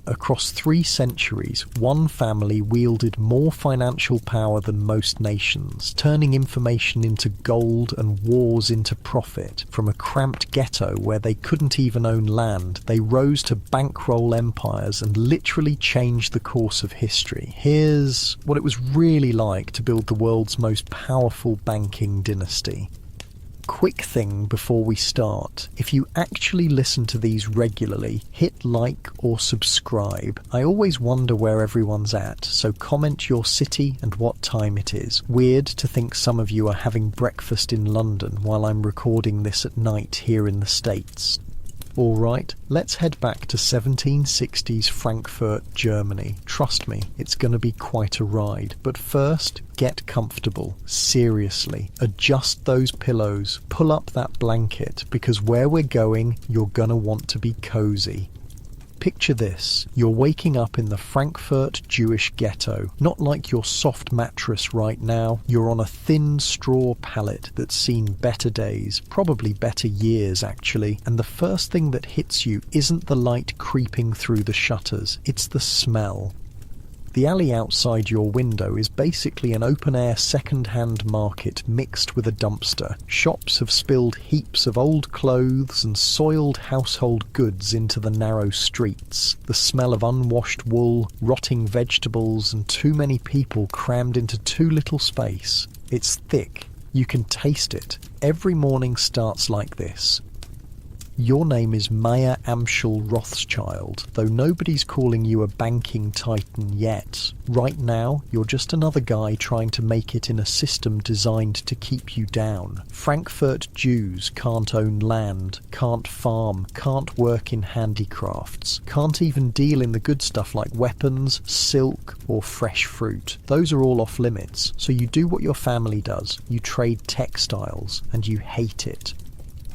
Across 3 centuries, one family wielded more financial power than most nations, turning information into gold and wars into profit. From a cramped ghetto where they couldn't even own land, they rose to bankroll empires and literally changed the course of history. Here's what it was really like to build the world's most powerful banking dynasty. Quick thing before we start, if you actually listen to these regularly, hit like or subscribe. I always wonder where everyone's at, so comment your city and what time it is. Weird to think some of you are having breakfast in London while I'm recording this at night here in the States. Alright, let's head back to 1760s Frankfurt, Germany. Trust me, it's gonna be quite a ride. But first, get comfortable. Seriously, adjust those pillows, pull up that blanket, because where we're going, you're gonna want to be cozy. Picture this, you're waking up in the Frankfurt Jewish ghetto. Not like your soft mattress right now, you're on a thin straw pallet that's seen better days, probably better years actually, and the first thing that hits you isn't the light creeping through the shutters, it's the smell. The alley outside your window is basically an open-air second-hand market mixed with a dumpster. Shops have spilled heaps of old clothes and soiled household goods into the narrow streets. The smell of unwashed wool, rotting vegetables, and too many people crammed into too little space. It's thick. You can taste it. Every morning starts like this. Your name is Mayer Amschel Rothschild, though nobody's calling you a banking titan yet. Right now, you're just another guy trying to make it in a system designed to keep you down. Frankfurt Jews can't own land, can't farm, can't work in handicrafts, can't even deal in the good stuff like weapons, silk, or fresh fruit. Those are all off limits, so you do what your family does. You trade textiles, and you hate it.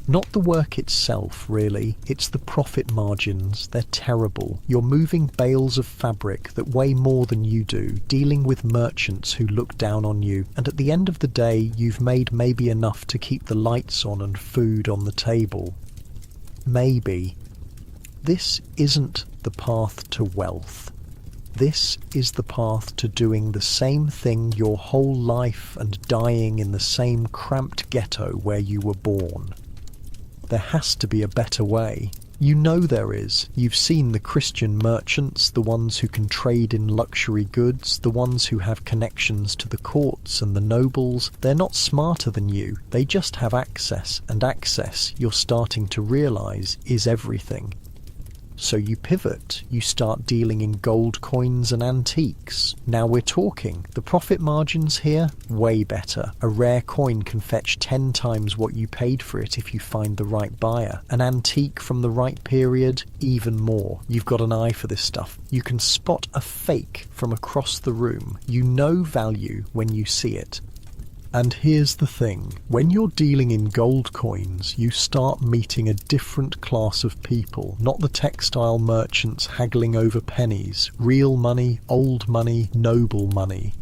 Not the work itself, really, it's the profit margins. They're terrible. You're moving bales of fabric that weigh more than you do, dealing with merchants who look down on you, and at the end of the day, you've made maybe enough to keep the lights on and food on the table. Maybe. This isn't the path to wealth. This is the path to doing the same thing your whole life and dying in the same cramped ghetto where you were born. There has to be a better way. You know there is. You've seen the Christian merchants, the ones who can trade in luxury goods, the ones who have connections to the courts and the nobles. They're not smarter than you. They just have access, and access, you're starting to realize, is everything. So you pivot, you start dealing in gold coins and antiques. Now we're talking. The profit margins here, way better. A rare coin can fetch 10 times what you paid for it if you find the right buyer. An antique from the right period, even more. You've got an eye for this stuff. You can spot a fake from across the room. You know value when you see it. And here's the thing, when you're dealing in gold coins, you start meeting a different class of people, not the textile merchants haggling over pennies, real money, old money, noble money.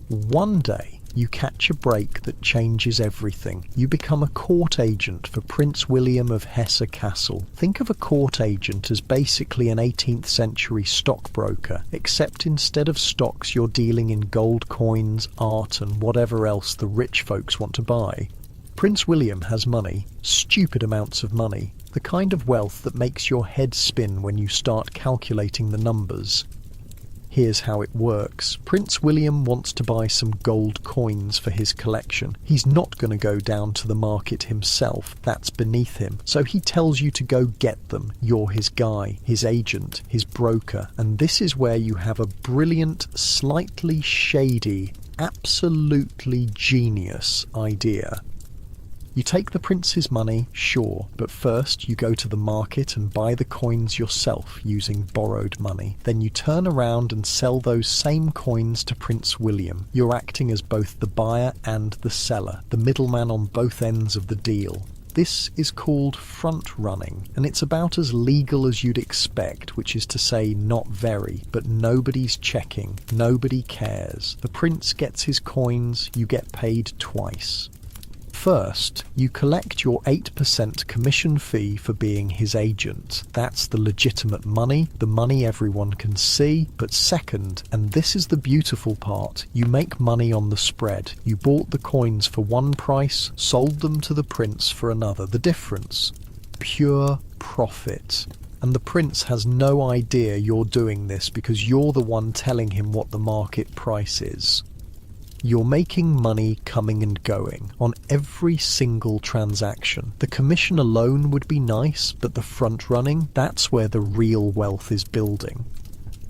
One day, you catch a break that changes everything. You become a court agent for Prince William of Hesse-Kassel. Think of a court agent as basically an 18th century stockbroker, except instead of stocks you're dealing in gold coins, art and whatever else the rich folks want to buy. Prince William has money, stupid amounts of money, the kind of wealth that makes your head spin when you start calculating the numbers. Here's how it works. Prince William wants to buy some gold coins for his collection. He's not going to go down to the market himself. That's beneath him. So he tells you to go get them. You're his guy, his agent, his broker. And this is where you have a brilliant, slightly shady, absolutely genius idea. You take the prince's money, sure, but first you go to the market and buy the coins yourself using borrowed money. Then you turn around and sell those same coins to Prince William. You're acting as both the buyer and the seller, the middleman on both ends of the deal. This is called front running, and it's about as legal as you'd expect, which is to say not very, but nobody's checking, nobody cares. The prince gets his coins, you get paid twice. First, you collect your 8% commission fee for being his agent. That's the legitimate money, the money everyone can see. But second, and this is the beautiful part, you make money on the spread. You bought the coins for one price, sold them to the prince for another. The difference? Pure profit. And the prince has no idea you're doing this because you're the one telling him what the market price is. You're making money coming and going on every single transaction. The commission alone would be nice, but the front running, that's where the real wealth is building.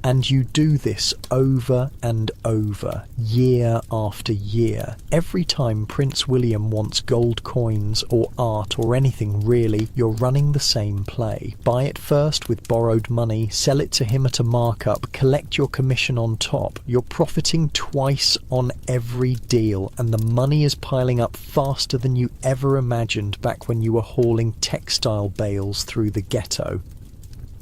And you do this over and over, year after year. Every time Prince William wants gold coins or art or anything really, you're running the same play. Buy it first with borrowed money, sell it to him at a markup, collect your commission on top. You're profiting twice on every deal, and the money is piling up faster than you ever imagined back when you were hauling textile bales through the ghetto.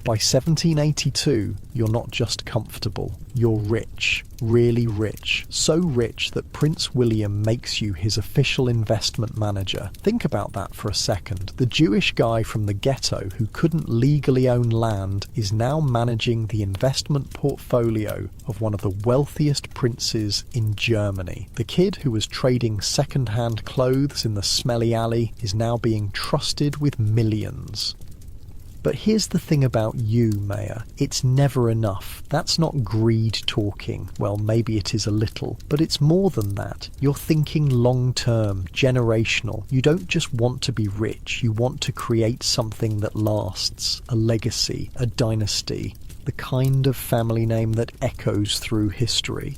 By 1782, you're not just comfortable, you're rich, really rich. So rich that Prince William makes you his official investment manager. Think about that for a second. The Jewish guy from the ghetto who couldn't legally own land is now managing the investment portfolio of one of the wealthiest princes in Germany. The kid who was trading second-hand clothes in the smelly alley is now being trusted with millions. But here's the thing about you, Mayor. It's never enough. That's not greed talking. Well, maybe it is a little, but it's more than that. You're thinking long-term, generational. You don't just want to be rich. You want to create something that lasts, a legacy, a dynasty, the kind of family name that echoes through history.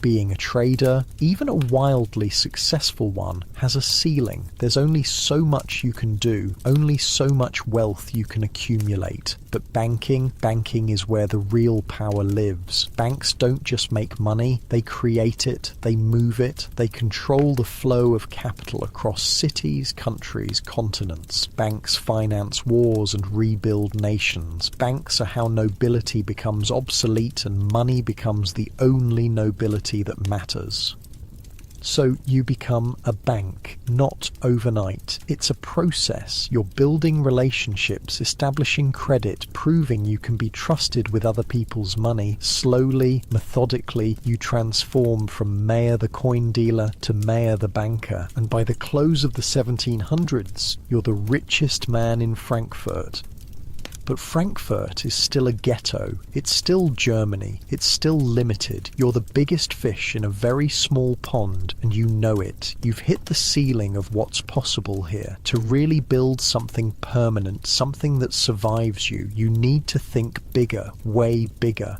Being a trader, even a wildly successful one, has a ceiling. There's only so much you can do, only so much wealth you can accumulate. But banking is where the real power lives. Banks don't just make money, they create it, they move it, they control the flow of capital across cities, countries, continents. Banks finance wars and rebuild nations. Banks are how nobility becomes obsolete and money becomes the only nobility that matters. So you become a bank, not overnight. It's a process. You're building relationships, establishing credit, proving you can be trusted with other people's money. Slowly, methodically, you transform from mayor the coin dealer to mayor the banker. And by the close of the 1700s, you're the richest man in Frankfurt. But Frankfurt is still a ghetto. It's still Germany. It's still limited. You're the biggest fish in a very small pond, and you know it. You've hit the ceiling of what's possible here. To really build something permanent, something that survives you, you need to think bigger, way bigger.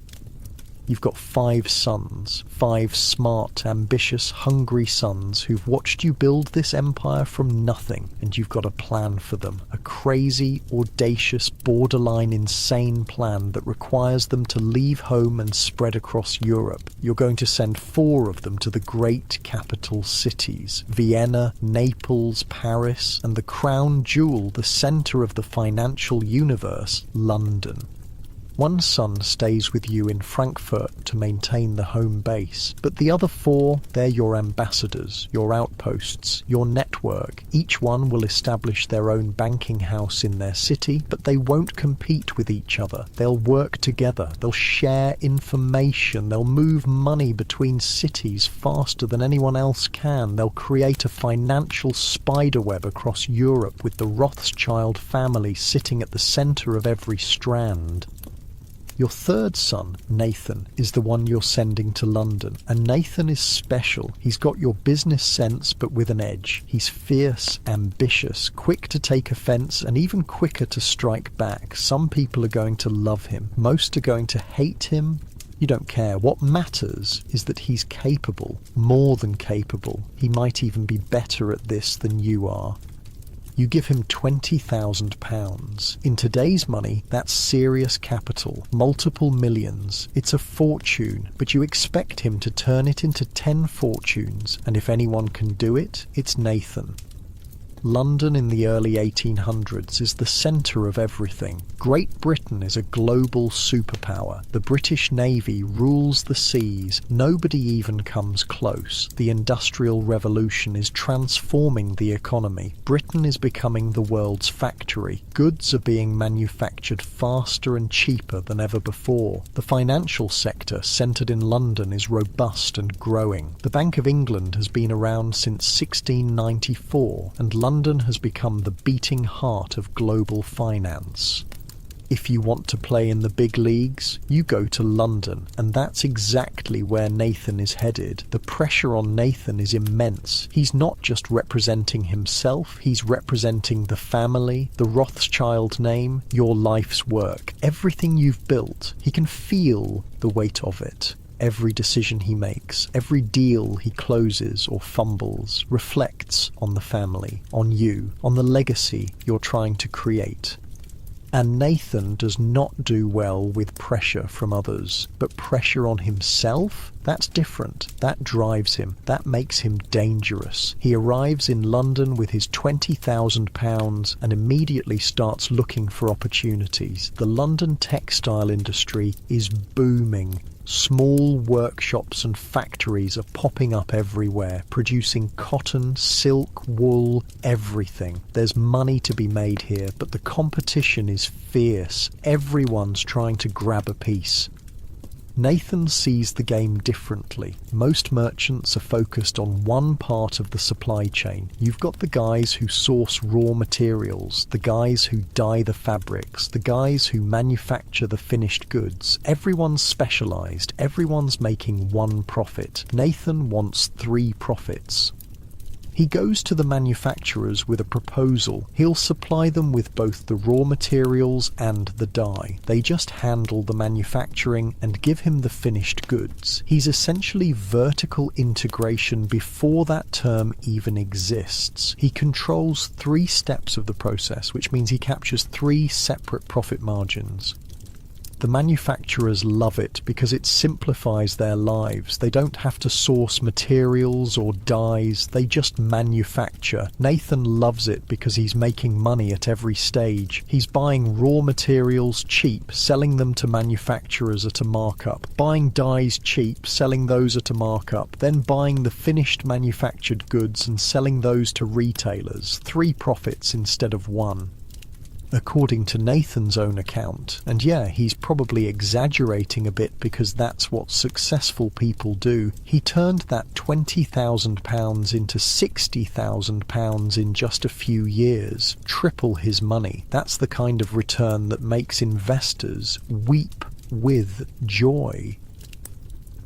You've got 5 sons, 5 smart, ambitious, hungry sons who've watched you build this empire from nothing, and you've got a plan for them. A crazy, audacious, borderline insane plan that requires them to leave home and spread across Europe. You're going to send 4 of them to the great capital cities, Vienna, Naples, Paris, and the crown jewel, the centre of the financial universe, London. One son stays with you in Frankfurt to maintain the home base, but the other 4, they're your ambassadors, your outposts, your network. Each one will establish their own banking house in their city, but they won't compete with each other. They'll work together, they'll share information, they'll move money between cities faster than anyone else can. They'll create a financial spiderweb across Europe with the Rothschild family sitting at the centre of every strand. Your 3rd son, Nathan, is the one you're sending to London. And Nathan is special. He's got your business sense, but with an edge. He's fierce, ambitious, quick to take offence, and even quicker to strike back. Some people are going to love him. Most are going to hate him. You don't care. What matters is that he's capable, more than capable. He might even be better at this than you are. You give him £20,000. In today's money, that's serious capital, multiple millions. It's a fortune, but you expect him to turn it into 10 fortunes, and if anyone can do it, it's Nathan. London in the early 1800s is the centre of everything. Great Britain is a global superpower. The British Navy rules the seas. Nobody even comes close. The Industrial Revolution is transforming the economy. Britain is becoming the world's factory. Goods are being manufactured faster and cheaper than ever before. The financial sector, centred in London, is robust and growing. The Bank of England has been around since 1694, and London has become the beating heart of global finance. If you want to play in the big leagues, you go to London, and that's exactly where Nathan is headed. The pressure on Nathan is immense. He's not just representing himself, he's representing the family, the Rothschild name, your life's work, everything you've built. He can feel the weight of it. Every decision he makes, every deal he closes or fumbles, reflects on the family, on you, on the legacy you're trying to create. And Nathan does not do well with pressure from others, but pressure on himself? That's different. That drives him. That makes him dangerous. He arrives in London with his £20,000 and immediately starts looking for opportunities. The London textile industry is booming. Small workshops and factories are popping up everywhere, producing cotton, silk, wool, everything. There's money to be made here, but the competition is fierce. Everyone's trying to grab a piece. Nathan sees the game differently. Most merchants are focused on one part of the supply chain. You've got the guys who source raw materials, the guys who dye the fabrics, the guys who manufacture the finished goods. Everyone's specialised. Everyone's making one profit. Nathan wants 3 profits. He goes to the manufacturers with a proposal. He'll supply them with both the raw materials and the dye. They just handle the manufacturing and give him the finished goods. He's essentially vertical integration before that term even exists. He controls 3 steps of the process, which means he captures 3 separate profit margins. The manufacturers love it because it simplifies their lives. They don't have to source materials or dyes, they just manufacture. Nathan loves it because he's making money at every stage. He's buying raw materials cheap, selling them to manufacturers at a markup. Buying dyes cheap, selling those at a markup. Then buying the finished manufactured goods and selling those to retailers. 3 profits instead of 1. According to Nathan's own account, and yeah, he's probably exaggerating a bit because that's what successful people do, he turned that £20,000 into £60,000 in just a few years, triple his money. That's the kind of return that makes investors weep with joy.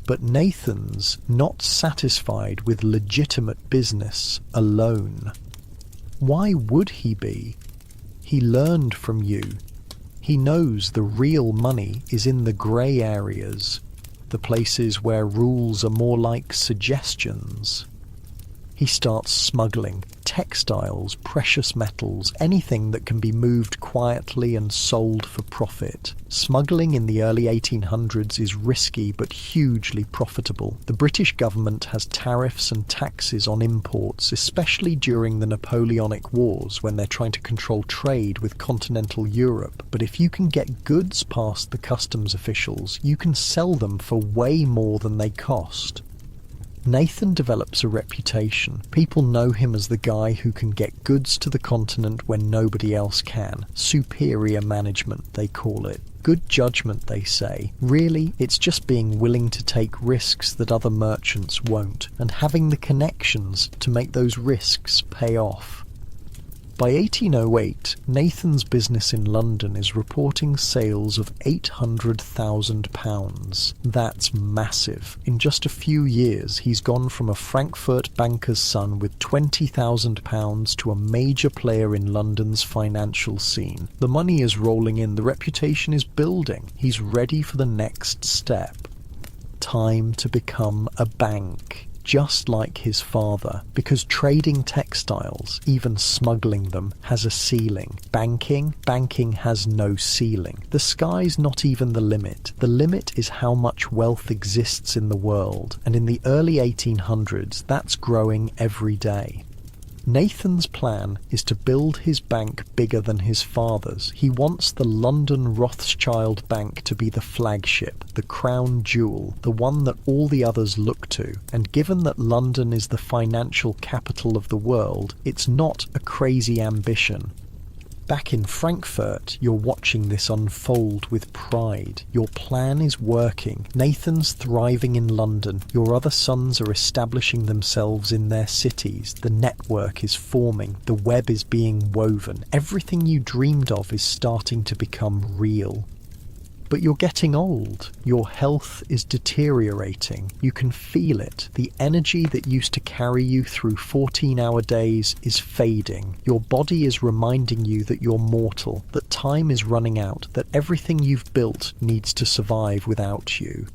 But Nathan's not satisfied with legitimate business alone. Why would he be? He learned from you. He knows the real money is in the grey areas, the places where rules are more like suggestions. He starts smuggling textiles, precious metals, anything that can be moved quietly and sold for profit. Smuggling in the early 1800s is risky but hugely profitable. The British government has tariffs and taxes on imports, especially during the Napoleonic Wars when they're trying to control trade with continental Europe. But if you can get goods past the customs officials, you can sell them for way more than they cost. Nathan develops a reputation. People know him as the guy who can get goods to the continent when nobody else can. Superior management, they call it. Good judgment, they say. Really, it's just being willing to take risks that other merchants won't, and having the connections to make those risks pay off. By 1808, Nathan's business in London is reporting sales of £800,000. That's massive. In just a few years, he's gone from a Frankfurt banker's son with £20,000 to a major player in London's financial scene. The money is rolling in, the reputation is building. He's ready for the next step. Time to become a bank. Just like his father, because trading textiles, even smuggling them, has a ceiling. Banking has no ceiling. The sky's not even the limit. The limit is how much wealth exists in the world, and in the early 1800s, that's growing every day. Nathan's plan is to build his bank bigger than his father's. He wants the London Rothschild Bank to be the flagship, the crown jewel, the one that all the others look to. And given that London is the financial capital of the world, it's not a crazy ambition. Back in Frankfurt, you're watching this unfold with pride. Your plan is working. Nathan's thriving in London. Your other sons are establishing themselves in their cities. The network is forming. The web is being woven. Everything you dreamed of is starting to become real. But you're getting old. Your health is deteriorating. You can feel it. The energy that used to carry you through 14-hour days is fading. Your body is reminding you that you're mortal, that time is running out, that everything you've built needs to survive without you.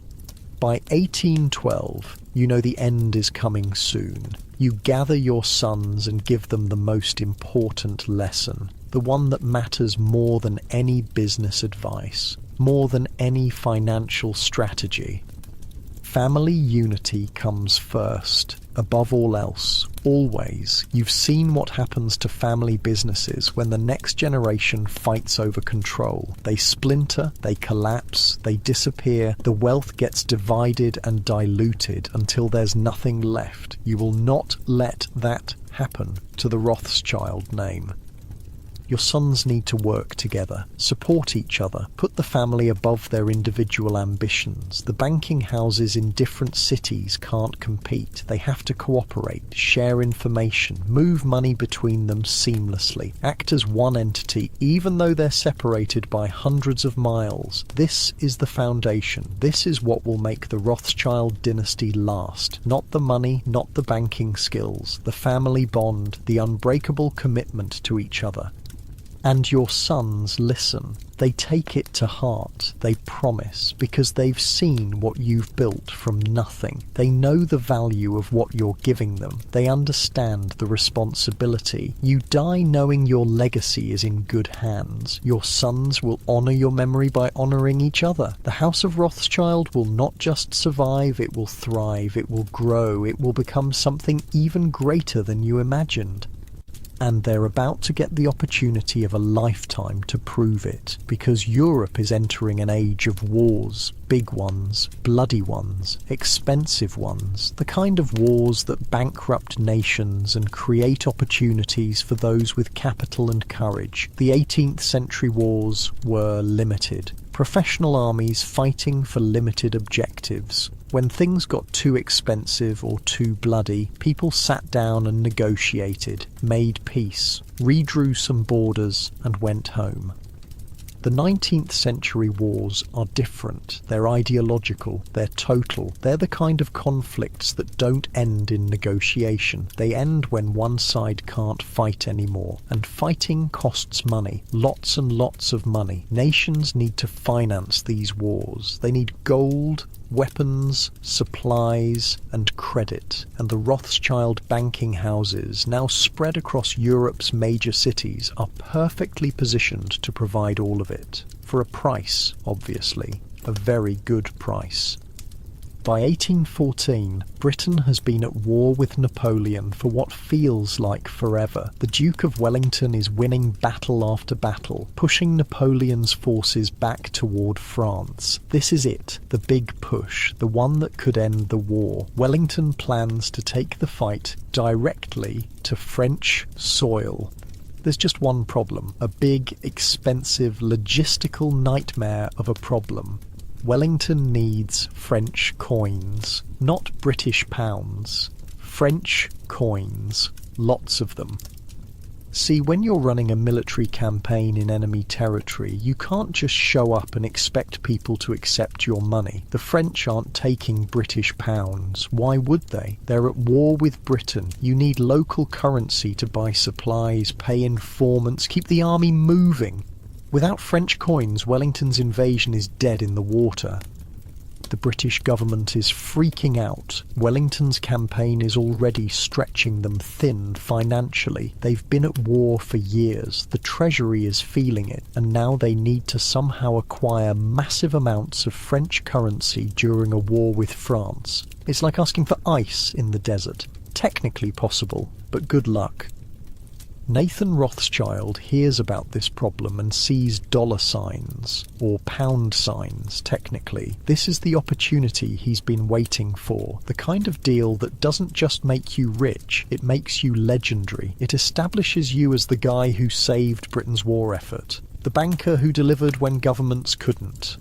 By 1812, you know the end is coming soon. You gather your sons and give them the most important lesson, the one that matters more than any business advice, more than any financial strategy. Family unity comes first, above all else, always. You've seen what happens to family businesses when the next generation fights over control. They splinter, they collapse, they disappear, the wealth gets divided and diluted until there's nothing left. You will not let that happen to the Rothschild name. Your sons need to work together, support each other, put the family above their individual ambitions. The banking houses in different cities can't compete. They have to cooperate, share information, move money between them seamlessly, act as one entity even though they're separated by hundreds of miles. This is the foundation. This is what will make the Rothschild dynasty last. Not the money, not the banking skills, the family bond, the unbreakable commitment to each other. And your sons listen. They take it to heart. They promise, because they've seen what you've built from nothing. They know the value of what you're giving them. They understand the responsibility. You die knowing your legacy is in good hands. Your sons will honour your memory by honouring each other. The House of Rothschild will not just survive, it will thrive, it will grow, it will become something even greater than you imagined. And they're about to get the opportunity of a lifetime to prove it, because Europe is entering an age of wars, big ones, bloody ones, expensive ones, the kind of wars that bankrupt nations and create opportunities for those with capital and courage. The 18th century wars were limited. Professional armies fighting for limited objectives. When things got too expensive or too bloody, people sat down and negotiated, made peace, redrew some borders and went home. The 19th century wars are different. They're ideological, they're total. They're the kind of conflicts that don't end in negotiation. They end when one side can't fight anymore. And fighting costs money, lots and lots of money. Nations need to finance these wars. They need gold, weapons, supplies, and credit, and the Rothschild banking houses, now spread across Europe's major cities, are perfectly positioned to provide all of it. For a price, obviously, a very good price. By 1814, Britain has been at war with Napoleon for what feels like forever. The Duke of Wellington is winning battle after battle, pushing Napoleon's forces back toward France. This is it, the big push, the one that could end the war. Wellington plans to take the fight directly to French soil. There's just one problem, a big, expensive, logistical nightmare of a problem. Wellington needs French coins, not British pounds. French coins, lots of them. See, when you're running a military campaign in enemy territory, you can't just show up and expect people to accept your money. The French aren't taking British pounds. Why would they? They're at war with Britain. You need local currency to buy supplies, pay informants, keep the army moving. Without French coins, Wellington's invasion is dead in the water. The British government is freaking out. Wellington's campaign is already stretching them thin financially. They've been at war for years. The Treasury is feeling it, and now they need to somehow acquire massive amounts of French currency during a war with France. It's like asking for ice in the desert. Technically possible, but good luck. Nathan Rothschild hears about this problem and sees dollar signs, or pound signs technically. This is the opportunity he's been waiting for, the kind of deal that doesn't just make you rich, it makes you legendary. It establishes you as the guy who saved Britain's war effort, the banker who delivered when governments couldn't.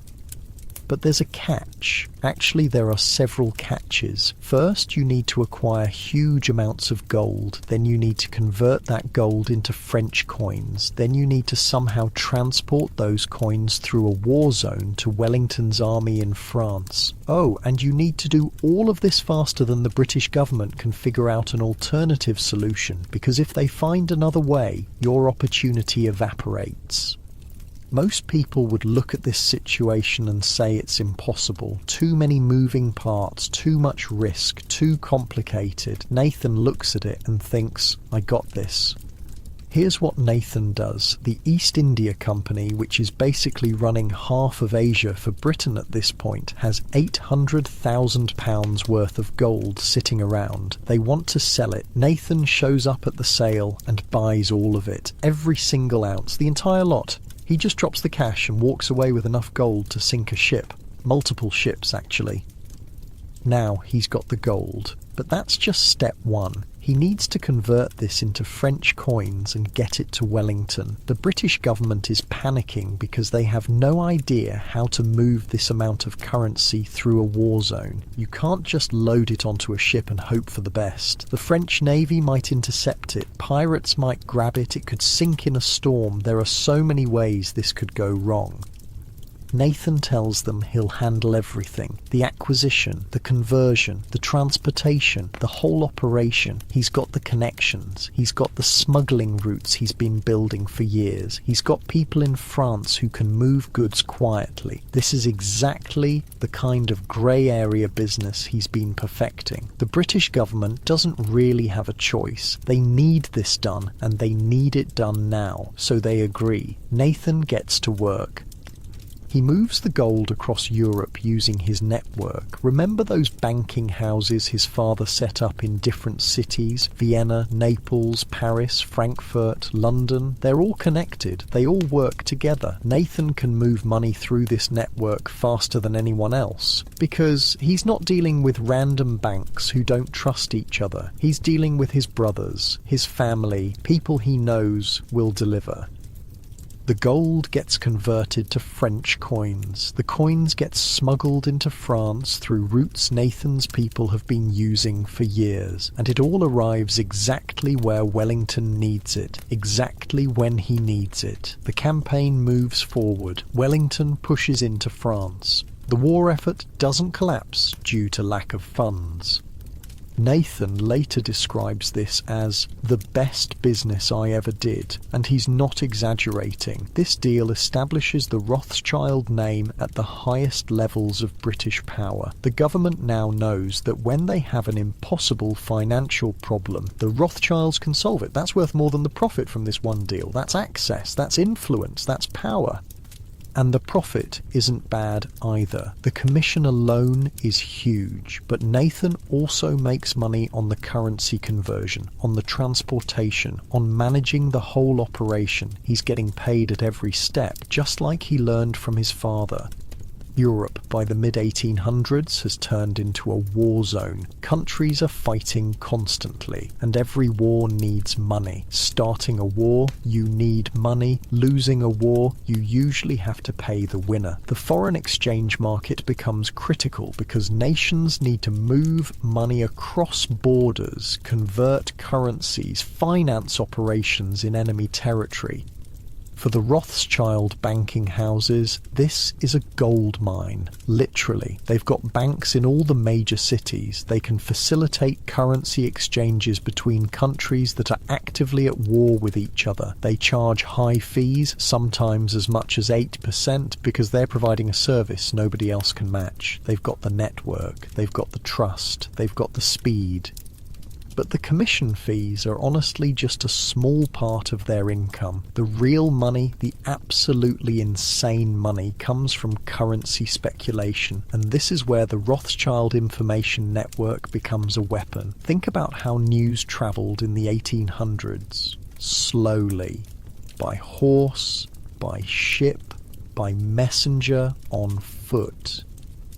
But there's a catch. Actually, there are several catches. First, you need to acquire huge amounts of gold. Then you need to convert that gold into French coins. Then you need to somehow transport those coins through a war zone to Wellington's army in France. Oh, and you need to do all of this faster than the British government can figure out an alternative solution, because if they find another way, your opportunity evaporates. Most people would look at this situation and say it's impossible. Too many moving parts, too much risk, too complicated. Nathan looks at it and thinks, I got this. Here's what Nathan does. The East India Company, which is basically running half of Asia for Britain at this point, has £800,000 worth of gold sitting around. They want to sell it. Nathan shows up at the sale and buys all of it. Every single ounce, the entire lot. He just drops the cash and walks away with enough gold to sink a ship. Multiple ships, actually. Now he's got the gold. But that's just step one. He needs to convert this into French coins and get it to Wellington. The British government is panicking because they have no idea how to move this amount of currency through a war zone. You can't just load it onto a ship and hope for the best. The French Navy might intercept it, pirates might grab it, it could sink in a storm. There are so many ways this could go wrong. Nathan tells them he'll handle everything. The acquisition, the conversion, the transportation, the whole operation. He's got the connections. He's got the smuggling routes he's been building for years. He's got people in France who can move goods quietly. This is exactly the kind of grey area business he's been perfecting. The British government doesn't really have a choice. They need this done, and they need it done now. So they agree. Nathan gets to work. He moves the gold across Europe using his network. Remember those banking houses his father set up in different cities? Vienna, Naples, Paris, Frankfurt, London. They're all connected. They all work together. Nathan can move money through this network faster than anyone else because he's not dealing with random banks who don't trust each other. He's dealing with his brothers, his family, people he knows will deliver. The gold gets converted to French coins. The coins get smuggled into France through routes Nathan's people have been using for years, and it all arrives exactly where Wellington needs it, exactly when he needs it. The campaign moves forward. Wellington pushes into France. The war effort doesn't collapse due to lack of funds. Nathan later describes this as the best business I ever did, and he's not exaggerating. This deal establishes the Rothschild name at the highest levels of British power. The government now knows that when they have an impossible financial problem, the Rothschilds can solve it. That's worth more than the profit from this one deal. That's access, that's influence, that's power. And the profit isn't bad either. The commission alone is huge, but Nathan also makes money on the currency conversion, on the transportation, on managing the whole operation. He's getting paid at every step, just like he learned from his father. Europe by the mid-1800s has turned into a war zone. Countries are fighting constantly, and every war needs money. Starting a war, you need money. Losing a war, you usually have to pay the winner. The foreign exchange market becomes critical because nations need to move money across borders, convert currencies, finance operations in enemy territory. For the Rothschild banking houses, this is a gold mine, literally. They've got banks in all the major cities. They can facilitate currency exchanges between countries that are actively at war with each other. They charge high fees, sometimes as much as 8%, because they're providing a service nobody else can match. They've got the network, they've got the trust, they've got the speed. But the commission fees are honestly just a small part of their income. The real money, the absolutely insane money, comes from currency speculation, and this is where the Rothschild information network becomes a weapon. Think about how news travelled in the 1800s. slowly, by horse, by ship, by messenger, on foot.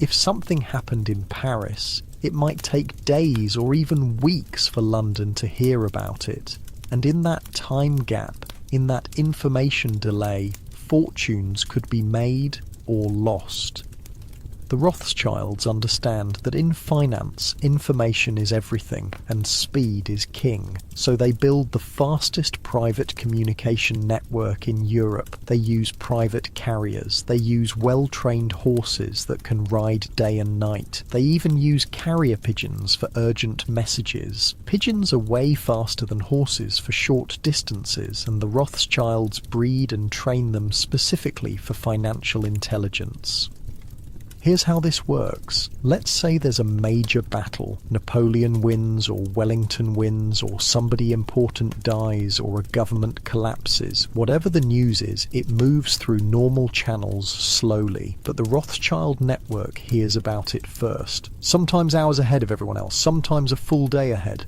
If something happened in Paris, it might take days or even weeks for London to hear about it. And in that time gap, in that information delay, fortunes could be made or lost. The Rothschilds understand that in finance, information is everything and speed is king. So they build the fastest private communication network in Europe. They use private carriers. They use well-trained horses that can ride day and night. They even use carrier pigeons for urgent messages. Pigeons are way faster than horses for short distances, and the Rothschilds breed and train them specifically for financial intelligence. Here's how this works. Let's say there's a major battle. Napoleon wins, or Wellington wins, or somebody important dies, or a government collapses. Whatever the news is, it moves through normal channels slowly. But the Rothschild network hears about it first. Sometimes hours ahead of everyone else, sometimes a full day ahead.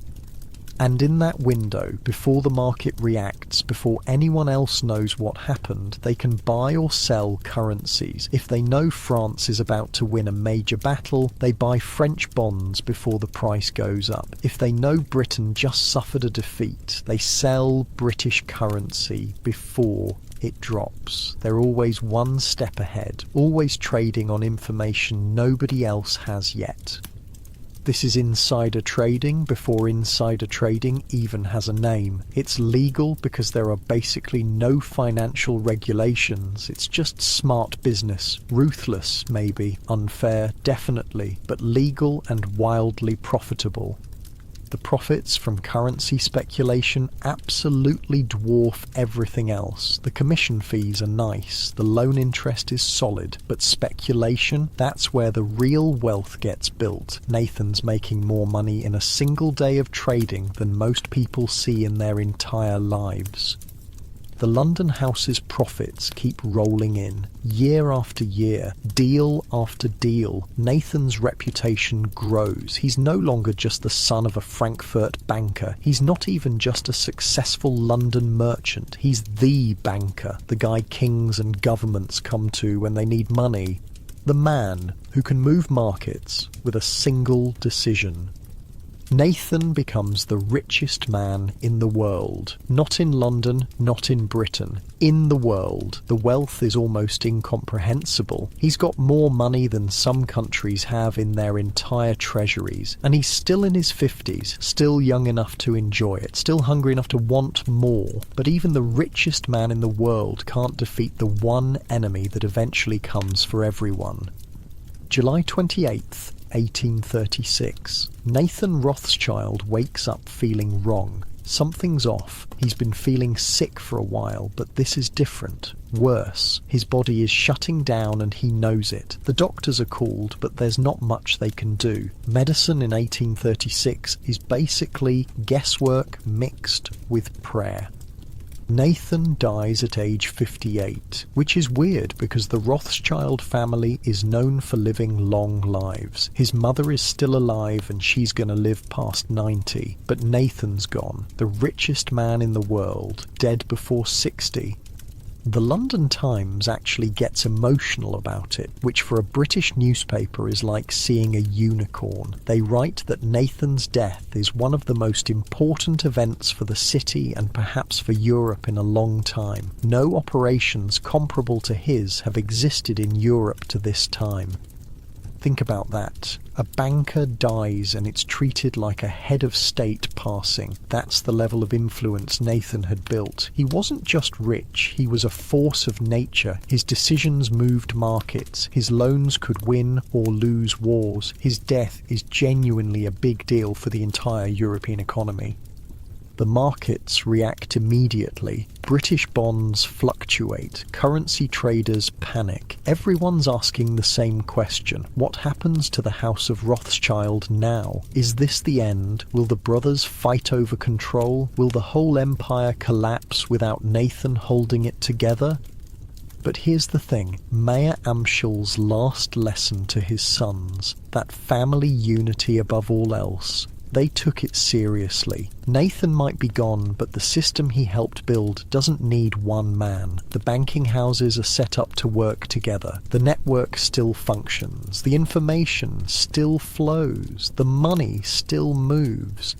And in that window, before the market reacts, before anyone else knows what happened, they can buy or sell currencies. If they know France is about to win a major battle, they buy French bonds before the price goes up. If they know Britain just suffered a defeat, they sell British currency before it drops. They're always one step ahead, always trading on information nobody else has yet. This is insider trading before insider trading even has a name. It's legal because there are basically no financial regulations. It's just smart business. Ruthless, maybe. Unfair, definitely. But legal and wildly profitable. The profits from currency speculation absolutely dwarf everything else. The commission fees are nice, the loan interest is solid, but speculation, that's where the real wealth gets built. Nathan's making more money in a single day of trading than most people see in their entire lives. The London house's profits keep rolling in, year after year, deal after deal. Nathan's reputation grows. He's no longer just the son of a Frankfurt banker. He's not even just a successful London merchant. He's the banker, the guy kings and governments come to when they need money. The man who can move markets with a single decision. Nathan becomes the richest man in the world. Not in London, not in Britain. In the world. The wealth is almost incomprehensible. He's got more money than some countries have in their entire treasuries. And he's still in his 50s, still young enough to enjoy it, still hungry enough to want more. But even the richest man in the world can't defeat the one enemy that eventually comes for everyone. July 28th. 1836. Nathan Rothschild wakes up feeling wrong. Something's off. He's been feeling sick for a while, but this is different. Worse. His body is shutting down and he knows it. The doctors are called, but there's not much they can do. Medicine in 1836 is basically guesswork mixed with prayer. Nathan dies at age 58, which is weird because the Rothschild family is known for living long lives. His mother is still alive and she's gonna live past 90, but Nathan's gone, the richest man in the world, dead before 60. The London Times actually gets emotional about it, which for a British newspaper is like seeing a unicorn. They write that Nathan's death is one of the most important events for the city and perhaps for Europe in a long time. No operations comparable to his have existed in Europe to this time. Think about that. A banker dies and it's treated like a head of state passing. That's the level of influence Nathan had built. He wasn't just rich, he was a force of nature. His decisions moved markets. His loans could win or lose wars. His death is genuinely a big deal for the entire European economy. The markets react immediately. British bonds fluctuate. Currency traders panic. Everyone's asking the same question. What happens to the House of Rothschild now? Is this the end? Will the brothers fight over control? Will the whole empire collapse without Nathan holding it together? But here's the thing, Mayor Amschel's last lesson to his sons, that family unity above all else, They took it seriously. Nathan might be gone, but the system he helped build doesn't need one man. The banking houses are set up to work together. The network still functions. The information still flows. The money still moves.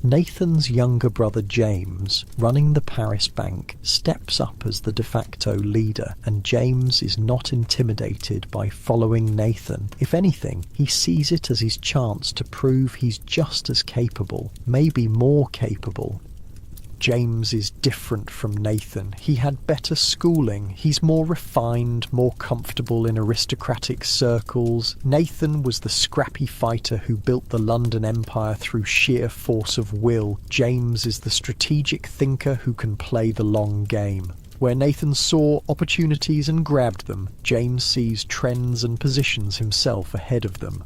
Nathan's younger brother James, running the Paris bank, steps up as the de facto leader, and James is not intimidated by following Nathan. If anything, he sees it as his chance to prove he's just as capable, maybe more capable. James is different from Nathan. He had better schooling. He's more refined, more comfortable in aristocratic circles. Nathan was the scrappy fighter who built the London Empire through sheer force of will. James is the strategic thinker who can play the long game. Where Nathan saw opportunities and grabbed them, James sees trends and positions himself ahead of them.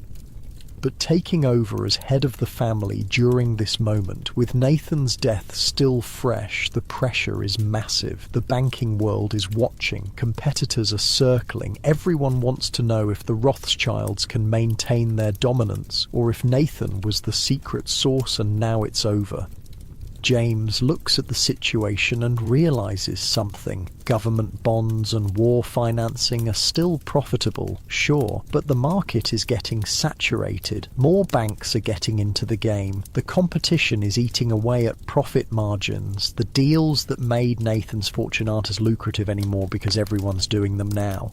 But taking over as head of the family during this moment, with Nathan's death still fresh, the pressure is massive. The banking world is watching, competitors are circling, everyone wants to know if the Rothschilds can maintain their dominance, or if Nathan was the secret source and now it's over. James looks at the situation and realizes something. Government bonds and war financing are still profitable, sure, but the market is getting saturated. More banks are getting into the game. The competition is eating away at profit margins. The deals that made Nathan's fortune aren't as lucrative anymore because everyone's doing them now.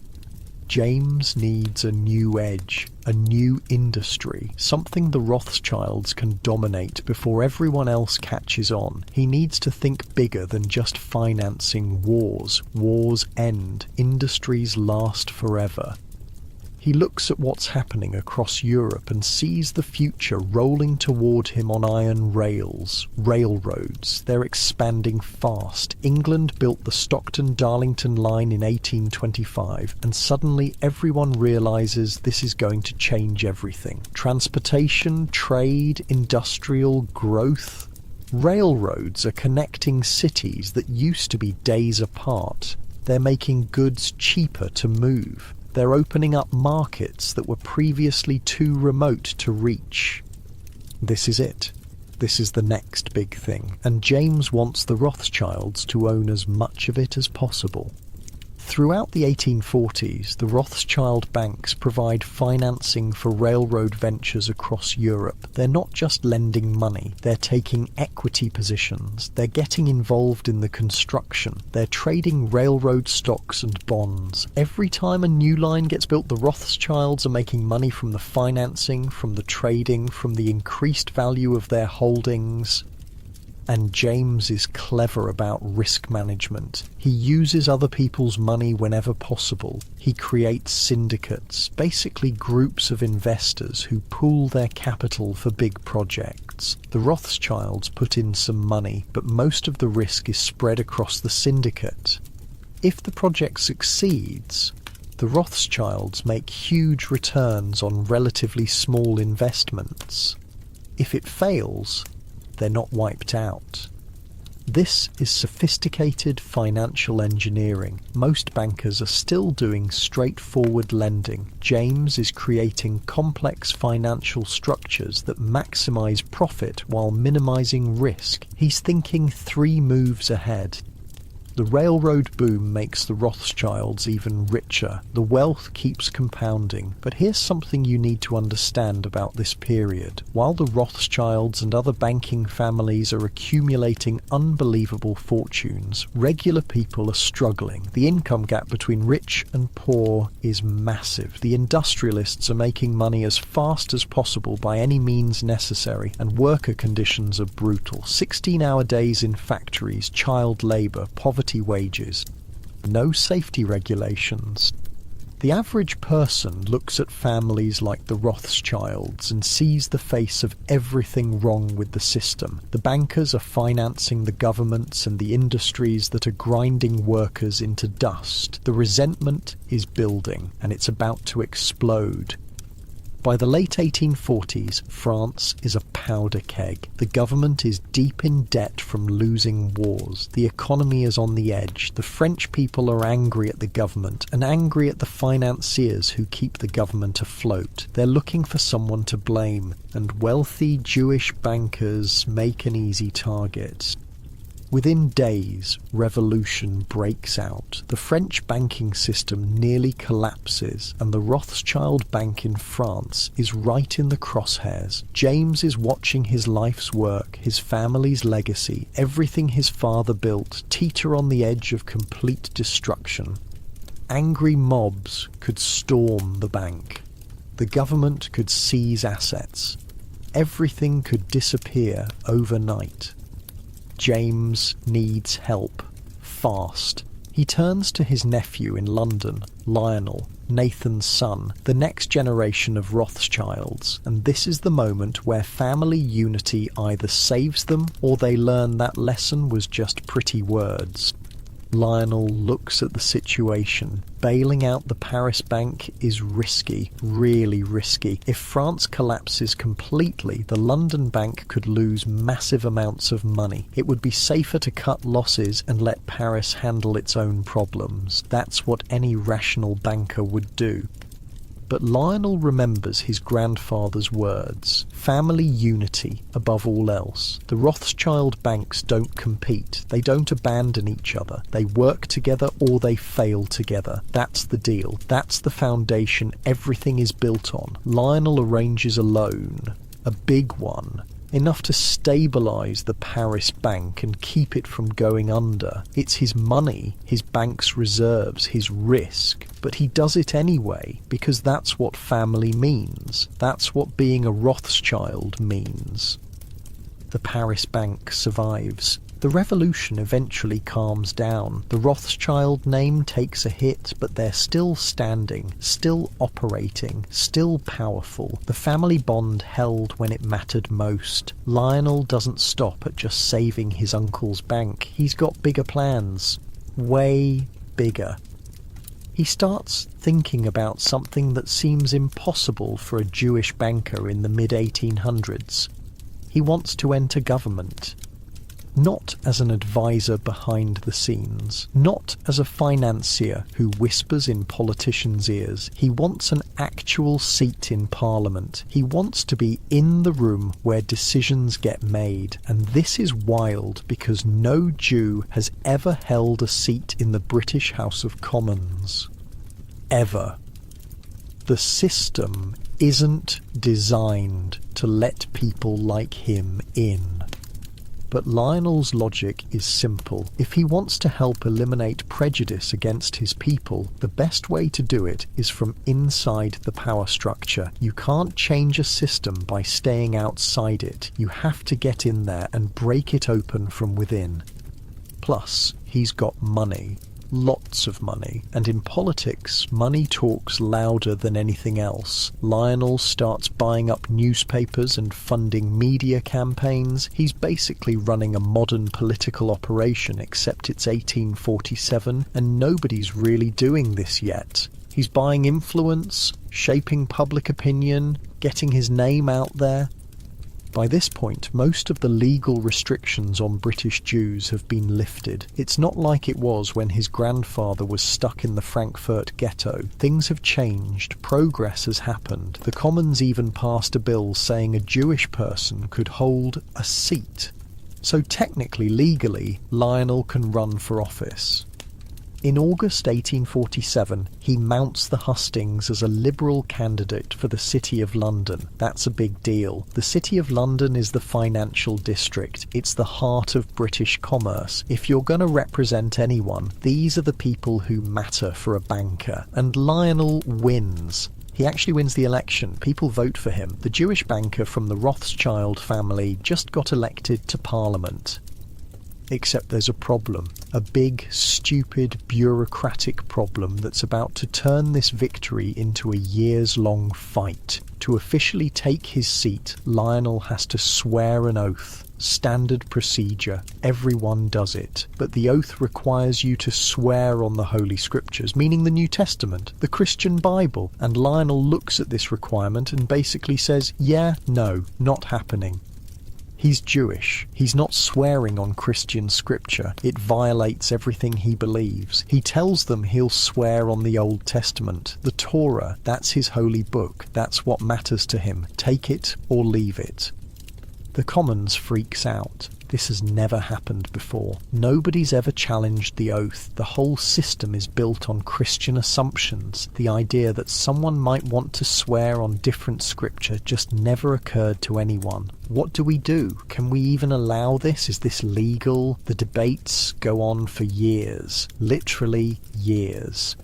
James needs a new edge, a new industry, something the Rothschilds can dominate before everyone else catches on. He needs to think bigger than just financing wars. Wars end, industries last forever. He looks at what's happening across Europe and sees the future rolling toward him on iron rails. Railroads, they're expanding fast. England built the Stockton-Darlington line in 1825, and suddenly everyone realizes this is going to change everything. Transportation, trade, industrial growth. Railroads are connecting cities that used to be days apart. They're making goods cheaper to move. They're opening up markets that were previously too remote to reach. This is it. This is the next big thing, and James wants the Rothschilds to own as much of it as possible. Throughout the 1840s, the Rothschild banks provide financing for railroad ventures across Europe. They're not just lending money, they're taking equity positions, they're getting involved in the construction, they're trading railroad stocks and bonds. Every time a new line gets built, the Rothschilds are making money from the financing, from the trading, from the increased value of their holdings. And James is clever about risk management. He uses other people's money whenever possible. He creates syndicates, basically groups of investors who pool their capital for big projects. The Rothschilds put in some money, but most of the risk is spread across the syndicate. If the project succeeds, the Rothschilds make huge returns on relatively small investments. If it fails, they're not wiped out. This is sophisticated financial engineering. Most bankers are still doing straightforward lending. James is creating complex financial structures that maximize profit while minimizing risk. He's thinking 3 moves ahead. The railroad boom makes the Rothschilds even richer. The wealth keeps compounding. But here's something you need to understand about this period. While the Rothschilds and other banking families are accumulating unbelievable fortunes, regular people are struggling. The income gap between rich and poor is massive. The industrialists are making money as fast as possible by any means necessary, and worker conditions are brutal. 16-hour days in factories, child labour, poverty wages, no safety regulations. The average person looks at families like the Rothschilds and sees the face of everything wrong with the system. The bankers are financing the governments and the industries that are grinding workers into dust. The resentment is building, and it's about to explode. By the late 1840s, France is a powder keg. The government is deep in debt from losing wars. The economy is on the edge. The French people are angry at the government and angry at the financiers who keep the government afloat. They're looking for someone to blame, and wealthy Jewish bankers make an easy target. Within days, revolution breaks out. The French banking system nearly collapses, and the Rothschild Bank in France is right in the crosshairs. James is watching his life's work, his family's legacy, everything his father built, teeter on the edge of complete destruction. Angry mobs could storm the bank. The government could seize assets. Everything could disappear overnight. James needs help. Fast. He turns to his nephew in London, Lionel, Nathan's son, the next generation of Rothschilds, and this is the moment where family unity either saves them or they learn that lesson was just pretty words. Lionel looks at the situation. Bailing out the Paris bank is risky, really risky. If France collapses completely, the London bank could lose massive amounts of money. It would be safer to cut losses and let Paris handle its own problems. That's what any rational banker would do. But Lionel remembers his grandfather's words. Family unity above all else. The Rothschild banks don't compete. They don't abandon each other. They work together or they fail together. That's the deal. That's the foundation everything is built on. Lionel arranges a loan. A big one. Enough to stabilise the Paris bank and keep it from going under. It's his money, his bank's reserves, his risk. But he does it anyway, because that's what family means. That's what being a Rothschild means. The Paris bank survives. The revolution eventually calms down. The Rothschild name takes a hit, but they're still standing, still operating, still powerful. The family bond held when it mattered most. Lionel doesn't stop at just saving his uncle's bank. He's got bigger plans. Way bigger. He starts thinking about something that seems impossible for a Jewish banker in the mid-1800s. He wants to enter government. Not as an advisor behind the scenes, not as a financier who whispers in politicians' ears. He wants an actual seat in Parliament. He wants to be in the room where decisions get made. And this is wild because no Jew has ever held a seat in the British House of Commons. Ever. The system isn't designed to let people like him in. But Lionel's logic is simple. If he wants to help eliminate prejudice against his people, the best way to do it is from inside the power structure. You can't change a system by staying outside it. You have to get in there and break it open from within. Plus, he's got money. Lots of money, and in politics, money talks louder than anything else. Lionel starts buying up newspapers and funding media campaigns. He's basically running a modern political operation, except it's 1847, and nobody's really doing this yet. He's buying influence, shaping public opinion, getting his name out there. By this point, most of the legal restrictions on British Jews have been lifted. It's not like it was when his grandfather was stuck in the Frankfurt ghetto. Things have changed. Progress has happened. The Commons even passed a bill saying a Jewish person could hold a seat. So technically, legally, Lionel can run for office. In August 1847, he mounts the hustings as a Liberal candidate for the City of London. That's a big deal. The City of London is the financial district. It's the heart of British commerce. If you're going to represent anyone, these are the people who matter for a banker. And Lionel wins. He actually wins the election. People vote for him. The Jewish banker from the Rothschild family just got elected to Parliament. Except there's a problem. A big, stupid, bureaucratic problem that's about to turn this victory into a years-long fight. To officially take his seat, Lionel has to swear an oath. Standard procedure. Everyone does it. But the oath requires you to swear on the Holy Scriptures, meaning the New Testament, the Christian Bible. And Lionel looks at this requirement and basically says, yeah, no, not happening. He's Jewish. He's not swearing on Christian scripture. It violates everything he believes. He tells them he'll swear on the Old Testament, the Torah. That's his holy book. That's what matters to him. Take it or leave it. The Commons freaks out. This has never happened before. Nobody's ever challenged the oath. The whole system is built on Christian assumptions. The idea that someone might want to swear on different scripture just never occurred to anyone. What do? Can we even allow this? Is this legal? The debates go on for years. Literally years.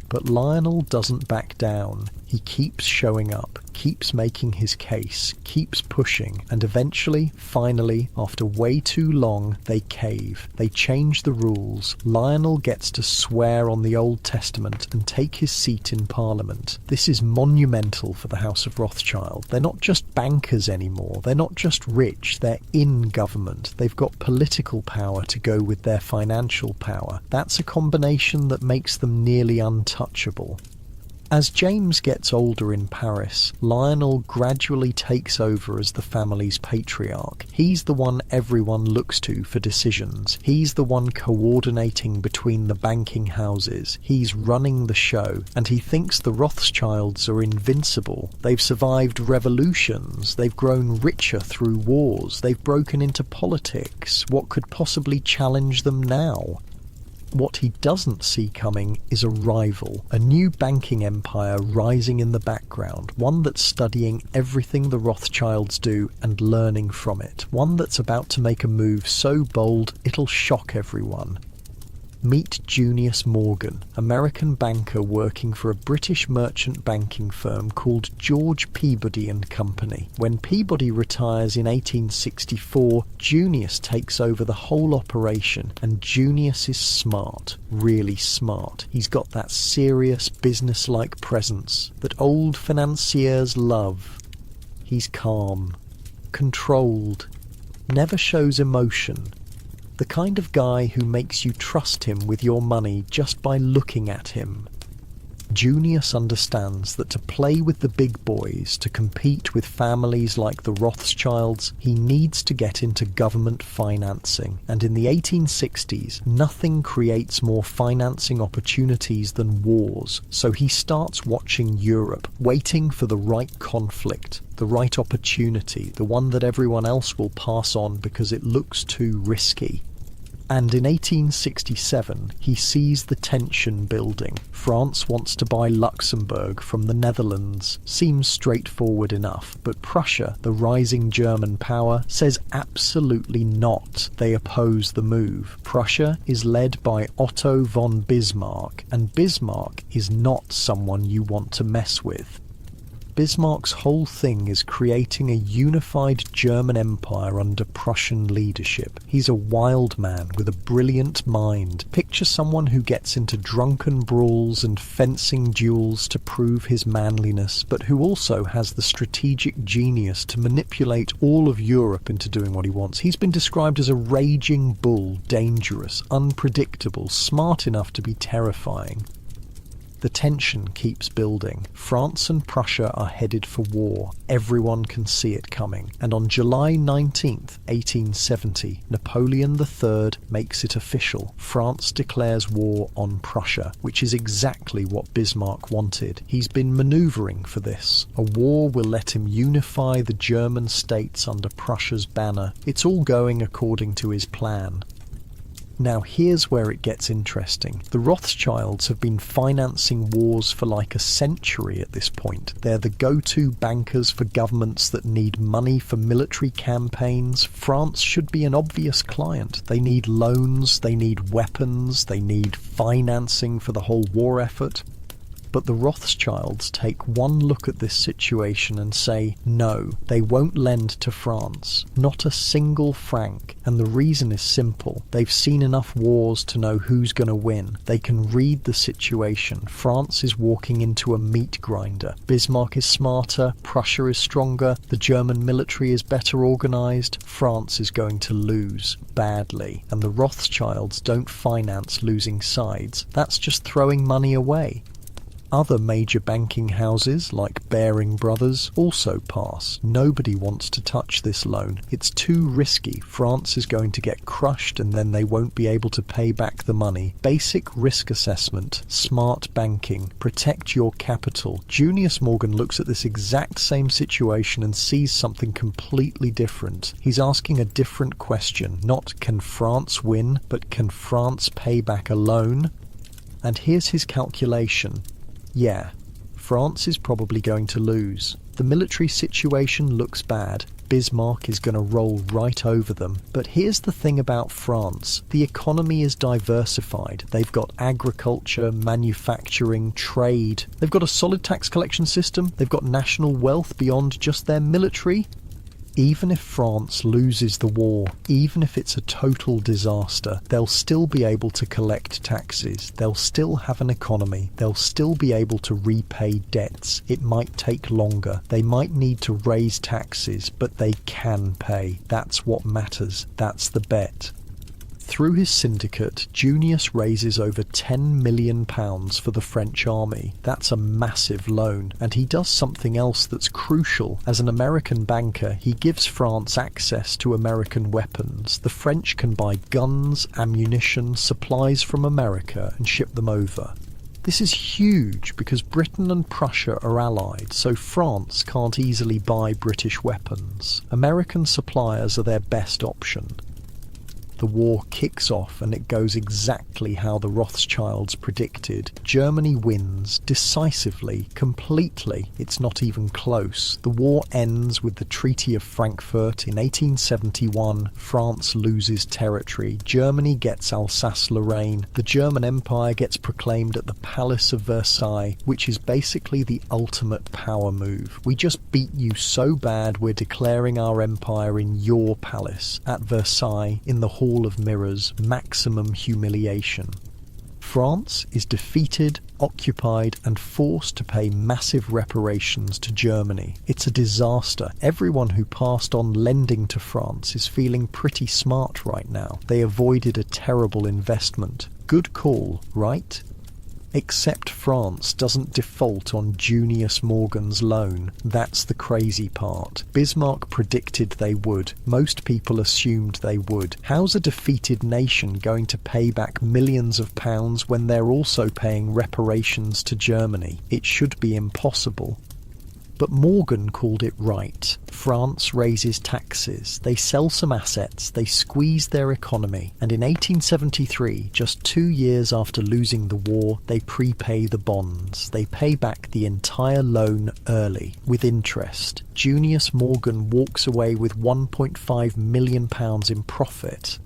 But Lionel doesn't back down. He keeps showing up, keeps making his case, keeps pushing, and eventually, finally, after way too long, they cave. They change the rules. Lionel gets to swear on the Old Testament and take his seat in Parliament. This is monumental for the House of Rothschild. They're not just bankers anymore. They're not just rich. They're in government. They've got political power to go with their financial power. That's a combination that makes them nearly untouchable. As James gets older in Paris, Lionel gradually takes over as the family's patriarch. He's the one everyone looks to for decisions. He's the one coordinating between the banking houses. He's running the show, and he thinks the Rothschilds are invincible. They've survived revolutions. They've grown richer through wars. They've broken into politics. What could possibly challenge them now? What he doesn't see coming is a rival, a new banking empire rising in the background, one that's studying everything the Rothschilds do and learning from it, one that's about to make a move so bold it'll shock everyone. Meet Junius Morgan, American banker working for a British merchant banking firm called George Peabody and Company. When Peabody retires in 1864, Junius takes over the whole operation, and Junius is smart, really smart. He's got that serious, business-like presence that old financiers love. He's calm, controlled, never shows emotion. The kind of guy who makes you trust him with your money just by looking at him. Junius understands that to play with the big boys, to compete with families like the Rothschilds, he needs to get into government financing. And in the 1860s, nothing creates more financing opportunities than wars. So he starts watching Europe, waiting for the right conflict, the right opportunity, the one that everyone else will pass on because it looks too risky. And in 1867, he sees the tension building. France wants to buy Luxembourg from the Netherlands. Seems straightforward enough, but Prussia, the rising German power, says absolutely not. They oppose the move. Prussia is led by Otto von Bismarck, and Bismarck is not someone you want to mess with. Bismarck's whole thing is creating a unified German empire under Prussian leadership. He's a wild man with a brilliant mind. Picture someone who gets into drunken brawls and fencing duels to prove his manliness, but who also has the strategic genius to manipulate all of Europe into doing what he wants. He's been described as a raging bull, dangerous, unpredictable, smart enough to be terrifying. The tension keeps building. France and Prussia are headed for war. Everyone can see it coming. And on July 19th, 1870, Napoleon III makes it official. France declares war on Prussia, which is exactly what Bismarck wanted. He's been manoeuvring for this. A war will let him unify the German states under Prussia's banner. It's all going according to his plan. Now here's where it gets interesting. The Rothschilds have been financing wars for like a century at this point. They're the go-to bankers for governments that need money for military campaigns. France should be an obvious client. They need loans, they need weapons, they need financing for the whole war effort. But the Rothschilds take one look at this situation and say, no, they won't lend to France, not a single franc. And the reason is simple. They've seen enough wars to know who's going to win. They can read the situation. France is walking into a meat grinder. Bismarck is smarter, Prussia is stronger, the German military is better organised. France is going to lose badly. And the Rothschilds don't finance losing sides. That's just throwing money away. Other major banking houses, like Baring Brothers, also pass. Nobody wants to touch this loan. It's too risky. France is going to get crushed and then they won't be able to pay back the money. Basic risk assessment, smart banking, protect your capital. Junius Morgan looks at this exact same situation and sees something completely different. He's asking a different question. Not can France win, but can France pay back a loan? And here's his calculation. Yeah, France is probably going to lose. The military situation looks bad. Bismarck is going to roll right over them. But here's the thing about France. The economy is diversified. They've got agriculture, manufacturing, trade. They've got a solid tax collection system. They've got national wealth beyond just their military. Even if France loses the war, even if it's a total disaster, they'll still be able to collect taxes. They'll still have an economy. They'll still be able to repay debts. It might take longer. They might need to raise taxes, but they can pay. That's what matters. That's the bet. Through his syndicate, Junius raises over £10 million for the French army. That's a massive loan, and he does something else that's crucial. As an American banker, he gives France access to American weapons. The French can buy guns, ammunition, supplies from America and ship them over. This is huge because Britain and Prussia are allied, so France can't easily buy British weapons. American suppliers are their best option. The war kicks off and it goes exactly how the Rothschilds predicted. Germany wins decisively, completely. It's not even close. The war ends with the Treaty of Frankfurt in 1871. France loses territory. Germany gets Alsace-Lorraine. The German Empire gets proclaimed at the Palace of Versailles, which is basically the ultimate power move. We just beat you so bad we're declaring our empire in your palace. At Versailles, in the Hall of Mirrors, maximum humiliation. France is defeated, occupied, and forced to pay massive reparations to Germany. It's a disaster. Everyone who passed on lending to France is feeling pretty smart right now. They avoided a terrible investment. Good call, right? Except France doesn't default on Junius Morgan's loan. That's the crazy part. Bismarck predicted they would. Most people assumed they would. How's a defeated nation going to pay back millions of pounds when they're also paying reparations to Germany? It should be impossible. But Morgan called it right. France raises taxes, they sell some assets, they squeeze their economy, and in 1873, just 2 years after losing the war, they prepay the bonds. They pay back the entire loan early, with interest. Junius Morgan walks away with £1.5 million in profit.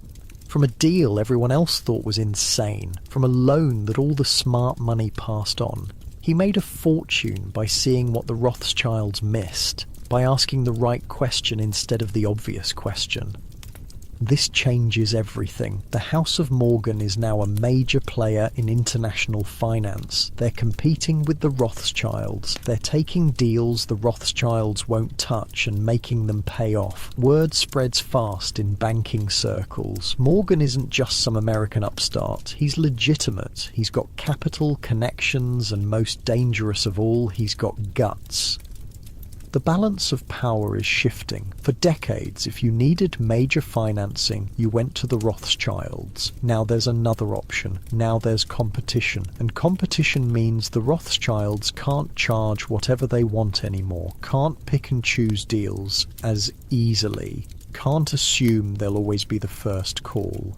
From a deal everyone else thought was insane, from a loan that all the smart money passed on. He made a fortune by seeing what the Rothschilds missed, by asking the right question instead of the obvious question. This changes everything. The House of Morgan is now a major player in international finance. They're competing with the Rothschilds. They're taking deals the Rothschilds won't touch and making them pay off. Word spreads fast in banking circles. Morgan isn't just some American upstart. He's legitimate. He's got capital, connections, and most dangerous of all, he's got guts. The balance of power is shifting. For decades, if you needed major financing, you went to the Rothschilds. Now there's another option. Now there's competition. And competition means the Rothschilds can't charge whatever they want anymore, can't pick and choose deals as easily, can't assume they'll always be the first call.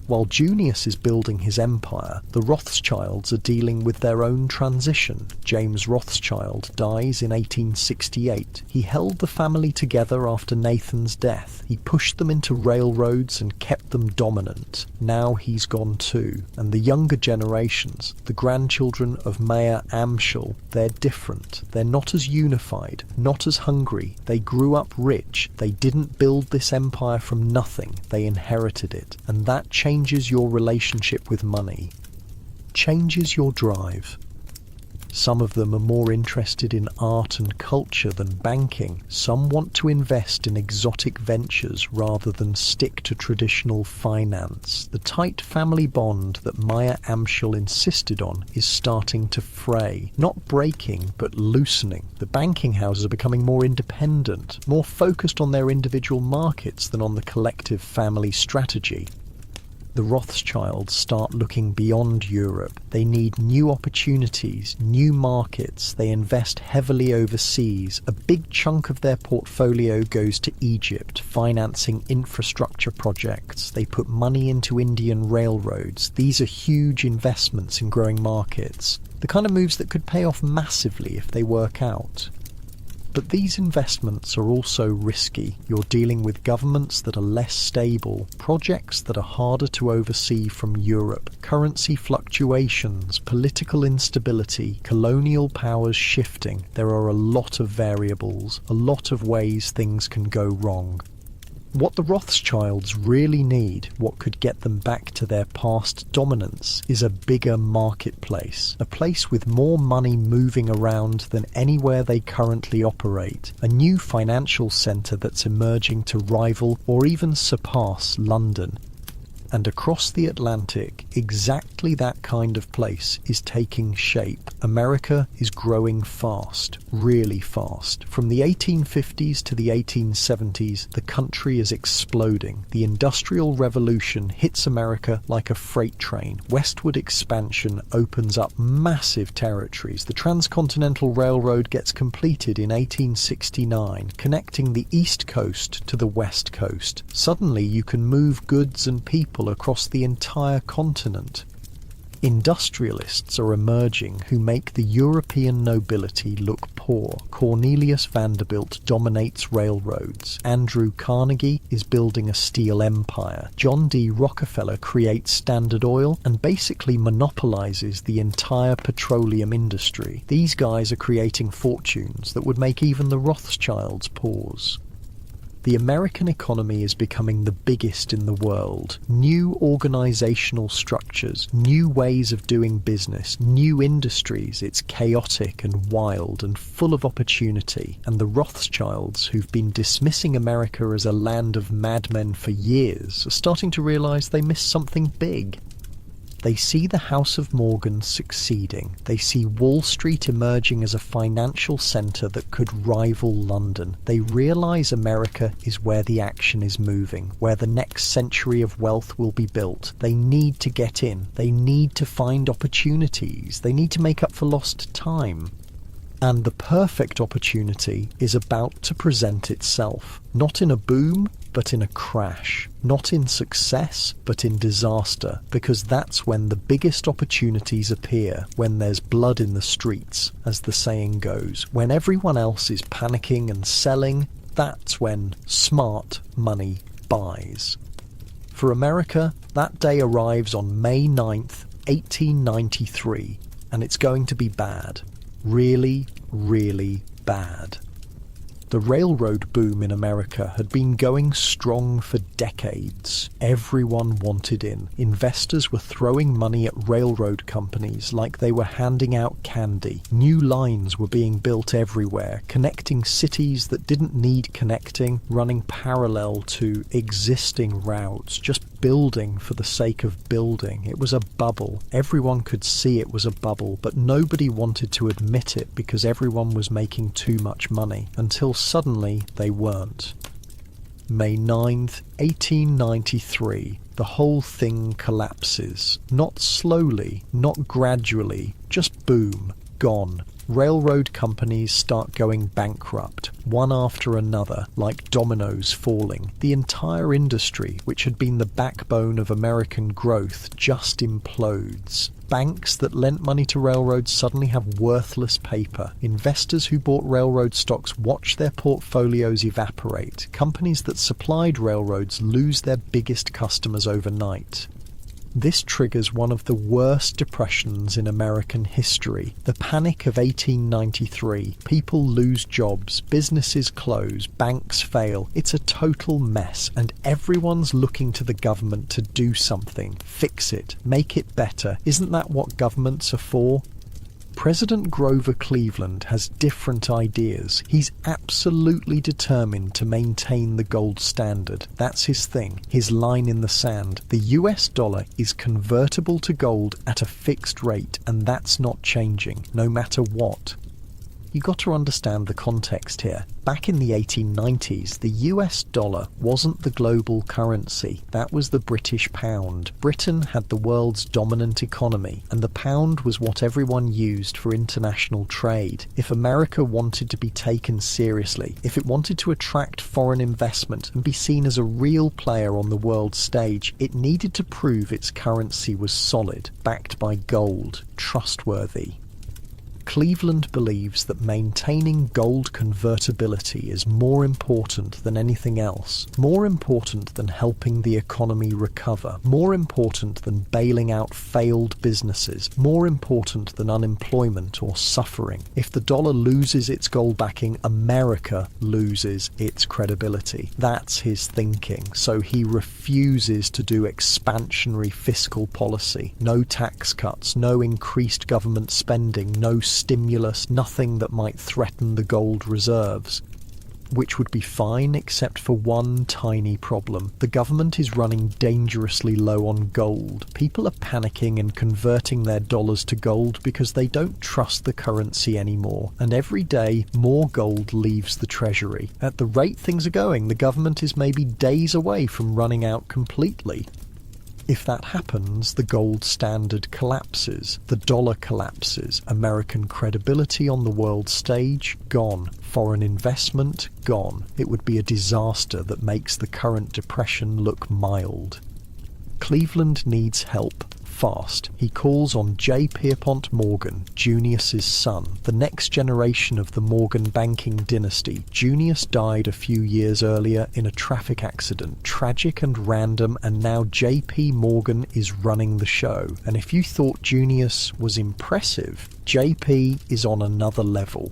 While Junius is building his empire, the Rothschilds are dealing with their own transition. James Rothschild dies in 1868. He held the family together after Nathan's death. He pushed them into railroads and kept them dominant. Now he's gone too. And the younger generations, the grandchildren of Mayer Amschel, they're different. They're not as unified, not as hungry. They grew up rich. They didn't build this empire from nothing. They inherited it. And that changes your relationship with money, changes your drive. Some of them are more interested in art and culture than banking. Some want to invest in exotic ventures rather than stick to traditional finance. The tight family bond that Mayer Amschel insisted on is starting to fray. Not breaking, but loosening. The banking houses are becoming more independent, more focused on their individual markets than on the collective family strategy. The Rothschilds start looking beyond Europe. They need new opportunities, new markets. They invest heavily overseas. A big chunk of their portfolio goes to Egypt, financing infrastructure projects. They put money into Indian railroads. These are huge investments in growing markets. The kind of moves that could pay off massively if they work out. But these investments are also risky. You're dealing with governments that are less stable, projects that are harder to oversee from Europe, currency fluctuations, political instability, colonial powers shifting. There are a lot of variables, a lot of ways things can go wrong. What the Rothschilds really need, what could get them back to their past dominance, is a bigger marketplace, a place with more money moving around than anywhere they currently operate, a new financial centre that's emerging to rival or even surpass London. And across the Atlantic, exactly that kind of place is taking shape. America is growing fast, really fast. From the 1850s to the 1870s, the country is exploding. The Industrial Revolution hits America like a freight train. Westward expansion opens up massive territories. The Transcontinental Railroad gets completed in 1869, connecting the East Coast to the West Coast. Suddenly you can move goods and people across the entire continent. Industrialists are emerging who make the European nobility look poor. Cornelius Vanderbilt dominates railroads. Andrew Carnegie is building a steel empire. John D. Rockefeller creates Standard Oil and basically monopolizes the entire petroleum industry. These guys are creating fortunes that would make even the Rothschilds pause. The American economy is becoming the biggest in the world. New organizational structures, new ways of doing business, new industries. It's chaotic and wild and full of opportunity. And the Rothschilds, who've been dismissing America as a land of madmen for years, are starting to realize they missed something big. They see the House of Morgan succeeding. They see Wall Street emerging as a financial centre that could rival London. They realise America is where the action is moving, where the next century of wealth will be built. They need to get in. They need to find opportunities. They need to make up for lost time. And the perfect opportunity is about to present itself, not in a boom, but in a crash, not in success, but in disaster, because that's when the biggest opportunities appear, when there's blood in the streets, as the saying goes. When everyone else is panicking and selling, that's when smart money buys. For America, that day arrives on May 9th, 1893, and it's going to be bad. Really, really bad. The railroad boom in America had been going strong for decades. Everyone wanted in. Investors were throwing money at railroad companies like they were handing out candy. New lines were being built everywhere, connecting cities that didn't need connecting, running parallel to existing routes, just building for the sake of building. It was a bubble. Everyone could see it was a bubble, but nobody wanted to admit it because everyone was making too much money, until suddenly they weren't. May 9th, 1893, the whole thing collapses. Not slowly, not gradually, just boom, gone. Railroad companies start going bankrupt. one after another, like dominoes falling. The entire industry, which had been the backbone of American growth, just implodes. Banks that lent money to railroads suddenly have worthless paper. Investors who bought railroad stocks watch their portfolios evaporate. Companies that supplied railroads lose their biggest customers overnight. This triggers one of the worst depressions in American history, the Panic of 1893. People lose jobs, businesses close, banks fail. It's a total mess, and everyone's looking to the government to do something, fix it, make it better. Isn't that what governments are for? President Grover Cleveland has different ideas. He's absolutely determined to maintain the gold standard. That's his thing, his line in the sand. The US dollar is convertible to gold at a fixed rate, and that's not changing, no matter what. You got to understand the context here. Back in the 1890s, the US dollar wasn't the global currency. That was the British pound. Britain had the world's dominant economy, and the pound was what everyone used for international trade. If America wanted to be taken seriously, if it wanted to attract foreign investment and be seen as a real player on the world stage, it needed to prove its currency was solid, backed by gold, trustworthy. Cleveland believes that maintaining gold convertibility is more important than anything else, more important than helping the economy recover, more important than bailing out failed businesses, more important than unemployment or suffering. If the dollar loses its gold backing, America loses its credibility. That's his thinking, so he refuses to do expansionary fiscal policy. No tax cuts, no increased government spending, no stimulus, nothing that might threaten the gold reserves. Which would be fine except for one tiny problem. The government is running dangerously low on gold. People are panicking and converting their dollars to gold because they don't trust the currency anymore. And every day, more gold leaves the treasury. At the rate things are going, the government is maybe days away from running out completely. If that happens, the gold standard collapses, the dollar collapses, American credibility on the world stage, gone. Foreign investment, gone. It would be a disaster that makes the current depression look mild. Cleveland needs help. Fast. He calls on J. Pierpont Morgan, Junius's son, the next generation of the Morgan banking dynasty. Junius died a few years earlier in a traffic accident, tragic and random, and now J.P. Morgan is running the show. And if you thought Junius was impressive, J.P. is on another level.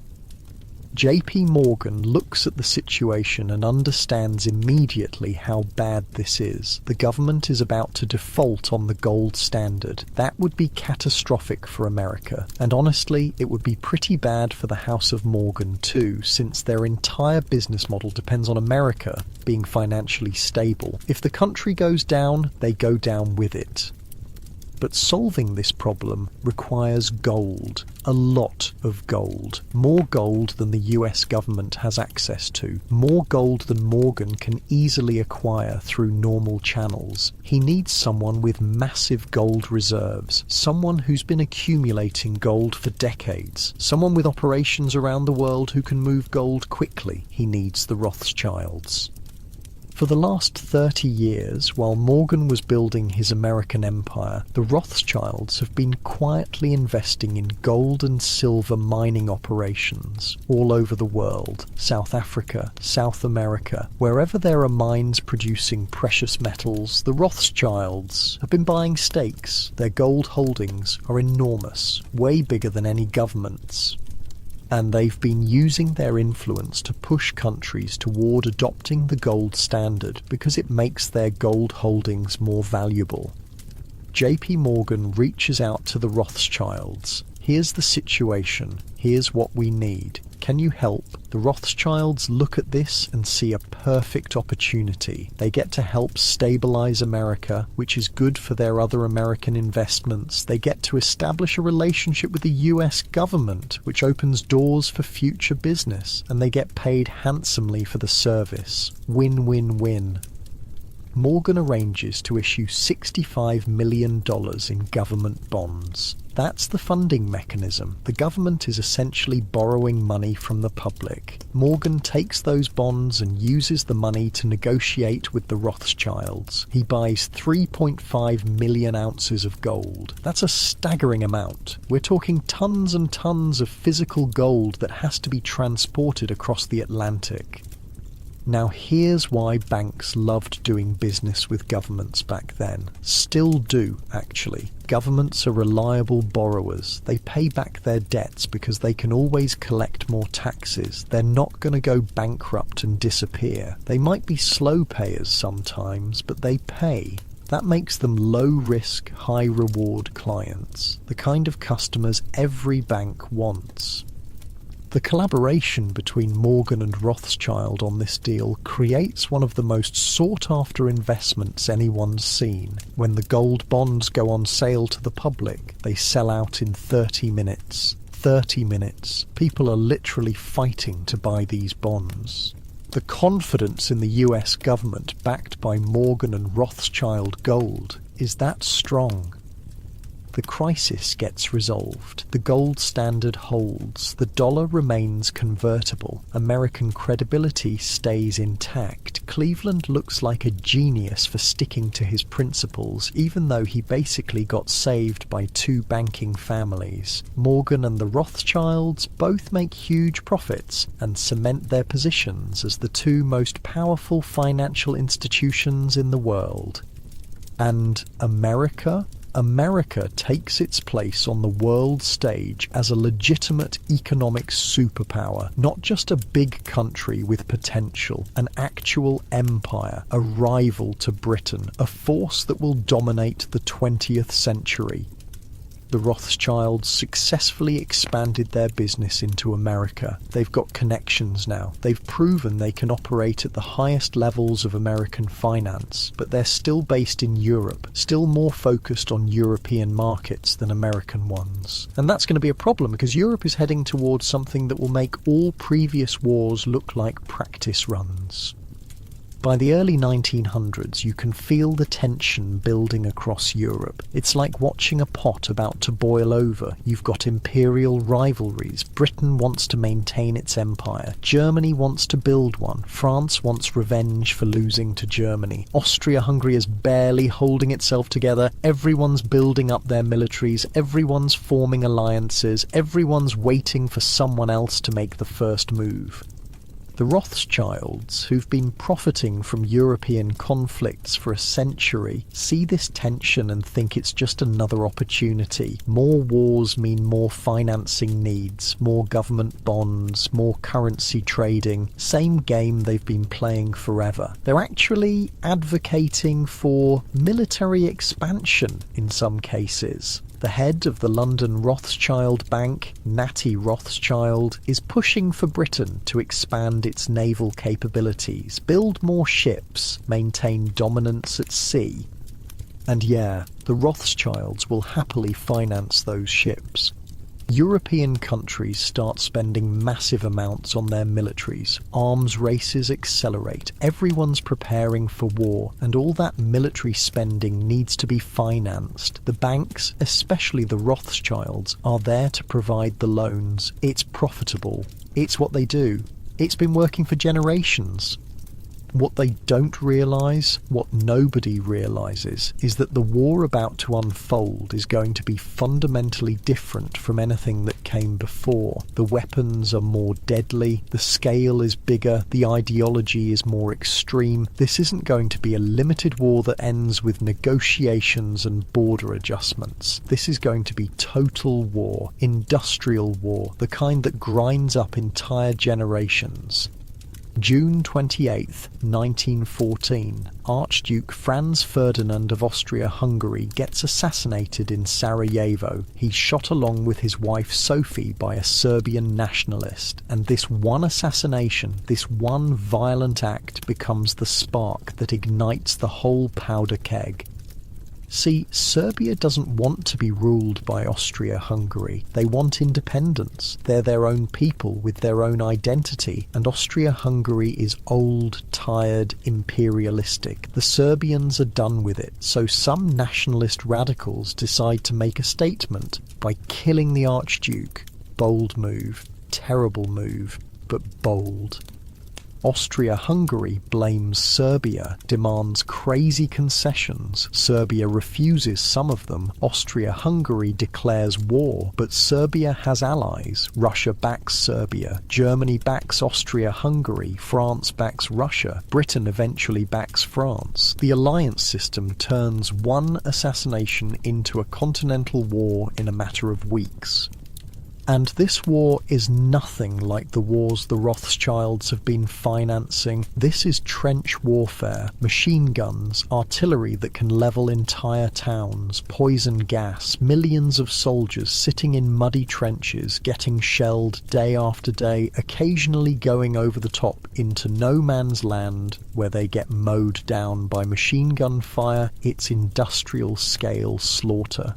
J.P. Morgan looks at the situation and understands immediately how bad this is. The government is about to default on the gold standard. That would be catastrophic for America. And honestly, it would be pretty bad for the House of Morgan too, since their entire business model depends on America being financially stable. If the country goes down, they go down with it. But solving this problem requires gold, a lot of gold, more gold than the US government has access to, more gold than Morgan can easily acquire through normal channels. He needs someone with massive gold reserves, someone who's been accumulating gold for decades, someone with operations around the world who can move gold quickly. He needs the Rothschilds. For the last 30 years, while Morgan was building his American empire, the Rothschilds have been quietly investing in gold and silver mining operations all over the world, South Africa, South America. Wherever there are mines producing precious metals, the Rothschilds have been buying stakes. Their gold holdings are enormous, way bigger than any government's. And they've been using their influence to push countries toward adopting the gold standard because it makes their gold holdings more valuable. J.P. Morgan reaches out to the Rothschilds. Here's the situation. Here's what we need. Can you help? The Rothschilds look at this and see a perfect opportunity. They get to help stabilize America, which is good for their other American investments. They get to establish a relationship with the US government, which opens doors for future business, and they get paid handsomely for the service. Win-win-win. Morgan arranges to issue $65 million in government bonds. That's the funding mechanism. The government is essentially borrowing money from the public. Morgan takes those bonds and uses the money to negotiate with the Rothschilds. He buys 3.5 million ounces of gold. That's a staggering amount. We're talking tons and tons of physical gold that has to be transported across the Atlantic. Now here's why banks loved doing business with governments back then. Still do, actually. Governments are reliable borrowers. They pay back their debts because they can always collect more taxes. They're not going to go bankrupt and disappear. They might be slow payers sometimes, but they pay. That makes them low-risk, high-reward clients, the kind of customers every bank wants. The collaboration between Morgan and Rothschild on this deal creates one of the most sought-after investments anyone's seen. When the gold bonds go on sale to the public, they sell out in 30 minutes. 30 minutes. People are literally fighting to buy these bonds. The confidence in the US government, backed by Morgan and Rothschild gold, is that strong. The crisis gets resolved. The gold standard holds. The dollar remains convertible. American credibility stays intact. Cleveland looks like a genius for sticking to his principles, even though he basically got saved by two banking families. Morgan and the Rothschilds both make huge profits and cement their positions as the two most powerful financial institutions in the world. And America takes its place on the world stage as a legitimate economic superpower, not just a big country with potential, an actual empire, a rival to Britain, a force that will dominate the 20th century. The Rothschilds successfully expanded their business into America. They've got connections now. They've proven they can operate at the highest levels of American finance, but they're still based in Europe, still more focused on European markets than American ones. And that's going to be a problem because Europe is heading towards something that will make all previous wars look like practice runs. By the early 1900s, you can feel the tension building across Europe. It's like watching a pot about to boil over. You've got imperial rivalries. Britain wants to maintain its empire. Germany wants to build one. France wants revenge for losing to Germany. Austria-Hungary is barely holding itself together. Everyone's building up their militaries. Everyone's forming alliances. Everyone's waiting for someone else to make the first move. The Rothschilds, who've been profiting from European conflicts for a century, see this tension and think it's just another opportunity. More wars mean more financing needs, more government bonds, more currency trading. Same game they've been playing forever. They're actually advocating for military expansion in some cases. The head of the London Rothschild Bank, Natty Rothschild, is pushing for Britain to expand its naval capabilities, build more ships, maintain dominance at sea. And yeah, the Rothschilds will happily finance those ships. European countries start spending massive amounts on their militaries. Arms races accelerate. Everyone's preparing for war, and all that military spending needs to be financed. The banks, especially the Rothschilds, are there to provide the loans. It's profitable. It's what they do. It's been working for generations. What they don't realise, what nobody realises, is that the war about to unfold is going to be fundamentally different from anything that came before. The weapons are more deadly, the scale is bigger, the ideology is more extreme. This isn't going to be a limited war that ends with negotiations and border adjustments. This is going to be total war, industrial war, the kind that grinds up entire generations. June 28, 1914, Archduke Franz Ferdinand of Austria-Hungary gets assassinated in Sarajevo. He's shot along with his wife Sophie by a Serbian nationalist, and this one assassination, this one violent act becomes the spark that ignites the whole powder keg. See, Serbia doesn't want to be ruled by Austria-Hungary. They want independence. They're their own people with their own identity, and Austria-Hungary is old, tired, imperialistic. The Serbians are done with it, so some nationalist radicals decide to make a statement by killing the Archduke. Bold move, terrible move, but bold. Austria-Hungary blames Serbia, demands crazy concessions. Serbia refuses some of them. Austria-Hungary declares war, but Serbia has allies. Russia backs Serbia. Germany backs Austria-Hungary. France backs Russia. Britain eventually backs France. The alliance system turns one assassination into a continental war in a matter of weeks. And this war is nothing like the wars the Rothschilds have been financing. This is trench warfare, machine guns, artillery that can level entire towns, poison gas, millions of soldiers sitting in muddy trenches, getting shelled day after day, occasionally going over the top into no man's land where they get mowed down by machine gun fire. It's industrial scale slaughter.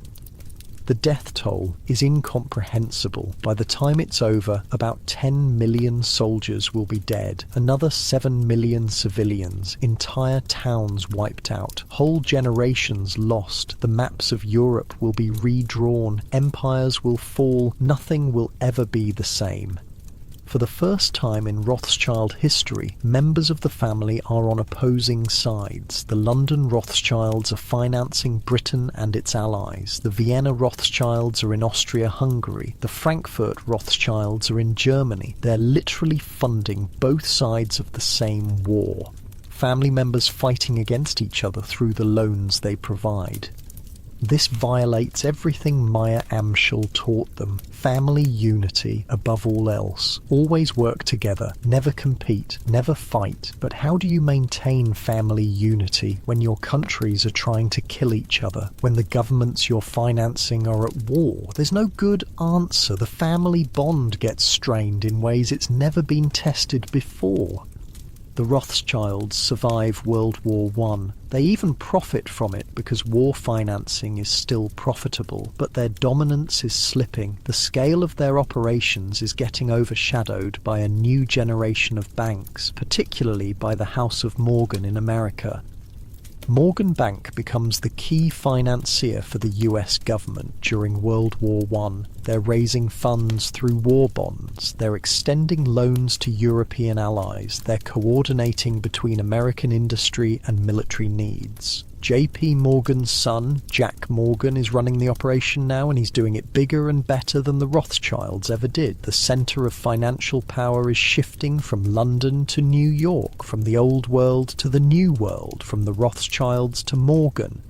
The death toll is incomprehensible. By the time it's over, about 10 million soldiers will be dead, another 7 million civilians, entire towns wiped out, whole generations lost. The maps of Europe will be redrawn, empires will fall, nothing will ever be the same. For the first time in Rothschild history, members of the family are on opposing sides. The London Rothschilds are financing Britain and its allies. The Vienna Rothschilds are in Austria-Hungary. The Frankfurt Rothschilds are in Germany. They're literally funding both sides of the same war. Family members fighting against each other through the loans they provide. This violates everything Maya Angelou taught them. Family unity above all else. Always work together, never compete, never fight. But how do you maintain family unity when your countries are trying to kill each other, when the governments you're financing are at war? There's no good answer. The family bond gets strained in ways it's never been tested before. The Rothschilds survive World War I. They even profit from it because war financing is still profitable, but their dominance is slipping. The scale of their operations is getting overshadowed by a new generation of banks, particularly by the House of Morgan in America. Morgan Bank becomes the key financier for the US government during World War I. They're raising funds through war bonds. They're extending loans to European allies. They're coordinating between American industry and military needs. J.P. Morgan's son, Jack Morgan, is running the operation now, and he's doing it bigger and better than the Rothschilds ever did. The centre of financial power is shifting from London to New York, from the old world to the new world, from the Rothschilds to Morgan.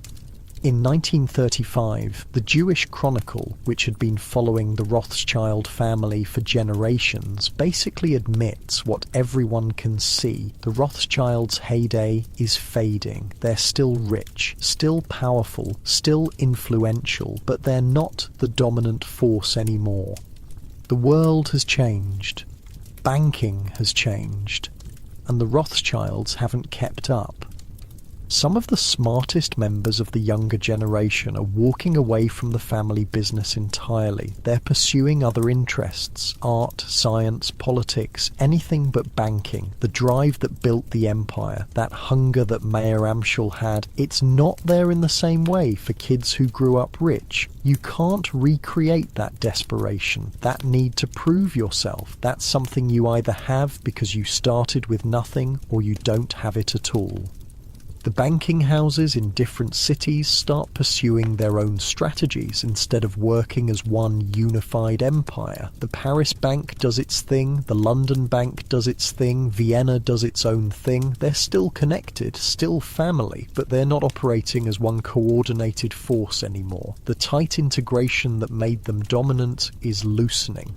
In 1935, the Jewish Chronicle, which had been following the Rothschild family for generations, basically admits what everyone can see. The Rothschilds' heyday is fading. They're still rich, still powerful, still influential, but they're not the dominant force anymore. The world has changed. Banking has changed. And the Rothschilds haven't kept up. Some of the smartest members of the younger generation are walking away from the family business entirely. They're pursuing other interests: art, science, politics, anything but banking. The drive that built the empire, that hunger that Maya Angelou had, it's not there in the same way for kids who grew up rich. You can't recreate that desperation, that need to prove yourself. That's something you either have because you started with nothing, or you don't have it at all. The banking houses in different cities start pursuing their own strategies instead of working as one unified empire. The Paris Bank does its thing, the London Bank does its thing, Vienna does its own thing. They're still connected, still family, but they're not operating as one coordinated force anymore. The tight integration that made them dominant is loosening.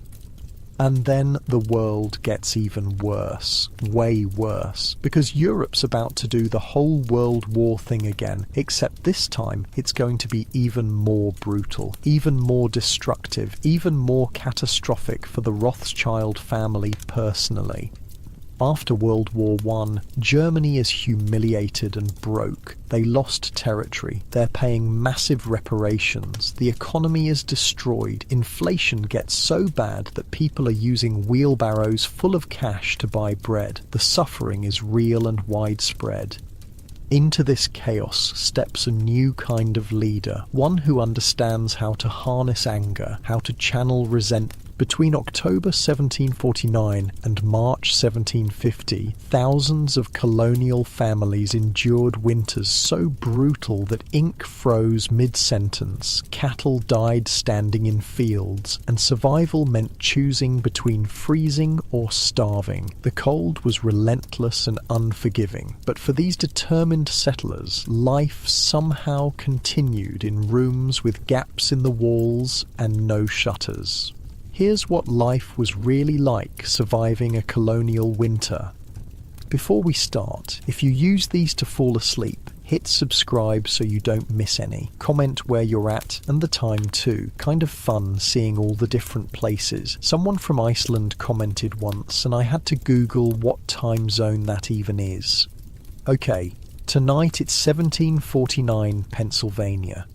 And then the world gets even worse, way worse, because Europe's about to do the whole World War thing again, except this time it's going to be even more brutal, even more destructive, even more catastrophic for the Rothschild family personally. After World War I, Germany is humiliated and broke. They lost territory. They're paying massive reparations. The economy is destroyed. Inflation gets so bad that people are using wheelbarrows full of cash to buy bread. The suffering is real and widespread. Into this chaos steps a new kind of leader, one who understands how to harness anger, how to channel resentment. Between October 1749 and March 1750, thousands of colonial families endured winters so brutal that ink froze mid-sentence, cattle died standing in fields, and survival meant choosing between freezing or starving. The cold was relentless and unforgiving, but for these determined settlers, life somehow continued in rooms with gaps in the walls and no shutters. Here's what life was really like surviving a colonial winter. Before we start, if you use these to fall asleep, hit subscribe so you don't miss any. Comment where you're at and the time too. Kind of fun seeing all the different places. Someone from Iceland commented once and I had to Google what time zone that even is. Okay, tonight it's 1749 Pennsylvania.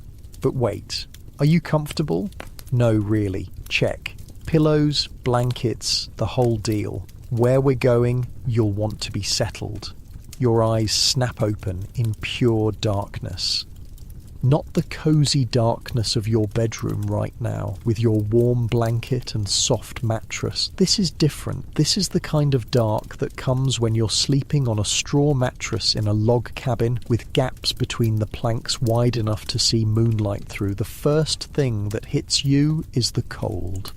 But wait, are you comfortable? No, really. Check. Pillows, blankets, the whole deal. Where we're going, you'll want to be settled. Your eyes snap open in pure darkness. Not the cozy darkness of your bedroom right now, with your warm blanket and soft mattress. This is different. This is the kind of dark that comes when you're sleeping on a straw mattress in a log cabin with gaps between the planks wide enough to see moonlight through. The first thing that hits you is the cold.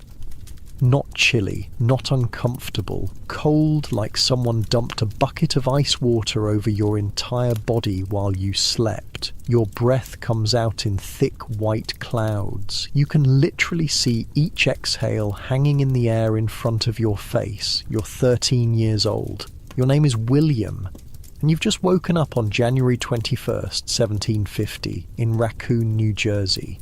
Not chilly, not uncomfortable, cold like someone dumped a bucket of ice water over your entire body while you slept. Your breath comes out in thick white clouds. You can literally see each exhale hanging in the air in front of your face. You're 13 years old. Your name is William. And you've just woken up on January 21st, 1750, in Raccoon, New Jersey.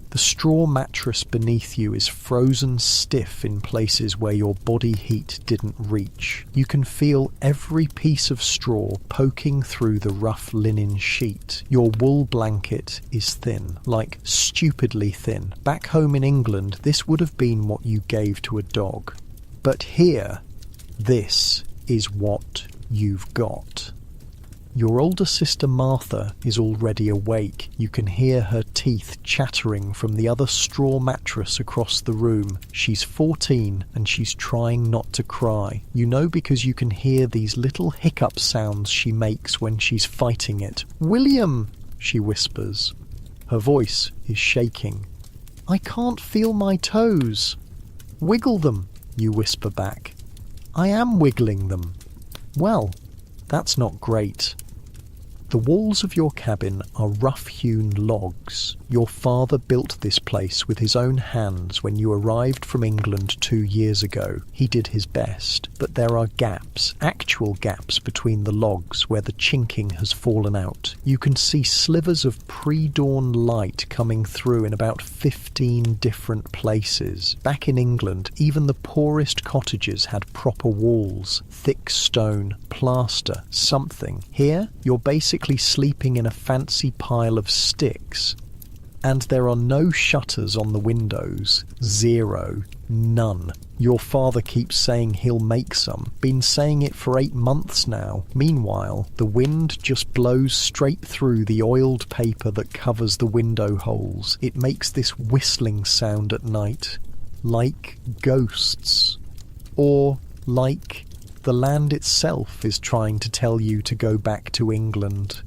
The straw mattress beneath you is frozen stiff in places where your body heat didn't reach. You can feel every piece of straw poking through the rough linen sheet. Your wool blanket is thin, like stupidly thin. Back home in England, this would have been what you gave to a dog. But here, this is what you've got. Your older sister Martha is already awake. You can hear her teeth chattering from the other straw mattress across the room. She's 14 and she's trying not to cry. You know because you can hear these little hiccup sounds she makes when she's fighting it. "William," she whispers. Her voice is shaking. "I can't feel my toes." "Wiggle them," you whisper back. "I am wiggling them." "Well, that's not great." The walls of your cabin are rough-hewn logs. Your father built this place with his own hands when you arrived from England 2 years ago. He did his best, but there are gaps, actual gaps between the logs where the chinking has fallen out. You can see slivers of pre-dawn light coming through in about 15 different places. Back in England, even the poorest cottages had proper walls, thick stone, plaster, something. Here, you're basically sleeping in a fancy pile of sticks. And there are no shutters on the windows. Zero. None. Your father keeps saying he'll make some. Been saying it for 8 months now. Meanwhile, the wind just blows straight through the oiled paper that covers the window holes. It makes this whistling sound at night. Like ghosts. Or like the land itself is trying to tell you to go back to England.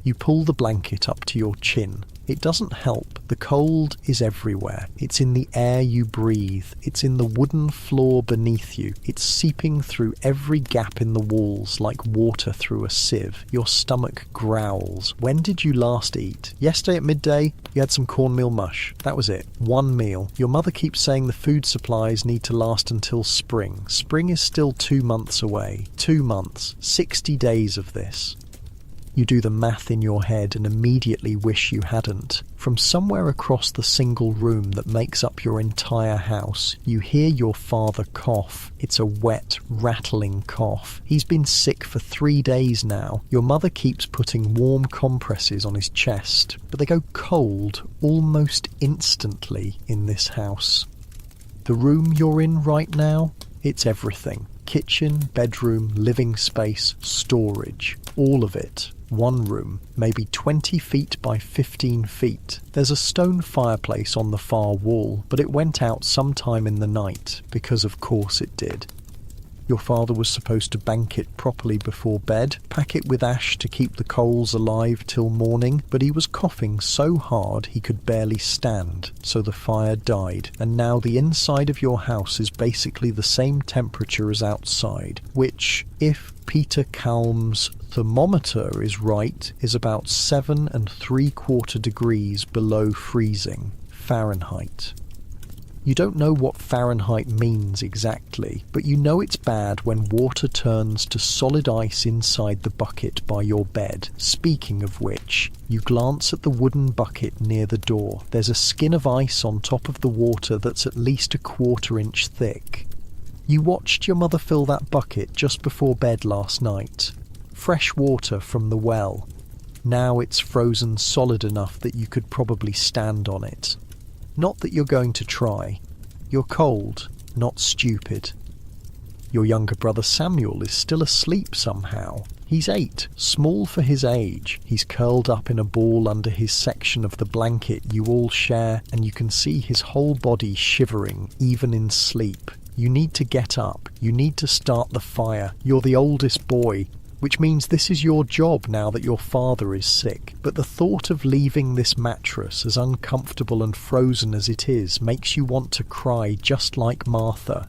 You pull the blanket up to your chin. It doesn't help. The cold is everywhere. It's in the air you breathe. It's in the wooden floor beneath you. It's seeping through every gap in the walls like water through a sieve. Your stomach growls. When did you last eat? Yesterday at midday, you had some cornmeal mush. That was it. One meal. Your mother keeps saying the food supplies need to last until spring. Spring is still 2 months away. 2 months. 60 days of this. You do the math in your head and immediately wish you hadn't. From somewhere across the single room that makes up your entire house, you hear your father cough. It's a wet, rattling cough. He's been sick for 3 days now. Your mother keeps putting warm compresses on his chest, but they go cold almost instantly in this house. The room you're in right now, it's everything. Kitchen, bedroom, living space, storage, all of it. One room, maybe 20 feet by 15 feet. There's a stone fireplace on the far wall, but it went out sometime in the night, because of course it did. Your father was supposed to bank it properly before bed, pack it with ash to keep the coals alive till morning, but he was coughing so hard he could barely stand, so the fire died, and now the inside of your house is basically the same temperature as outside, which, if Peter Kalm's thermometer is right, is about 7¾ degrees below freezing, Fahrenheit. You don't know what Fahrenheit means exactly, but you know it's bad when water turns to solid ice inside the bucket by your bed. Speaking of which, you glance at the wooden bucket near the door. There's a skin of ice on top of the water that's at least a 1/4 inch thick. You watched your mother fill that bucket just before bed last night. Fresh water from the well. Now it's frozen solid enough that you could probably stand on it. Not that you're going to try. You're cold, not stupid. Your younger brother Samuel is still asleep somehow. He's 8, small for his age. He's curled up in a ball under his section of the blanket you all share, and you can see his whole body shivering, even in sleep. You need to get up. You need to start the fire. You're the oldest boy, which means this is your job now that your father is sick. But the thought of leaving this mattress, as uncomfortable and frozen as it is, makes you want to cry just like Martha.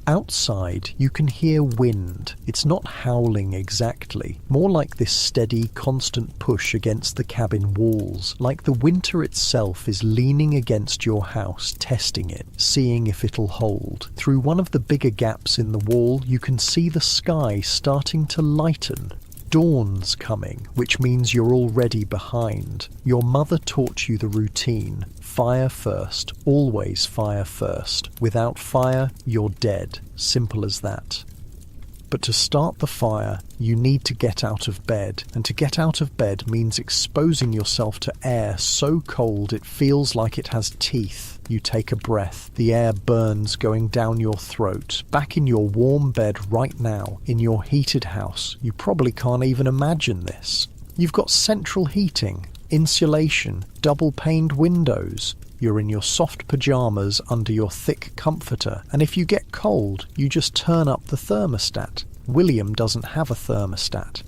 Outside, you can hear wind. It's not howling exactly, more like this steady, constant push against the cabin walls, like the winter itself is leaning against your house, testing it, seeing if it'll hold. Through one of the bigger gaps in the wall, you can see the sky starting to lighten. Dawn's coming, which means you're already behind. Your mother taught you the routine. Fire first, always fire first. Without fire, you're dead. Simple as that. But to start the fire, you need to get out of bed, and to get out of bed means exposing yourself to air so cold it feels like it has teeth. You take a breath, the air burns going down your throat. Back in your warm bed right now, in your heated house, you probably can't even imagine this. You've got central heating, insulation, double-paned windows. You're in your soft pyjamas under your thick comforter, and if you get cold, you just turn up the thermostat. William doesn't have a thermostat.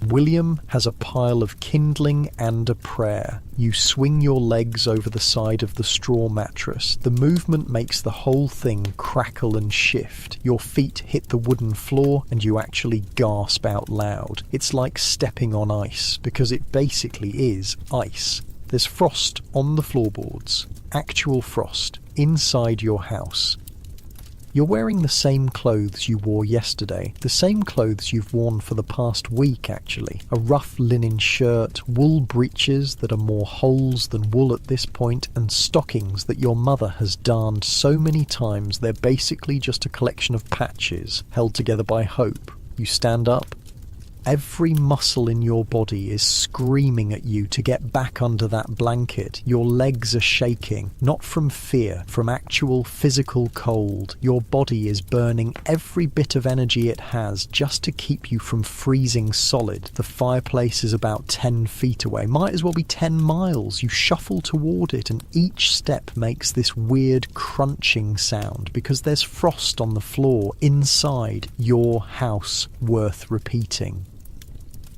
William has a pile of kindling and a prayer. You swing your legs over the side of the straw mattress. The movement makes the whole thing crackle and shift. Your feet hit the wooden floor and you actually gasp out loud. It's like stepping on ice, because it basically is ice. There's frost on the floorboards, actual frost, inside your house. You're wearing the same clothes you wore yesterday, the same clothes you've worn for the past week actually. A rough linen shirt, wool breeches that are more holes than wool at this point, and stockings that your mother has darned so many times they're basically just a collection of patches held together by hope. You stand up. Every muscle in your body is screaming at you to get back under that blanket. Your legs are shaking, not from fear, from actual physical cold. Your body is burning every bit of energy it has just to keep you from freezing solid. The fireplace is about 10 feet away, might as well be 10 miles. You shuffle toward it, and each step makes this weird crunching sound because there's frost on the floor inside your house worth repeating.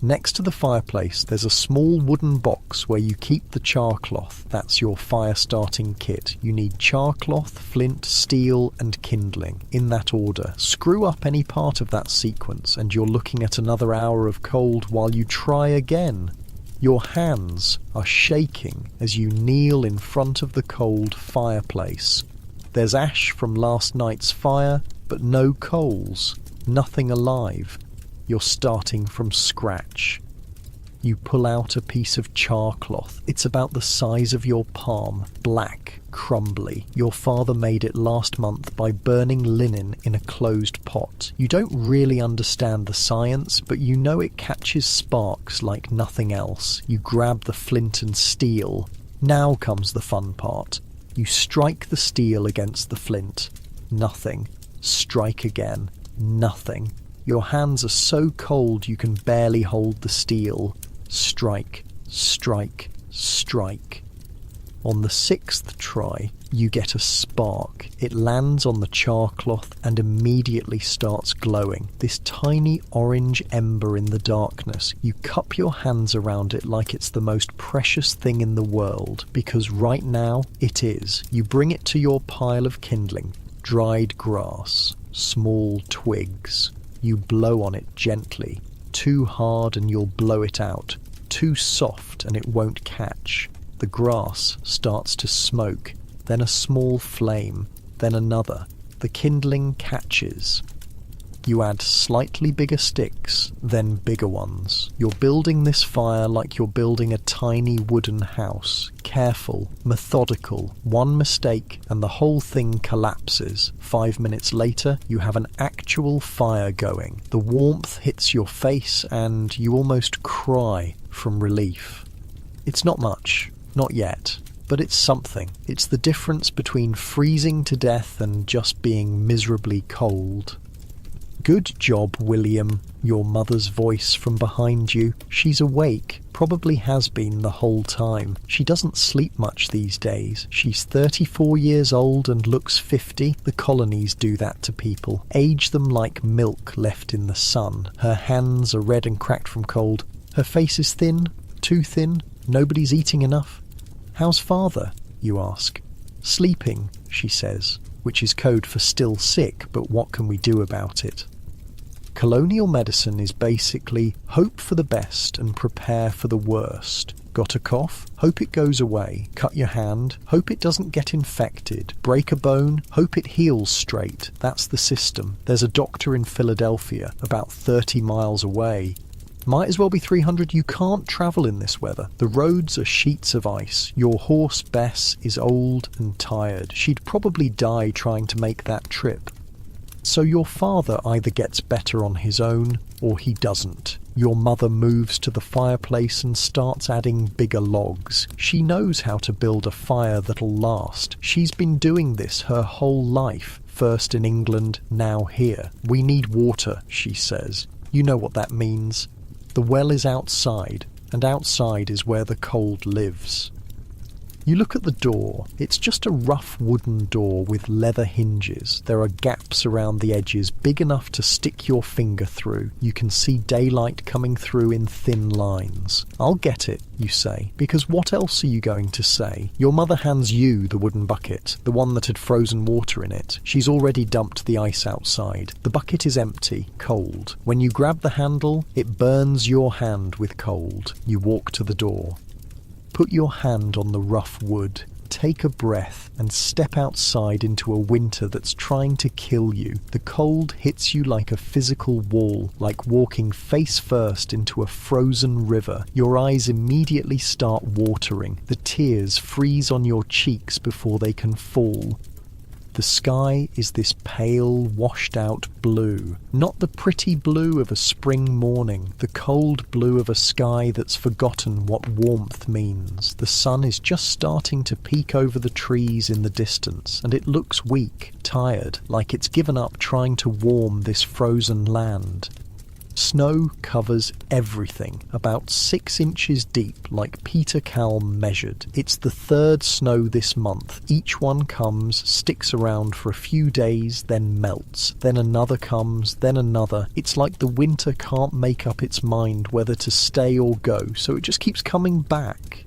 Next to the fireplace, there's a small wooden box where you keep the char cloth. That's your fire starting kit. You need char cloth, flint, steel, and kindling, in that order. Screw up any part of that sequence, and you're looking at another hour of cold while you try again. Your hands are shaking as you kneel in front of the cold fireplace. There's ash from last night's fire, but no coals, nothing alive. You're starting from scratch. You pull out a piece of char cloth. It's about the size of your palm, black, crumbly. Your father made it last month by burning linen in a closed pot. You don't really understand the science, but you know it catches sparks like nothing else. You grab the flint and steel. Now comes the fun part. You strike the steel against the flint. Nothing. Strike again. Nothing. Your hands are so cold you can barely hold the steel. Strike, strike, strike. On the 6th try, you get a spark. It lands on the char cloth and immediately starts glowing. This tiny orange ember in the darkness. You cup your hands around it like it's the most precious thing in the world, because right now it is. You bring it to your pile of kindling. Dried grass, small twigs. You blow on it gently. Too hard and you'll blow it out. Too soft and it won't catch. The grass starts to smoke, then a small flame, then another. The kindling catches. You add slightly bigger sticks, then bigger ones. You're building this fire like you're building a tiny wooden house. Careful, methodical. One mistake and the whole thing collapses. 5 minutes later, you have an actual fire going. The warmth hits your face and you almost cry from relief. It's not much, not yet, but it's something. It's the difference between freezing to death and just being miserably cold. Good job, William, your mother's voice from behind you. She's awake, probably has been the whole time. She doesn't sleep much these days. She's 34 years old and looks 50. The colonies do that to people. Age them like milk left in the sun. Her hands are red and cracked from cold. Her face is thin, too thin. Nobody's eating enough. How's father? You ask. Sleeping, she says, which is code for still sick, but what can we do about it? Colonial medicine is basically hope for the best and prepare for the worst. Got a cough? Hope it goes away. Cut your hand? Hope it doesn't get infected. Break a bone? Hope it heals straight. That's the system. There's a doctor in Philadelphia, about 30 miles away. Might as well be 300. You can't travel in this weather. The roads are sheets of ice. Your horse, Bess, is old and tired. She'd probably die trying to make that trip. So your father either gets better on his own, or he doesn't. Your mother moves to the fireplace and starts adding bigger logs. She knows how to build a fire that'll last. She's been doing this her whole life, first in England, now here. We need water, she says. You know what that means. The well is outside, and outside is where the cold lives. You look at the door. It's just a rough wooden door with leather hinges. There are gaps around the edges big enough to stick your finger through. You can see daylight coming through in thin lines. I'll get it, you say, because what else are you going to say? Your mother hands you the wooden bucket, the one that had frozen water in it. She's already dumped the ice outside. The bucket is empty, cold. When you grab the handle, it burns your hand with cold. You walk to the door. Put your hand on the rough wood, take a breath, and step outside into a winter that's trying to kill you. The cold hits you like a physical wall, like walking face first into a frozen river. Your eyes immediately start watering. The tears freeze on your cheeks before they can fall. The sky is this pale, washed-out blue. Not the pretty blue of a spring morning, the cold blue of a sky that's forgotten what warmth means. The sun is just starting to peek over the trees in the distance, and it looks weak, tired, like it's given up trying to warm this frozen land. Snow covers everything, about 6 inches deep, like Peter Kalm measured. It's the 3rd snow this month. Each one comes, sticks around for a few days, then melts. Then another comes, then another. It's like the winter can't make up its mind whether to stay or go, so it just keeps coming back.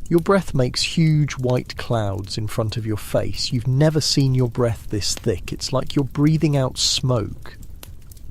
Your breath makes huge white clouds in front of your face. You've never seen your breath this thick. It's like you're breathing out smoke.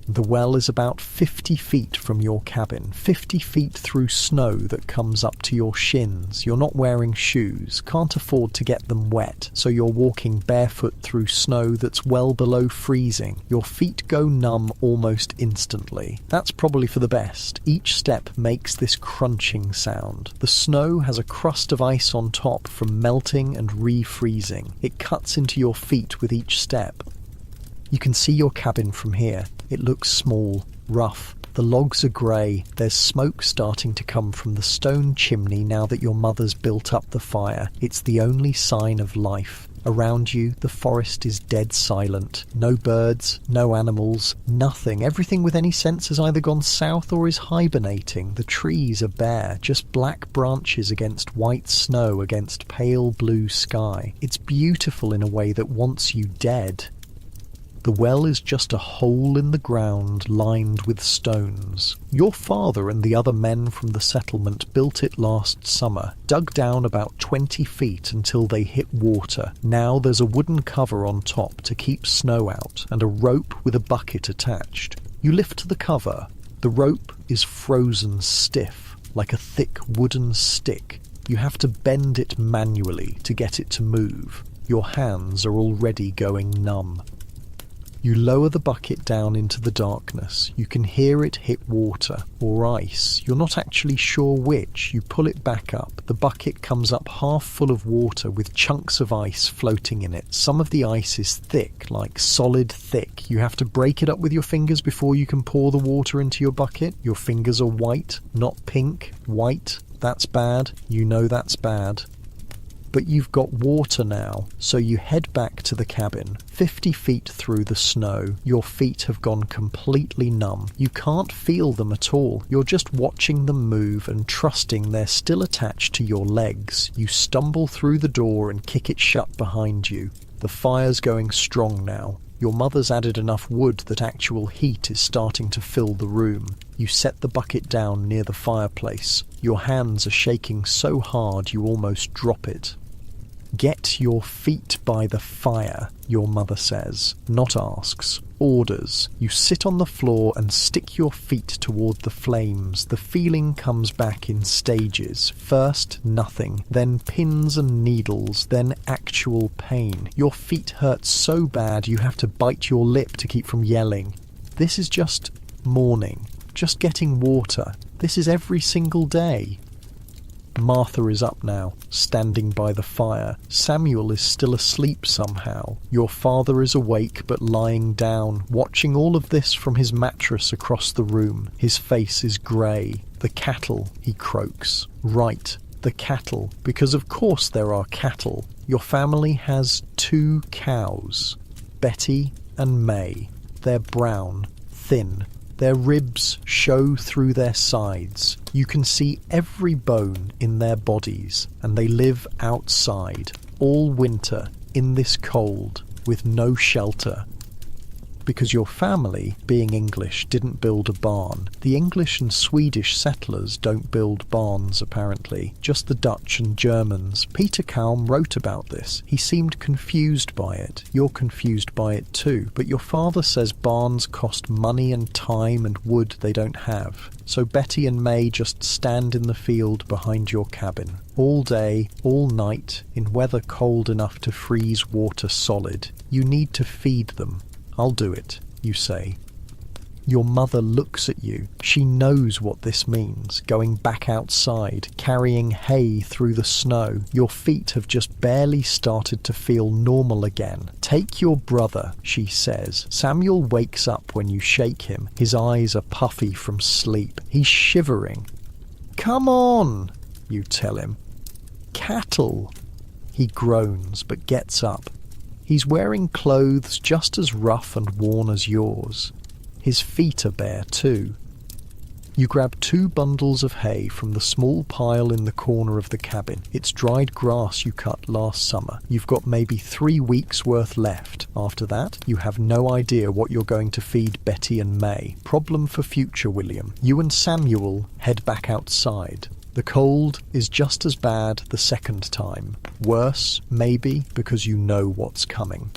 The well is about 50 feet from your cabin, 50 feet through snow that comes up to your shins. You're not wearing shoes, can't afford to get them wet, so you're walking barefoot through snow that's well below freezing. Your feet go numb almost instantly. That's probably for the best. Each step makes this crunching sound. The snow has a crust of ice on top from melting and refreezing. It cuts into your feet with each step. You can see your cabin from here. It looks small, rough. The logs are grey. There's smoke starting to come from the stone chimney now that your mother's built up the fire. It's the only sign of life. Around you, the forest is dead silent. No birds, no animals, nothing. Everything with any sense has either gone south or is hibernating. The trees are bare, just black branches against white snow against pale blue sky. It's beautiful in a way that wants you dead. The well is just a hole in the ground lined with stones. Your father and the other men from the settlement built it last summer, dug down about 20 feet until they hit water. Now there's a wooden cover on top to keep snow out and a rope with a bucket attached. You lift the cover. The rope is frozen stiff, like a thick wooden stick. You have to bend it manually to get it to move. Your hands are already going numb. You lower the bucket down into the darkness. You can hear it hit water or ice. You're not actually sure which. You pull it back up. The bucket comes up half full of water with chunks of ice floating in it. Some of the ice is thick, like solid thick. You have to break it up with your fingers before you can pour the water into your bucket. Your fingers are white, not pink. White. That's bad. You know that's bad. But you've got water now, so you head back to the cabin. 50 feet through the snow, your feet have gone completely numb. You can't feel them at all. You're just watching them move and trusting they're still attached to your legs. You stumble through the door and kick it shut behind you. The fire's going strong now. Your mother's added enough wood that actual heat is starting to fill the room. You set the bucket down near the fireplace. Your hands are shaking so hard you almost drop it. Get your feet by the fire, your mother says, not asks, orders. You sit on the floor and stick your feet toward the flames. The feeling comes back in stages. First, nothing, then pins and needles, then actual pain. Your feet hurt so bad you have to bite your lip to keep from yelling. This is just morning, just getting water. This is every single day. Martha is up now, standing by the fire. Samuel is still asleep somehow. Your father is awake but lying down, watching all of this from his mattress across the room. His face is grey. The cattle, he croaks. Right, the cattle, because of course there are cattle. Your family has 2 cows, Betty and May. They're brown, thin. Their ribs show through their sides. You can see every bone in their bodies, and they live outside all winter in this cold with no shelter. Because your family, being English, didn't build a barn. The English and Swedish settlers don't build barns, apparently. Just the Dutch and Germans. Peter Kalm wrote about this. He seemed confused by it. You're confused by it too. But your father says barns cost money and time and wood they don't have. So Betty and May just stand in the field behind your cabin. All day, all night, in weather cold enough to freeze water solid. You need to feed them. I'll do it, you say. Your mother looks at you. She knows what this means, going back outside, carrying hay through the snow. Your feet have just barely started to feel normal again. Take your brother, she says. Samuel wakes up when you shake him. His eyes are puffy from sleep. He's shivering. Come on, you tell him. Cattle. He groans but gets up. He's wearing clothes just as rough and worn as yours. His feet are bare too. You grab 2 bundles of hay from the small pile in the corner of the cabin. It's dried grass you cut last summer. You've got maybe 3 weeks worth left. After that, you have no idea what you're going to feed Betty and May. Problem for future, William. You and Samuel head back outside. The cold is just as bad the second time. Worse, maybe, because you know what's coming.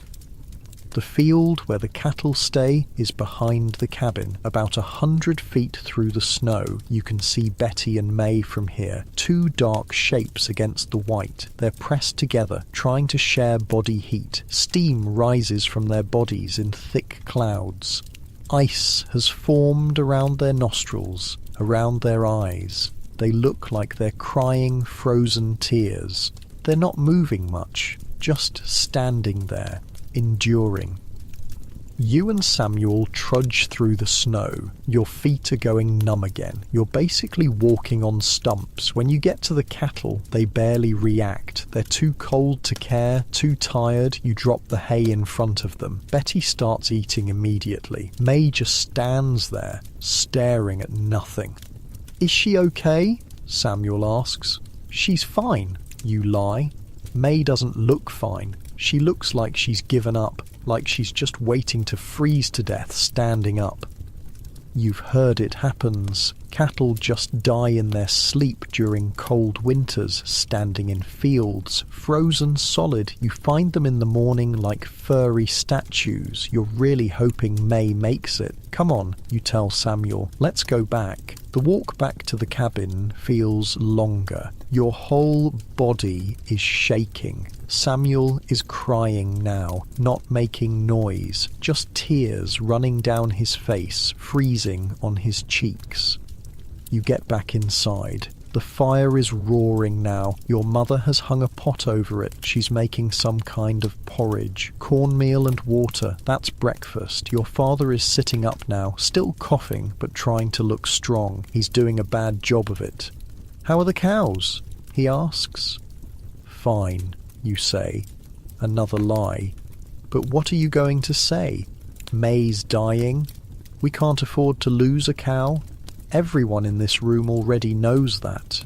The field where the cattle stay is behind the cabin. About 100 feet through the snow, you can see Betty and May from here, two dark shapes against the white. They're pressed together, trying to share body heat. Steam rises from their bodies in thick clouds. Ice has formed around their nostrils, around their eyes. They look like they're crying frozen tears. They're not moving much, just standing there, enduring. You and Samuel trudge through the snow. Your feet are going numb again. You're basically walking on stumps. When you get to the cattle, they barely react. They're too cold to care, too tired. You drop the hay in front of them. Betty starts eating immediately. May just stands there, staring at nothing. "Is she okay?" Samuel asks. "She's fine," you lie. May doesn't look fine. She looks like she's given up, like she's just waiting to freeze to death standing up. You've heard it happens. Cattle just die in their sleep during cold winters, standing in fields, frozen solid. You find them in the morning like furry statues. You're really hoping May makes it. "Come on," you tell Samuel. "Let's go back." The walk back to the cabin feels longer. Your whole body is shaking. Samuel is crying now, not making noise, just tears running down his face, freezing on his cheeks. You get back inside. The fire is roaring now. Your mother has hung a pot over it. She's making some kind of porridge. Cornmeal and water. That's breakfast. Your father is sitting up now, still coughing, but trying to look strong. He's doing a bad job of it. "How are the cows?" he asks. "Fine," you say. Another lie. But what are you going to say? May's dying? We can't afford to lose a cow? Everyone in this room already knows that.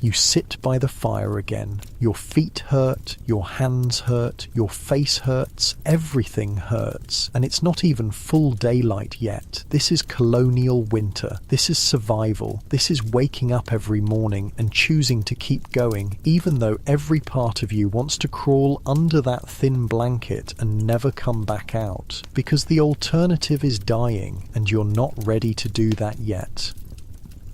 You sit by the fire again. Your feet hurt, your hands hurt, your face hurts, everything hurts. And it's not even full daylight yet. This is colonial winter. This is survival. This is waking up every morning and choosing to keep going, even though every part of you wants to crawl under that thin blanket and never come back out. Because the alternative is dying, and you're not ready to do that yet.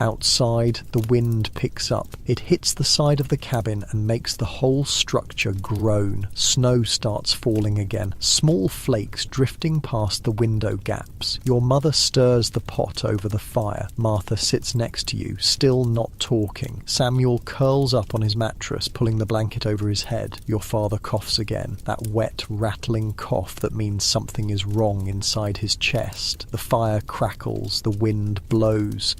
Outside, the wind picks up. It hits the side of the cabin and makes the whole structure groan. Snow starts falling again, small flakes drifting past the window gaps. Your mother stirs the pot over the fire. Martha sits next to you, still not talking. Samuel curls up on his mattress, pulling the blanket over his head. Your father coughs again, that wet, rattling cough that means something is wrong inside his chest. The fire crackles, the wind blows.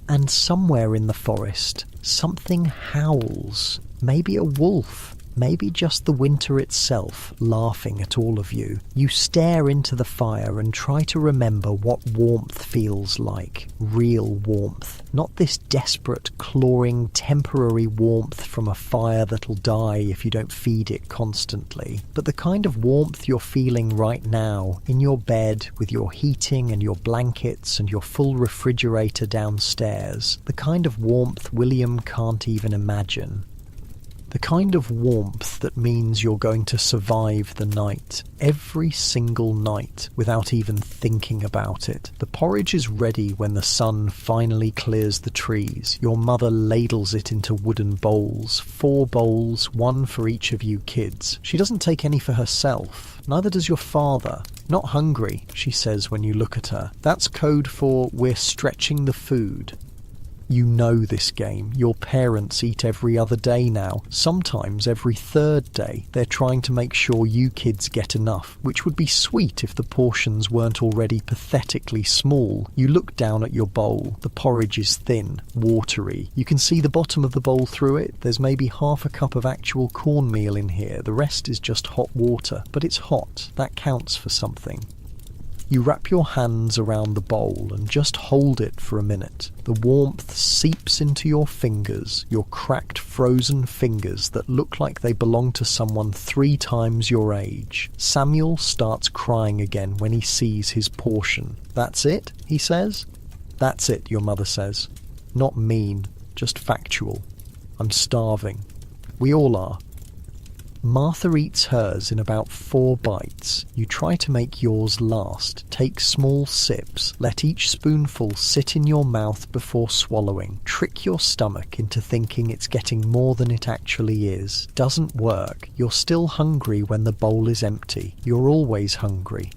And somewhere in the forest, something howls. Maybe a wolf. Maybe just the winter itself, laughing at all of you. You stare into the fire and try to remember what warmth feels like. Real warmth. Not this desperate, clawing, temporary warmth from a fire that'll die if you don't feed it constantly. But the kind of warmth you're feeling right now, in your bed, with your heating and your blankets and your full refrigerator downstairs. The kind of warmth William can't even imagine. The kind of warmth that means you're going to survive the night, every single night, without even thinking about it. The porridge is ready when the sun finally clears the trees. Your mother ladles it into wooden bowls, 4 bowls, 1 for each of you kids. She doesn't take any for herself. Neither does your father. "Not hungry," she says when you look at her. That's code for "we're stretching the food." You know this game. Your parents eat every other day now, sometimes every 3rd day. They're trying to make sure you kids get enough, which would be sweet if the portions weren't already pathetically small. You look down at your bowl. The porridge is thin, watery. You can see the bottom of the bowl through it. There's maybe half a cup of actual cornmeal in here. The rest is just hot water. But it's hot. That counts for something. You wrap your hands around the bowl and just hold it for a minute. The warmth seeps into your fingers, your cracked, frozen fingers that look like they belong to someone 3 times your age. Samuel starts crying again when he sees his portion. "That's it?" he says. "That's it," your mother says. Not mean, just factual. I'm starving. We all are. Martha eats hers in about 4 bites. You try to make yours last. Take small sips. Let each spoonful sit in your mouth before swallowing. Trick your stomach into thinking it's getting more than it actually is. Doesn't work. You're still hungry when the bowl is empty. You're always hungry.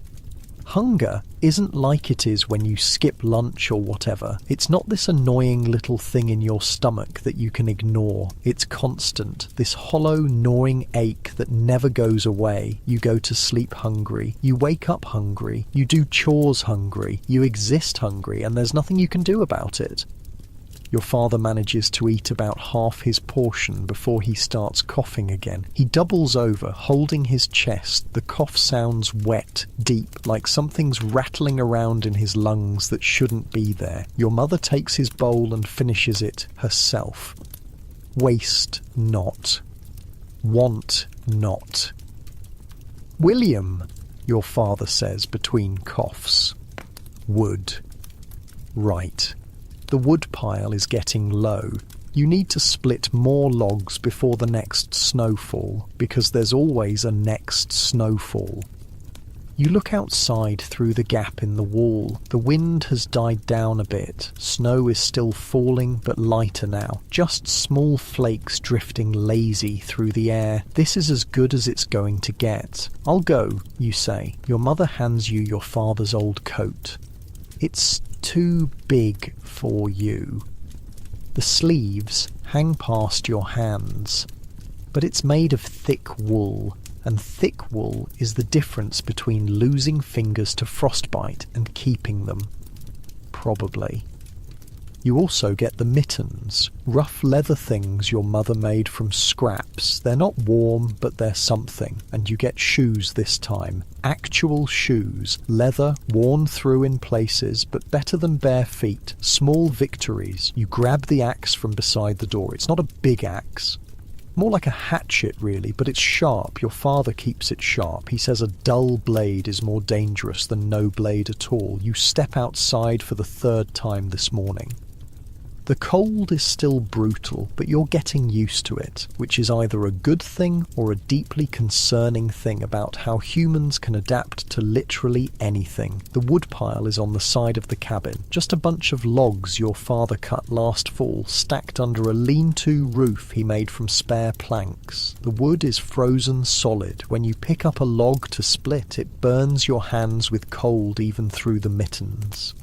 Hunger isn't like it is when you skip lunch or whatever. It's not this annoying little thing in your stomach that you can ignore. It's constant, this hollow, gnawing ache that never goes away. You go to sleep hungry. You wake up hungry. You do chores hungry. You exist hungry, and there's nothing you can do about it. Your father manages to eat about half his portion before he starts coughing again. He doubles over, holding his chest. The cough sounds wet, deep, like something's rattling around in his lungs that shouldn't be there. Your mother takes his bowl and finishes it herself. Waste not. Want not. William, your father says between coughs. Wood. Right. The wood pile is getting low. You need to split more logs before the next snowfall, because there's always a next snowfall. You look outside through the gap in the wall. The wind has died down a bit. Snow is still falling, but lighter now. Just small flakes drifting lazy through the air. This is as good as it's going to get. I'll go, you say. Your mother hands you your father's old coat. It's too big for you. The sleeves hang past your hands, but it's made of thick wool, and thick wool is the difference between losing fingers to frostbite and keeping them. Probably. You also get the mittens, rough leather things your mother made from scraps. They're not warm, but they're something. And you get shoes this time. Actual shoes. Leather, worn through in places, but better than bare feet. Small victories. You grab the axe from beside the door. It's not a big axe. More like a hatchet, really, but it's sharp. Your father keeps it sharp. He says a dull blade is more dangerous than no blade at all. You step outside for the 3rd time this morning. The cold is still brutal, but you're getting used to it, which is either a good thing or a deeply concerning thing about how humans can adapt to literally anything. The woodpile is on the side of the cabin, just a bunch of logs your father cut last fall, stacked under a lean-to roof he made from spare planks. The wood is frozen solid. When you pick up a log to split, it burns your hands with cold even through the mittens.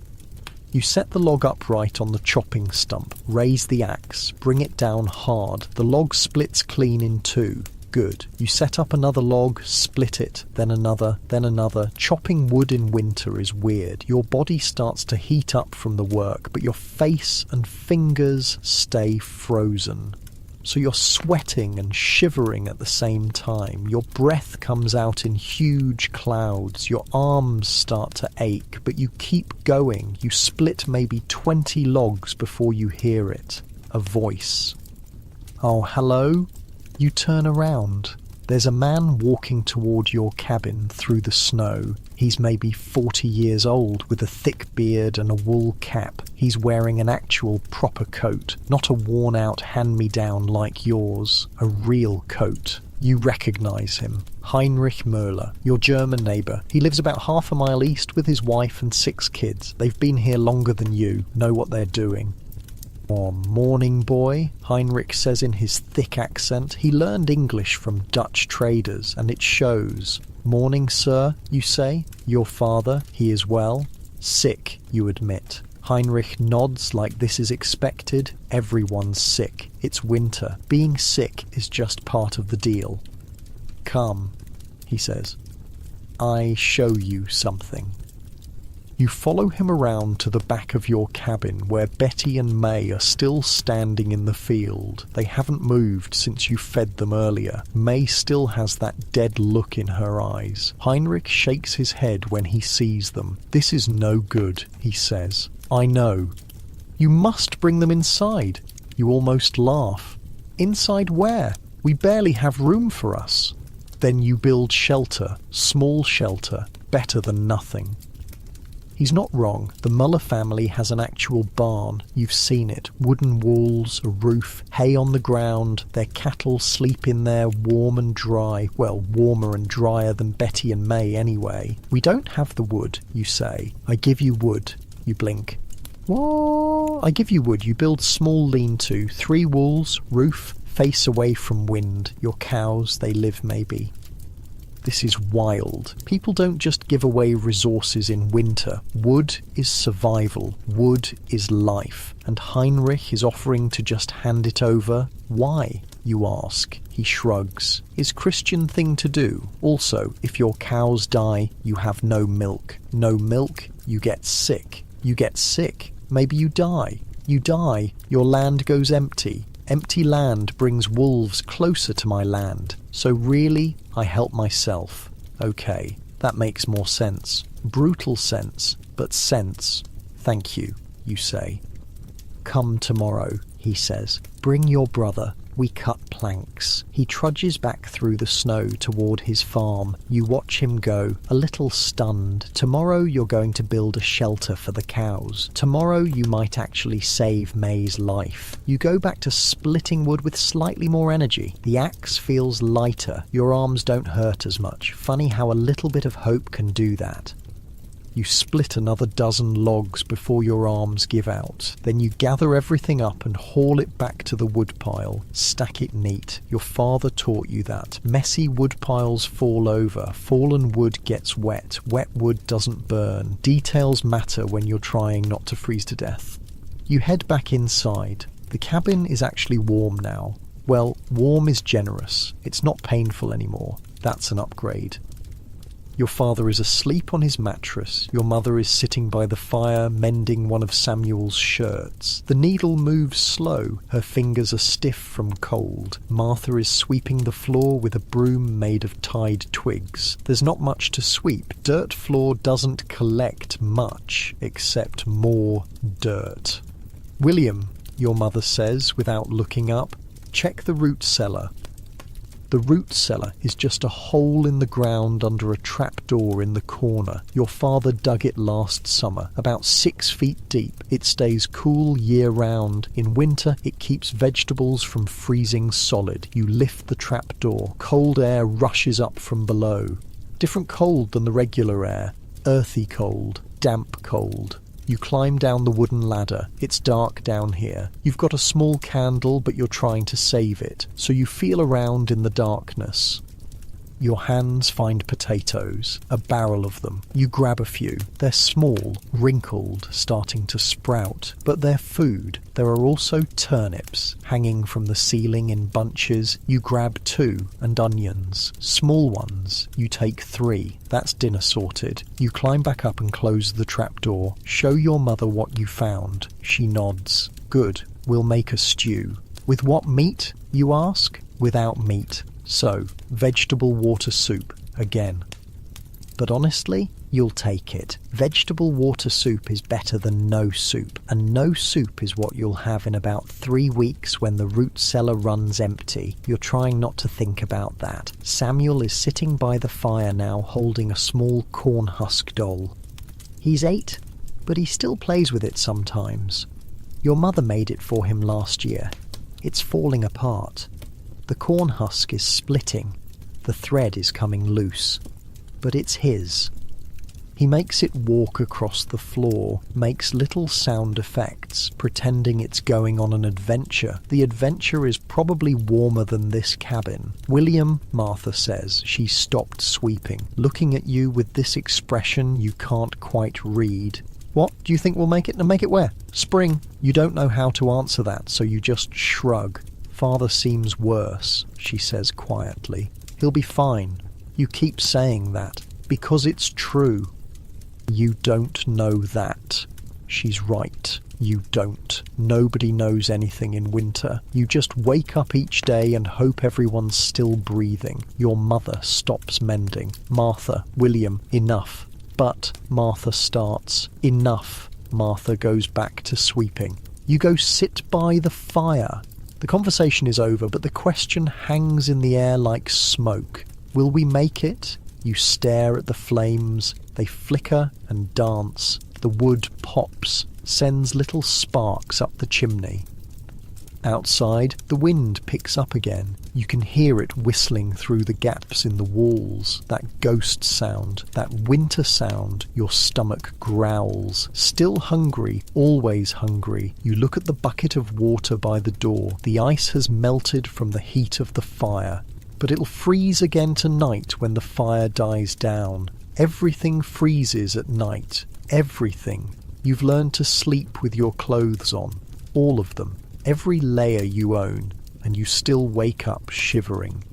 You set the log upright on the chopping stump, raise the axe, bring it down hard. The log splits clean in 2. Good. You set up another log, split it, then another, then another. Chopping wood in winter is weird. Your body starts to heat up from the work, but your face and fingers stay frozen. So you're sweating and shivering at the same time. Your breath comes out in huge clouds. Your arms start to ache, but you keep going. You split maybe 20 logs before you hear it. A voice. Oh, hello? You turn around. There's a man walking toward your cabin through the snow. He's maybe 40 years old with a thick beard and a wool cap. He's wearing an actual proper coat, not a worn-out hand-me-down like yours. A real coat. You recognise him. Heinrich Möller, your German neighbour. He lives about half a mile east with his wife and 6 kids. They've been here longer than you, know what they're doing. Oh, morning, boy, Heinrich says in his thick accent. He learned English from Dutch traders, and it shows. Morning, sir, you say. Your father, he is well. Sick, you admit. Heinrich nods like this is expected. Everyone's sick. It's winter. Being sick is just part of the deal. Come, he says. I show you something. You follow him around to the back of your cabin where Betty and May are still standing in the field. They haven't moved since you fed them earlier. May still has that dead look in her eyes. Heinrich shakes his head when he sees them. This is no good, he says. I know. You must bring them inside. You almost laugh. Inside where? We barely have room for us. Then you build shelter, small shelter, better than nothing. He's not wrong. The Muller family has an actual barn. You've seen it. Wooden walls, a roof, hay on the ground. Their cattle sleep in there warm and dry. Well, warmer and drier than Betty and May anyway. We don't have the wood, you say. I give you wood. You blink. What? I give you wood. You build small lean-to. 3 walls, roof, face away from wind. Your cows, they live maybe. This is wild. People don't just give away resources in winter. Wood is survival. Wood is life. And Heinrich is offering to just hand it over. Why, you ask? He shrugs. Is Christian thing to do. Also, if your cows die, you have no milk. No milk, you get sick. You get sick. Maybe you die. You die. Your land goes empty. Empty land brings wolves closer to my land. So really, I help myself. Okay, that makes more sense. Brutal sense, but sense. Thank you, you say. Come tomorrow, he says. Bring your brother. We cut planks. He trudges back through the snow toward his farm. You watch him go, a little stunned. Tomorrow you're going to build a shelter for the cows. Tomorrow you might actually save May's life. You go back to splitting wood with slightly more energy. The axe feels lighter. Your arms don't hurt as much. Funny how a little bit of hope can do that. You split another dozen logs before your arms give out. Then you gather everything up and haul it back to the woodpile. Stack it neat. Your father taught you that. Messy woodpiles fall over. Fallen wood gets wet. Wet wood doesn't burn. Details matter when you're trying not to freeze to death. You head back inside. The cabin is actually warm now. Well, warm is generous. It's not painful anymore. That's an upgrade. Your father is asleep on his mattress. Your mother is sitting by the fire, mending one of Samuel's shirts. The needle moves slow. Her fingers are stiff from cold. Martha is sweeping the floor with a broom made of tied twigs. There's not much to sweep. Dirt floor doesn't collect much, except more dirt. William, your mother says without looking up, check the root cellar. The root cellar is just a hole in the ground under a trapdoor in the corner. Your father dug it last summer, about 6 feet deep. It stays cool year-round. In winter, it keeps vegetables from freezing solid. You lift the trapdoor. Cold air rushes up from below. Different cold than the regular air. Earthy cold. Damp cold. You climb down the wooden ladder. It's dark down here. You've got a small candle, but you're trying to save it, so you feel around in the darkness. Your hands find potatoes, a barrel of them. You grab a few. They're small, wrinkled, starting to sprout, but they're food. There are also turnips hanging from the ceiling in bunches. You grab 2, and onions. Small ones. You take 3. That's dinner sorted. You climb back up and close the trapdoor. Show your mother what you found. She nods. Good. We'll make a stew. With what meat, you ask? Without meat. So, vegetable water soup, again. But honestly, you'll take it. Vegetable water soup is better than no soup, and no soup is what you'll have in about 3 weeks when the root cellar runs empty. You're trying not to think about that. Samuel is sitting by the fire now holding a small corn husk doll. He's 8, but he still plays with it sometimes. Your mother made it for him last year. It's falling apart. The corn husk is splitting. The thread is coming loose. But it's his. He makes it walk across the floor, makes little sound effects, pretending it's going on an adventure. The adventure is probably warmer than this cabin. William, Martha says. She stopped sweeping, looking at you with this expression you can't quite read. What? Do you think we'll make it? And make it where? Spring. You don't know how to answer that, so you just shrug. Father seems worse, she says quietly. He'll be fine. You keep saying that, because it's true. You don't know that. She's right. You don't. Nobody knows anything in winter. You just wake up each day and hope everyone's still breathing. Your mother stops mending. Martha, William, enough. But Martha starts. Enough. Martha goes back to sweeping. You go sit by the fire. The conversation is over, but the question hangs in the air like smoke. Will we make it? You stare at the flames. They flicker and dance. The wood pops, sends little sparks up the chimney. Outside, the wind picks up again. You can hear it whistling through the gaps in the walls. That ghost sound, that winter sound, your stomach growls. Still hungry, always hungry. You look at the bucket of water by the door. The ice has melted from the heat of the fire. But it'll freeze again tonight when the fire dies down. Everything freezes at night. Everything. You've learned to sleep with your clothes on. All of them. Every layer you own, and you still wake up shivering.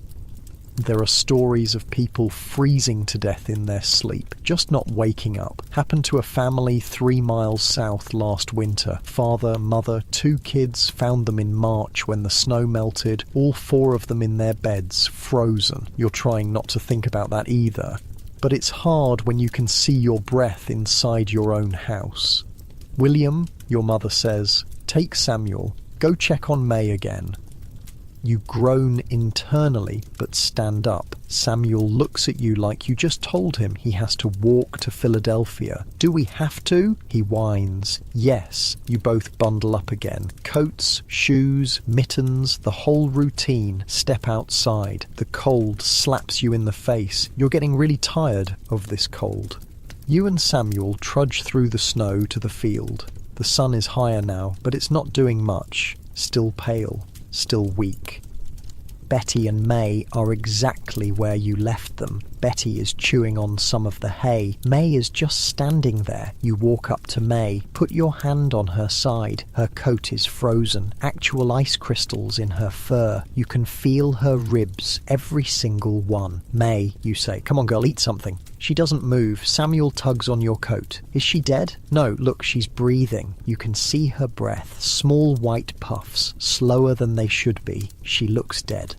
There are stories of people freezing to death in their sleep, just not waking up. Happened to a family 3 miles south last winter. Father, mother, 2 kids, found them in March when the snow melted, all 4 of them in their beds, frozen. You're trying not to think about that either. But it's hard when you can see your breath inside your own house. William, your mother says, take Samuel. Go check on May again. You groan internally, but stand up. Samuel looks at you like you just told him he has to walk to Philadelphia. Do we have to? He whines. Yes. You both bundle up again. Coats, shoes, mittens, the whole routine. Step outside. The cold slaps you in the face. You're getting really tired of this cold. You and Samuel trudge through the snow to the field. The sun is higher now, but it's not doing much. Still pale, still weak. Betty and May are exactly where you left them. Betty is chewing on some of the hay. May is just standing there. You walk up to May, put your hand on her side. Her coat is frozen, actual ice crystals in her fur. You can feel her ribs, every single one. May, you say, come on girl, eat something. She doesn't move. Samuel tugs on your coat. Is she dead? No, look, she's breathing. You can see her breath, small white puffs, slower than they should be. She looks dead.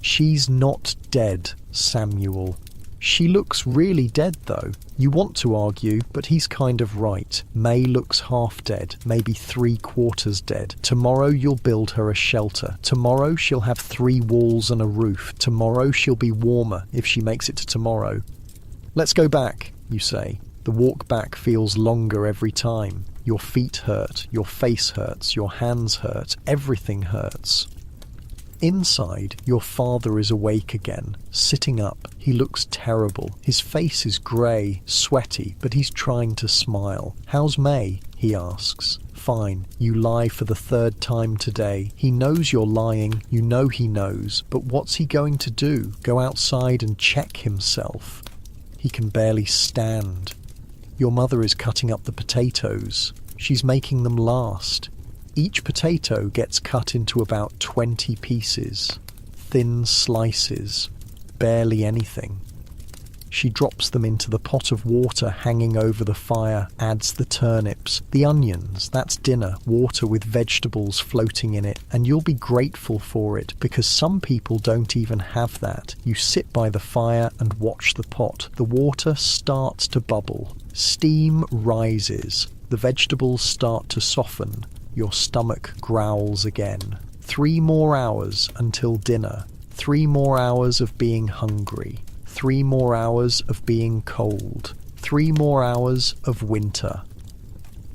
She's not dead, Samuel. She looks really dead, though. You want to argue, but he's kind of right. May looks half dead, maybe 3/4 dead. Tomorrow you'll build her a shelter. Tomorrow she'll have 3 walls and a roof. Tomorrow she'll be warmer, if she makes it to tomorrow. Let's go back, you say. The walk back feels longer every time. Your feet hurt, your face hurts, your hands hurt, everything hurts. Inside, your father is awake again, sitting up. He looks terrible. His face is grey, sweaty, but he's trying to smile. How's May? He asks. Fine. You lie for the 3rd time today. He knows you're lying. You know he knows. But what's he going to do? Go outside and check himself? He can barely stand. Your mother is cutting up the potatoes. She's making them last. Each potato gets cut into about 20 pieces, thin slices, barely anything. She drops them into the pot of water hanging over the fire, adds the turnips, the onions, that's dinner, water with vegetables floating in it, and you'll be grateful for it because some people don't even have that. You sit by the fire and watch the pot. The water starts to bubble. Steam rises. The vegetables start to soften. Your stomach growls again. 3 more hours until dinner. 3 more hours of being hungry. 3 more hours of being cold. 3 more hours of winter.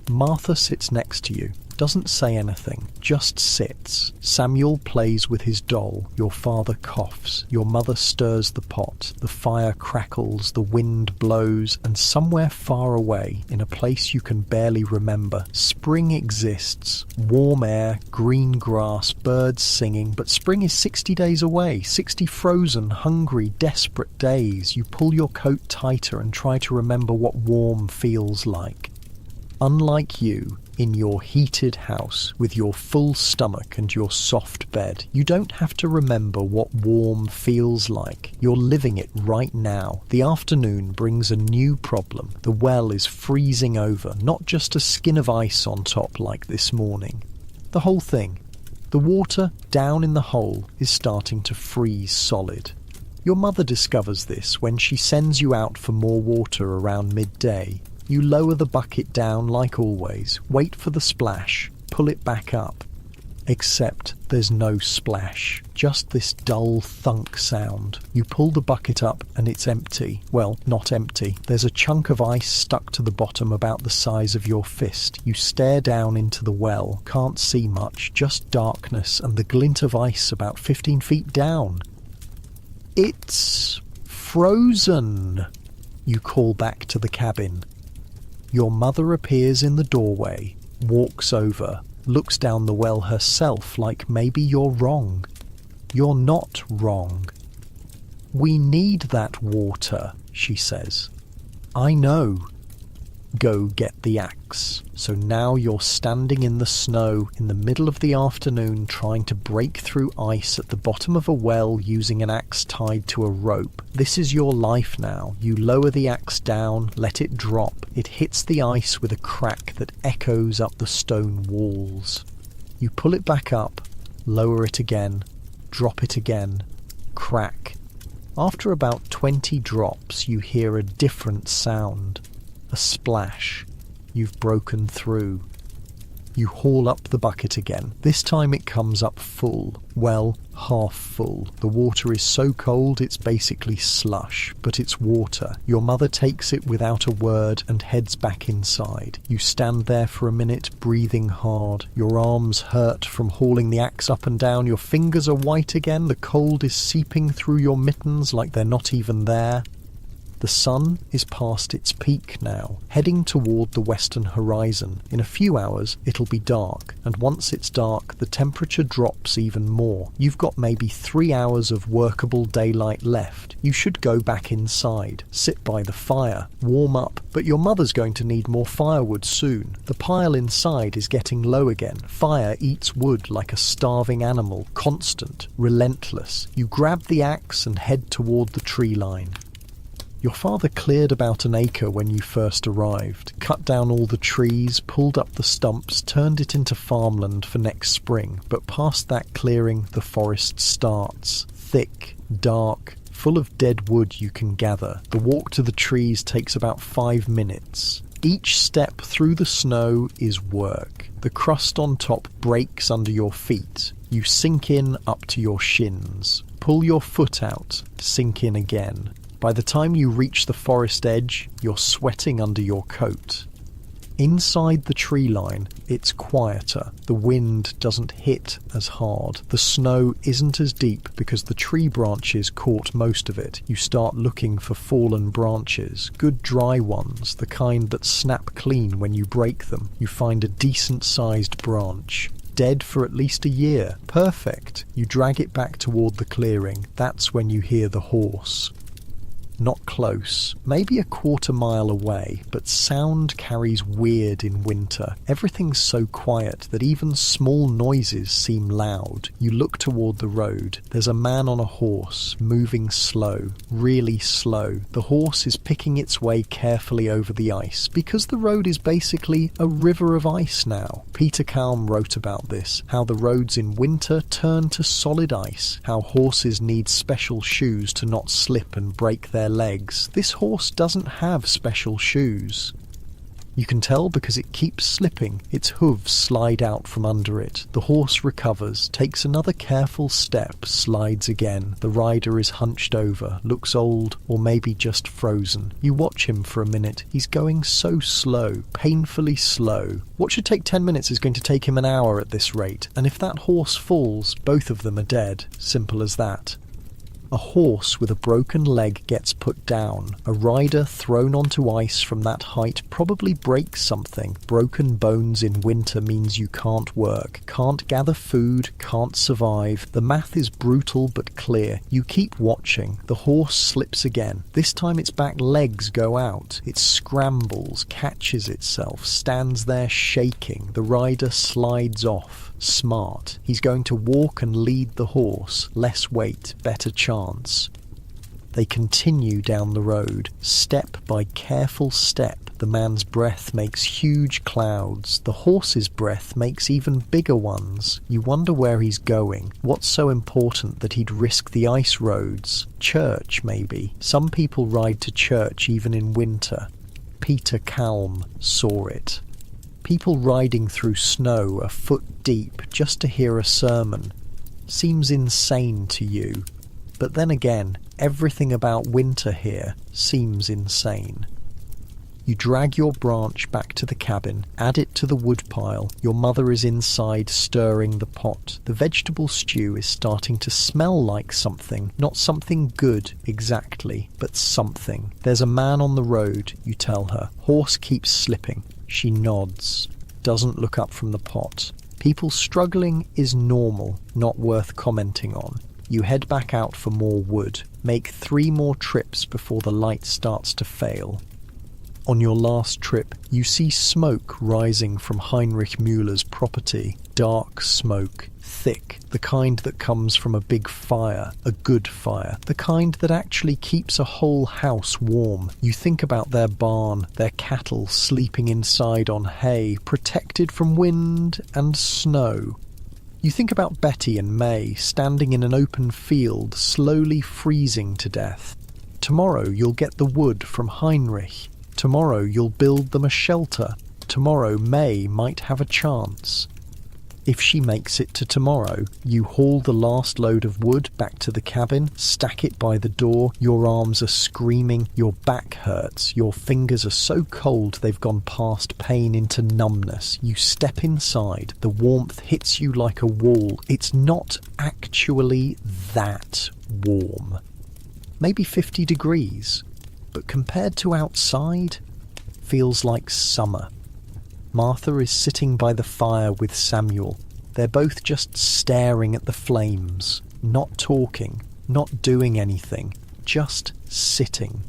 Martha sits next to you. Doesn't say anything, just sits. Samuel plays with his doll. Your father coughs. Your mother stirs the pot. The fire crackles, the wind blows, and somewhere far away, in a place you can barely remember, spring exists. Warm air, green grass, birds singing, but spring is 60 days away. 60 frozen, hungry, desperate days. You pull your coat tighter and try to remember what warm feels like. Unlike you, in your heated house, with your full stomach and your soft bed, you don't have to remember what warm feels like. You're living it right now. The afternoon brings a new problem. The well is freezing over, not just a skin of ice on top like this morning. The whole thing. The water down in the hole is starting to freeze solid. Your mother discovers this when she sends you out for more water around midday. You lower the bucket down like always, wait for the splash, pull it back up. Except there's no splash, just this dull thunk sound. You pull the bucket up and it's empty. Well, not empty. There's a chunk of ice stuck to the bottom about the size of your fist. You stare down into the well, can't see much, just darkness and the glint of ice about 15 feet down. It's frozen, you call back to the cabin. Your mother appears in the doorway, walks over, looks down the well herself like maybe you're wrong. You're not wrong. We need that water, she says. I know. Go get the axe. So now you're standing in the snow in the middle of the afternoon trying to break through ice at the bottom of a well using an axe tied to a rope. This is your life now. You lower the axe down, let it drop. It hits the ice with a crack that echoes up the stone walls. You pull it back up, lower it again, drop it again, crack. After about 20 drops, you hear a different sound. A splash. You've broken through. You haul up the bucket again. This time it comes up full. Well, half full. The water is so cold it's basically slush, but it's water. Your mother takes it without a word and heads back inside. You stand there for a minute, breathing hard. Your arms hurt from hauling the axe up and down. Your fingers are white again. The cold is seeping through your mittens like they're not even there. The sun is past its peak now, heading toward the western horizon. In a few hours, it'll be dark, and once it's dark, the temperature drops even more. You've got maybe 3 hours of workable daylight left. You should go back inside, sit by the fire, warm up, but your mother's going to need more firewood soon. The pile inside is getting low again. Fire eats wood like a starving animal, constant, relentless. You grab the axe and head toward the tree line. Your father cleared about an acre when you first arrived, cut down all the trees, pulled up the stumps, turned it into farmland for next spring, but past that clearing the forest starts. Thick, dark, full of dead wood you can gather. The walk to the trees takes about 5 minutes. Each step through the snow is work. The crust on top breaks under your feet. You sink in up to your shins. Pull your foot out, sink in again. By the time you reach the forest edge, you're sweating under your coat. Inside the tree line, it's quieter. The wind doesn't hit as hard. The snow isn't as deep because the tree branches caught most of it. You start looking for fallen branches, good dry ones, the kind that snap clean when you break them. You find a decent-sized branch. Dead for at least a year. Perfect. You drag it back toward the clearing. That's when you hear the horse. Not close, maybe a 1/4 mile away, but sound carries weird in winter. Everything's so quiet that even small noises seem loud. You look toward the road. There's a man on a horse, moving slow, really slow. The horse is picking its way carefully over the ice, because the road is basically a river of ice now. Peter Kalm wrote about this, how the roads in winter turn to solid ice, how horses need special shoes to not slip and break their legs. This horse doesn't have special shoes. You can tell because it keeps slipping. Its hooves slide out from under it. The horse recovers, takes another careful step, slides again. The rider is hunched over, looks old, or maybe just frozen. You watch him for a minute. He's going so slow, painfully slow. What should take 10 minutes is going to take him an hour at this rate, and if that horse falls, both of them are dead. Simple as that. A horse with a broken leg gets put down. A rider thrown onto ice from that height probably breaks something. Broken bones in winter means you can't work, can't gather food, can't survive. The math is brutal but clear. You keep watching. The horse slips again. This time its back legs go out. It scrambles, catches itself, stands there shaking. The rider slides off. Smart. He's going to walk and lead the horse. Less weight, better chance. They continue down the road, step by careful step. The man's breath makes huge clouds. The horse's breath makes even bigger ones. You wonder where he's going. What's so important that he'd risk the ice roads? Church, maybe. Some people ride to church even in winter. Peter Kalm saw it. People riding through snow a foot deep just to hear a sermon seems insane to you. But then again, everything about winter here seems insane. You drag your branch back to the cabin, add it to the woodpile. Your mother is inside stirring the pot. The vegetable stew is starting to smell like something. Not something good exactly, but something. There's a man on the road, you tell her. Horse keeps slipping. She nods, doesn't look up from the pot. People struggling is normal, not worth commenting on. You head back out for more wood. Make 3 more trips before the light starts to fail. On your last trip, you see smoke rising from Heinrich Müller's property. Dark smoke, thick, the kind that comes from a big fire, a good fire, the kind that actually keeps a whole house warm. You think about their barn, their cattle sleeping inside on hay, protected from wind and snow. You think about Betty and May standing in an open field, slowly freezing to death. Tomorrow you'll get the wood from Heinrich. Tomorrow you'll build them a shelter. Tomorrow May might have a chance. If she makes it to tomorrow, you haul the last load of wood back to the cabin, stack it by the door, your arms are screaming, your back hurts, your fingers are so cold they've gone past pain into numbness. You step inside, the warmth hits you like a wall. It's not actually that warm. Maybe 50 degrees, but compared to outside, feels like summer. Martha is sitting by the fire with Samuel. They're both just staring at the flames, not talking, not doing anything, just sitting.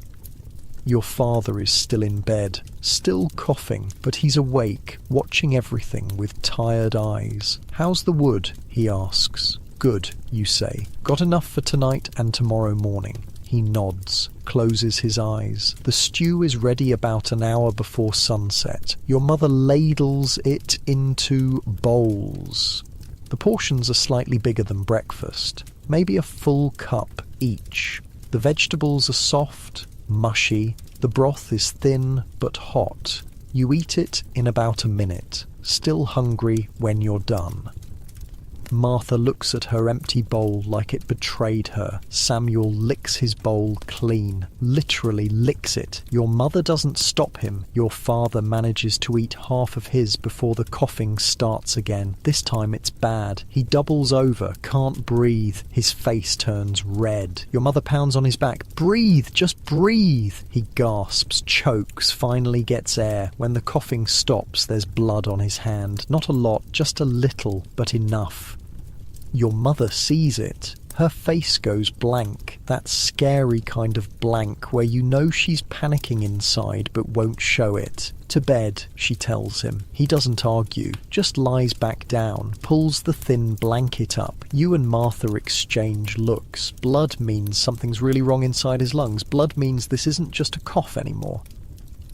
Your father is still in bed, still coughing, but he's awake, watching everything with tired eyes. "How's the wood?" he asks. "Good," you say. "Got enough for tonight and tomorrow morning." He nods, closes his eyes. The stew is ready about an hour before sunset. Your mother ladles it into bowls. The portions are slightly bigger than breakfast, maybe a full cup each. The vegetables are soft, mushy. The broth is thin but hot. You eat it in about a minute, still hungry when you're done. Martha looks at her empty bowl like it betrayed her. Samuel licks his bowl clean, literally licks it. Your mother doesn't stop him. Your father manages to eat half of his before the coughing starts again. This time it's bad. He doubles over, can't breathe. His face turns red. Your mother pounds on his back. "Breathe, just breathe." He gasps, chokes, finally gets air. When the coughing stops, there's blood on his hand. Not a lot, just a little, but enough. Your mother sees it. Her face goes blank, that scary kind of blank where you know she's panicking inside but won't show it. "To bed," she tells him. He doesn't argue, just lies back down, pulls the thin blanket up. You and Martha exchange looks. Blood means something's really wrong inside his lungs. Blood means this isn't just a cough anymore.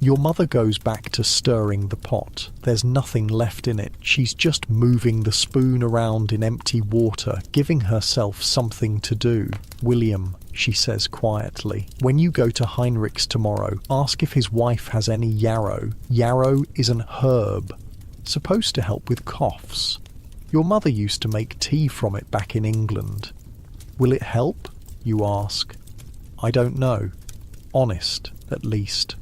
Your mother goes back to stirring the pot. There's nothing left in it. She's just moving the spoon around in empty water, giving herself something to do. "William," she says quietly, "when you go to Heinrich's tomorrow, ask if his wife has any yarrow. Yarrow is an herb, supposed to help with coughs. Your mother used to make tea from it back in England. Will it help?" you ask. "I don't know. Honest, at least."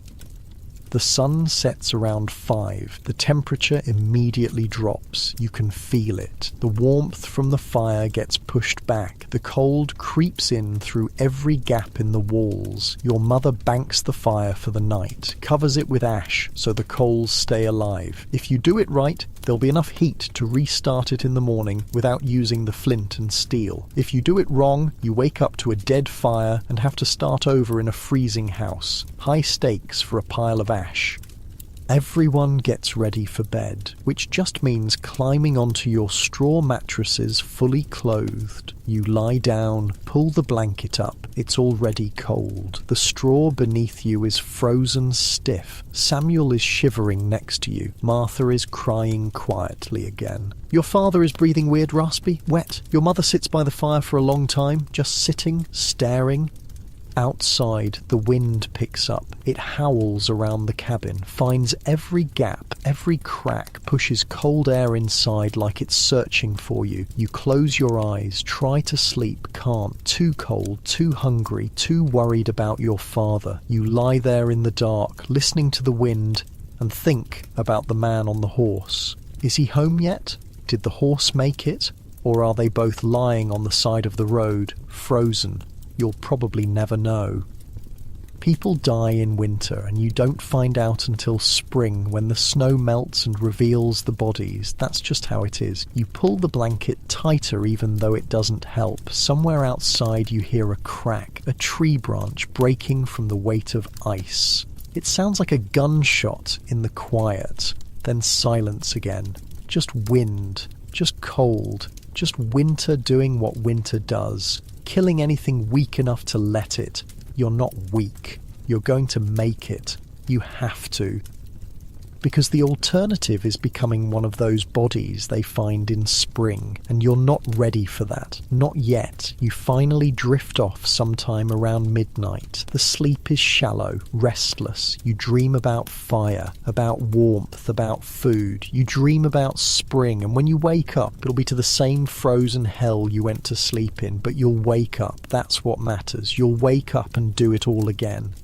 The sun sets around 5. The temperature immediately drops. You can feel it. The warmth from the fire gets pushed back. The cold creeps in through every gap in the walls. Your mother banks the fire for the night, covers it with ash so the coals stay alive. If you do it right, there'll be enough heat to restart it in the morning without using the flint and steel. If you do it wrong, you wake up to a dead fire and have to start over in a freezing house. High stakes for a pile of ash. Everyone gets ready for bed, which just means climbing onto your straw mattresses fully clothed. You lie down, pull the blanket up. It's already cold. The straw beneath you is frozen stiff. Samuel is shivering next to you. Martha is crying quietly again. Your father is breathing weird, raspy, wet. Your mother sits by the fire for a long time, just sitting, staring. Outside, the wind picks up. It howls around the cabin, finds every gap, every crack, pushes cold air inside like it's searching for you. You close your eyes, try to sleep, can't. Too cold, too hungry, too worried about your father. You lie there in the dark, listening to the wind, and think about the man on the horse. Is he home yet? Did the horse make it? Or are they both lying on the side of the road, frozen? You'll probably never know. People die in winter, and you don't find out until spring when the snow melts and reveals the bodies. That's just how it is. You pull the blanket tighter even though it doesn't help. Somewhere outside you hear a crack, a tree branch breaking from the weight of ice. It sounds like a gunshot in the quiet, then silence again. Just wind, just cold, just winter doing what winter does. Killing anything weak enough to let it. You're not weak. You're going to make it. You have to. Because the alternative is becoming one of those bodies they find in spring, and you're not ready for that. Not yet. You finally drift off sometime around midnight. The sleep is shallow, restless. You dream about fire, about warmth, about food. You dream about spring, and when you wake up, it'll be to the same frozen hell you went to sleep in, but you'll wake up. That's what matters. You'll wake up and do it all again.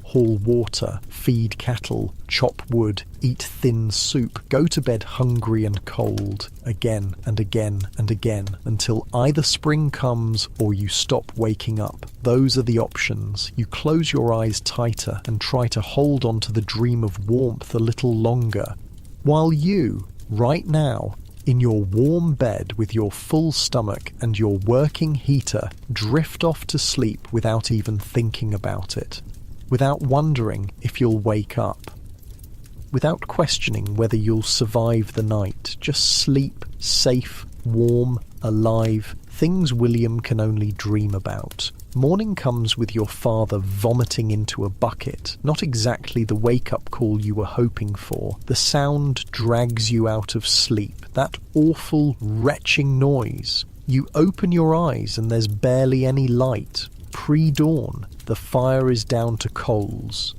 Haul water, feed cattle, chop wood, eat thin soup, go to bed hungry and cold, again and again and again, until either spring comes or you stop waking up. Those are the options. You close your eyes tighter and try to hold on to the dream of warmth a little longer, while you, right now, in your warm bed with your full stomach and your working heater, drift off to sleep without even thinking about it. Without wondering if you'll wake up, without questioning whether you'll survive the night. Just sleep, safe, warm, alive, things William can only dream about. Morning comes with your father vomiting into a bucket, not exactly the wake-up call you were hoping for. The sound drags you out of sleep, that awful, retching noise. You open your eyes and there's barely any light. Pre-dawn, the fire is down to coals.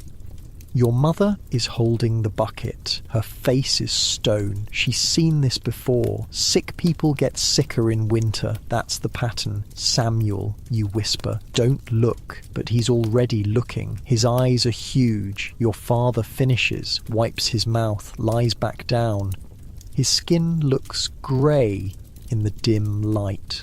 Your mother is holding the bucket. Her face is stone. She's seen this before. Sick people get sicker in winter. That's the pattern. Samuel, you whisper. Don't look. But he's already looking. His eyes are huge. Your father finishes, wipes his mouth, lies back down. His skin looks grey in the dim light.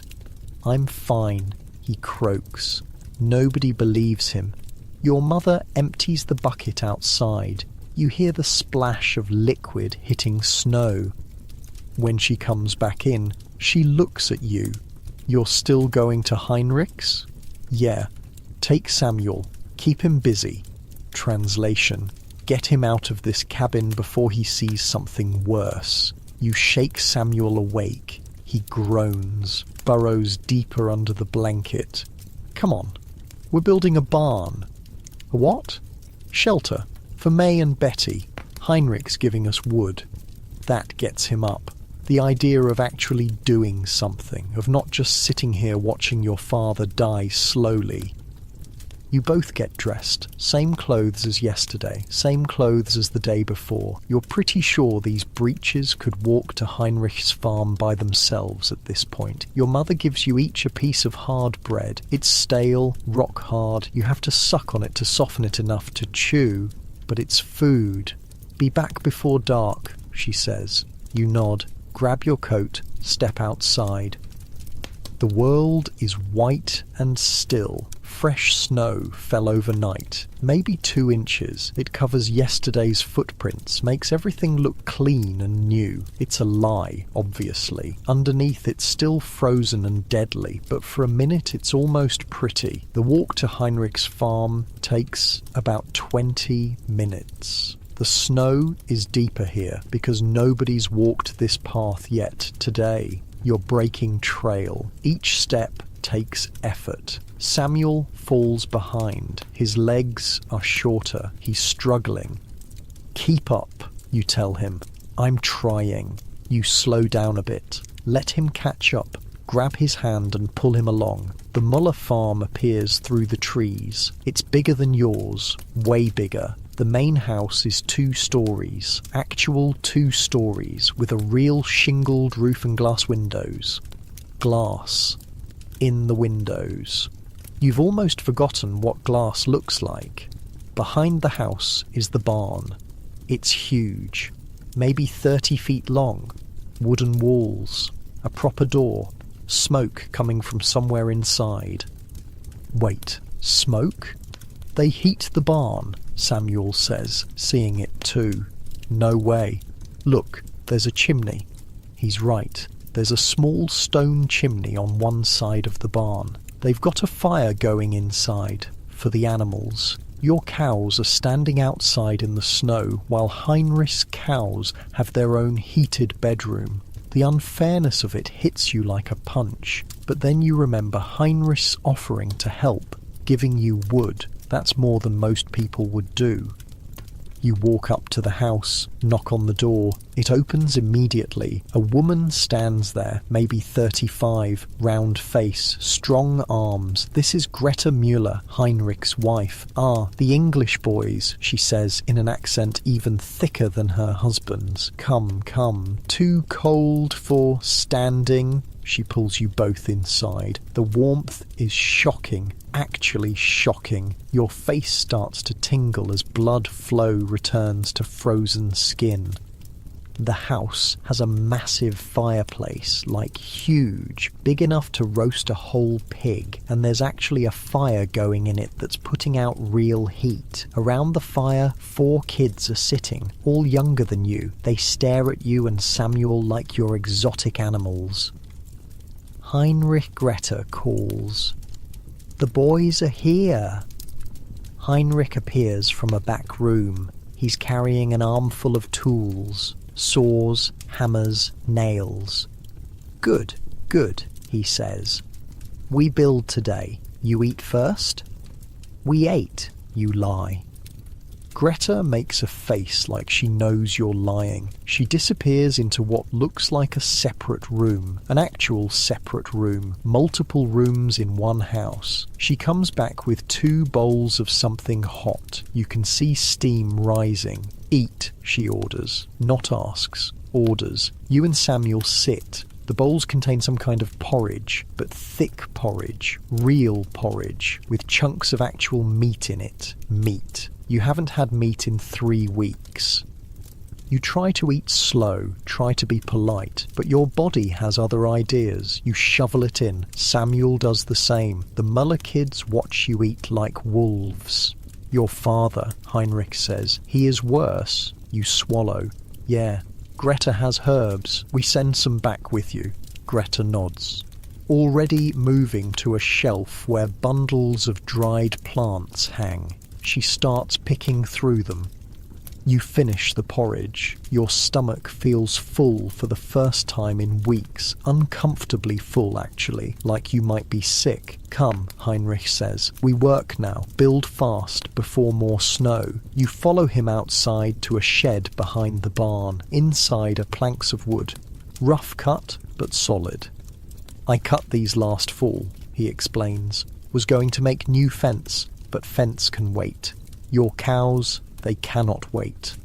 I'm fine, he croaks. Nobody believes him. Your mother empties the bucket outside. You hear the splash of liquid hitting snow. When she comes back in, she looks at you. You're still going to Heinrich's? Yeah. Take Samuel. Keep him busy. Translation. Get him out of this cabin before he sees something worse. You shake Samuel awake. He groans, burrows deeper under the blanket. Come on. We're building a barn. A what? Shelter. For May and Betty. Heinrich's giving us wood. That gets him up. The idea of actually doing something, of not just sitting here watching your father die slowly. You both get dressed. Same clothes as yesterday. Same clothes as the day before. You're pretty sure these breeches could walk to Heinrich's farm by themselves at this point. Your mother gives you each a piece of hard bread. It's stale, rock hard. You have to suck on it to soften it enough to chew. But it's food. Be back before dark, she says. You nod. Grab your coat. Step outside. The world is white and still. Fresh snow fell overnight, maybe 2 inches. It covers yesterday's footprints, makes everything look clean and new. It's a lie, obviously. Underneath it's still frozen and deadly, but for a minute it's almost pretty. The walk to Heinrich's farm takes about 20 minutes. The snow is deeper here because nobody's walked this path yet today. You're breaking trail. Each step takes effort. Samuel falls behind. His legs are shorter. He's struggling. Keep up, you tell him. I'm trying. You slow down a bit. Let him catch up. grab his hand and pull him along. The Muller farm appears through the trees. It's bigger than yours, way bigger. The main house is 2 stories, actual 2 stories, with a real shingled roof and glass windows. Glass. In the windows. You've almost forgotten what glass looks like. Behind the house is the barn. It's huge, maybe 30 feet long. Wooden walls, a proper door, smoke coming from somewhere inside. Wait, smoke? They heat the barn, Samuel says, seeing it too. No way. Look, there's a chimney. He's right. There's a small stone chimney on one side of the barn. They've got a fire going inside, for the animals. Your cows are standing outside in the snow while Heinrich's cows have their own heated bedroom. The unfairness of it hits you like a punch, but then you remember Heinrich's offering to help, giving you wood. That's more than most people would do. You walk up to the house, knock on the door. It opens immediately. A woman stands there, maybe 35, round face, strong arms. This is Greta Müller, Heinrich's wife. Ah, the English boys, she says in an accent even thicker than her husband's. Come, come, too cold for standing. She pulls you both inside. The warmth is shocking, actually shocking. Your face starts to tingle as blood flow returns to frozen skin. The house has a massive fireplace, like huge, big enough to roast a whole pig, and there's actually a fire going in it that's putting out real heat. Around the fire, 4 kids are sitting, all younger than you. They stare at you and Samuel like you're exotic animals. Heinrich Greta calls. The boys are here. Heinrich appears from a back room. He's carrying an armful of tools. Saws, hammers, nails. Good, good, he says. We build today. You eat first? We ate, you lie. Greta makes a face like she knows you're lying. She disappears into what looks like a separate room, an actual separate room, multiple rooms in one house. She comes back with 2 bowls of something hot. You can see steam rising. Eat, she orders, not asks, orders. You and Samuel sit. The bowls contain some kind of porridge, but thick porridge, real porridge, with chunks of actual meat in it. Meat. You haven't had meat in 3 weeks. You try to eat slow, try to be polite, but your body has other ideas. You shovel it in. Samuel does the same. The Muller kids watch you eat like wolves. Your father, Heinrich says. He is worse. You swallow. Yeah. Greta has herbs. We send some back with you. Greta nods. Already moving to a shelf where bundles of dried plants hang. She starts picking through them. You finish the porridge. Your stomach feels full for the first time in weeks. Uncomfortably full, actually, like you might be sick. Come, Heinrich says. We work now. Build fast before more snow. You follow him outside to a shed behind the barn. Inside are planks of wood. Rough cut, but solid. I cut these last fall, he explains. Was going to make new fence, but fence can wait. Your cows, they cannot wait.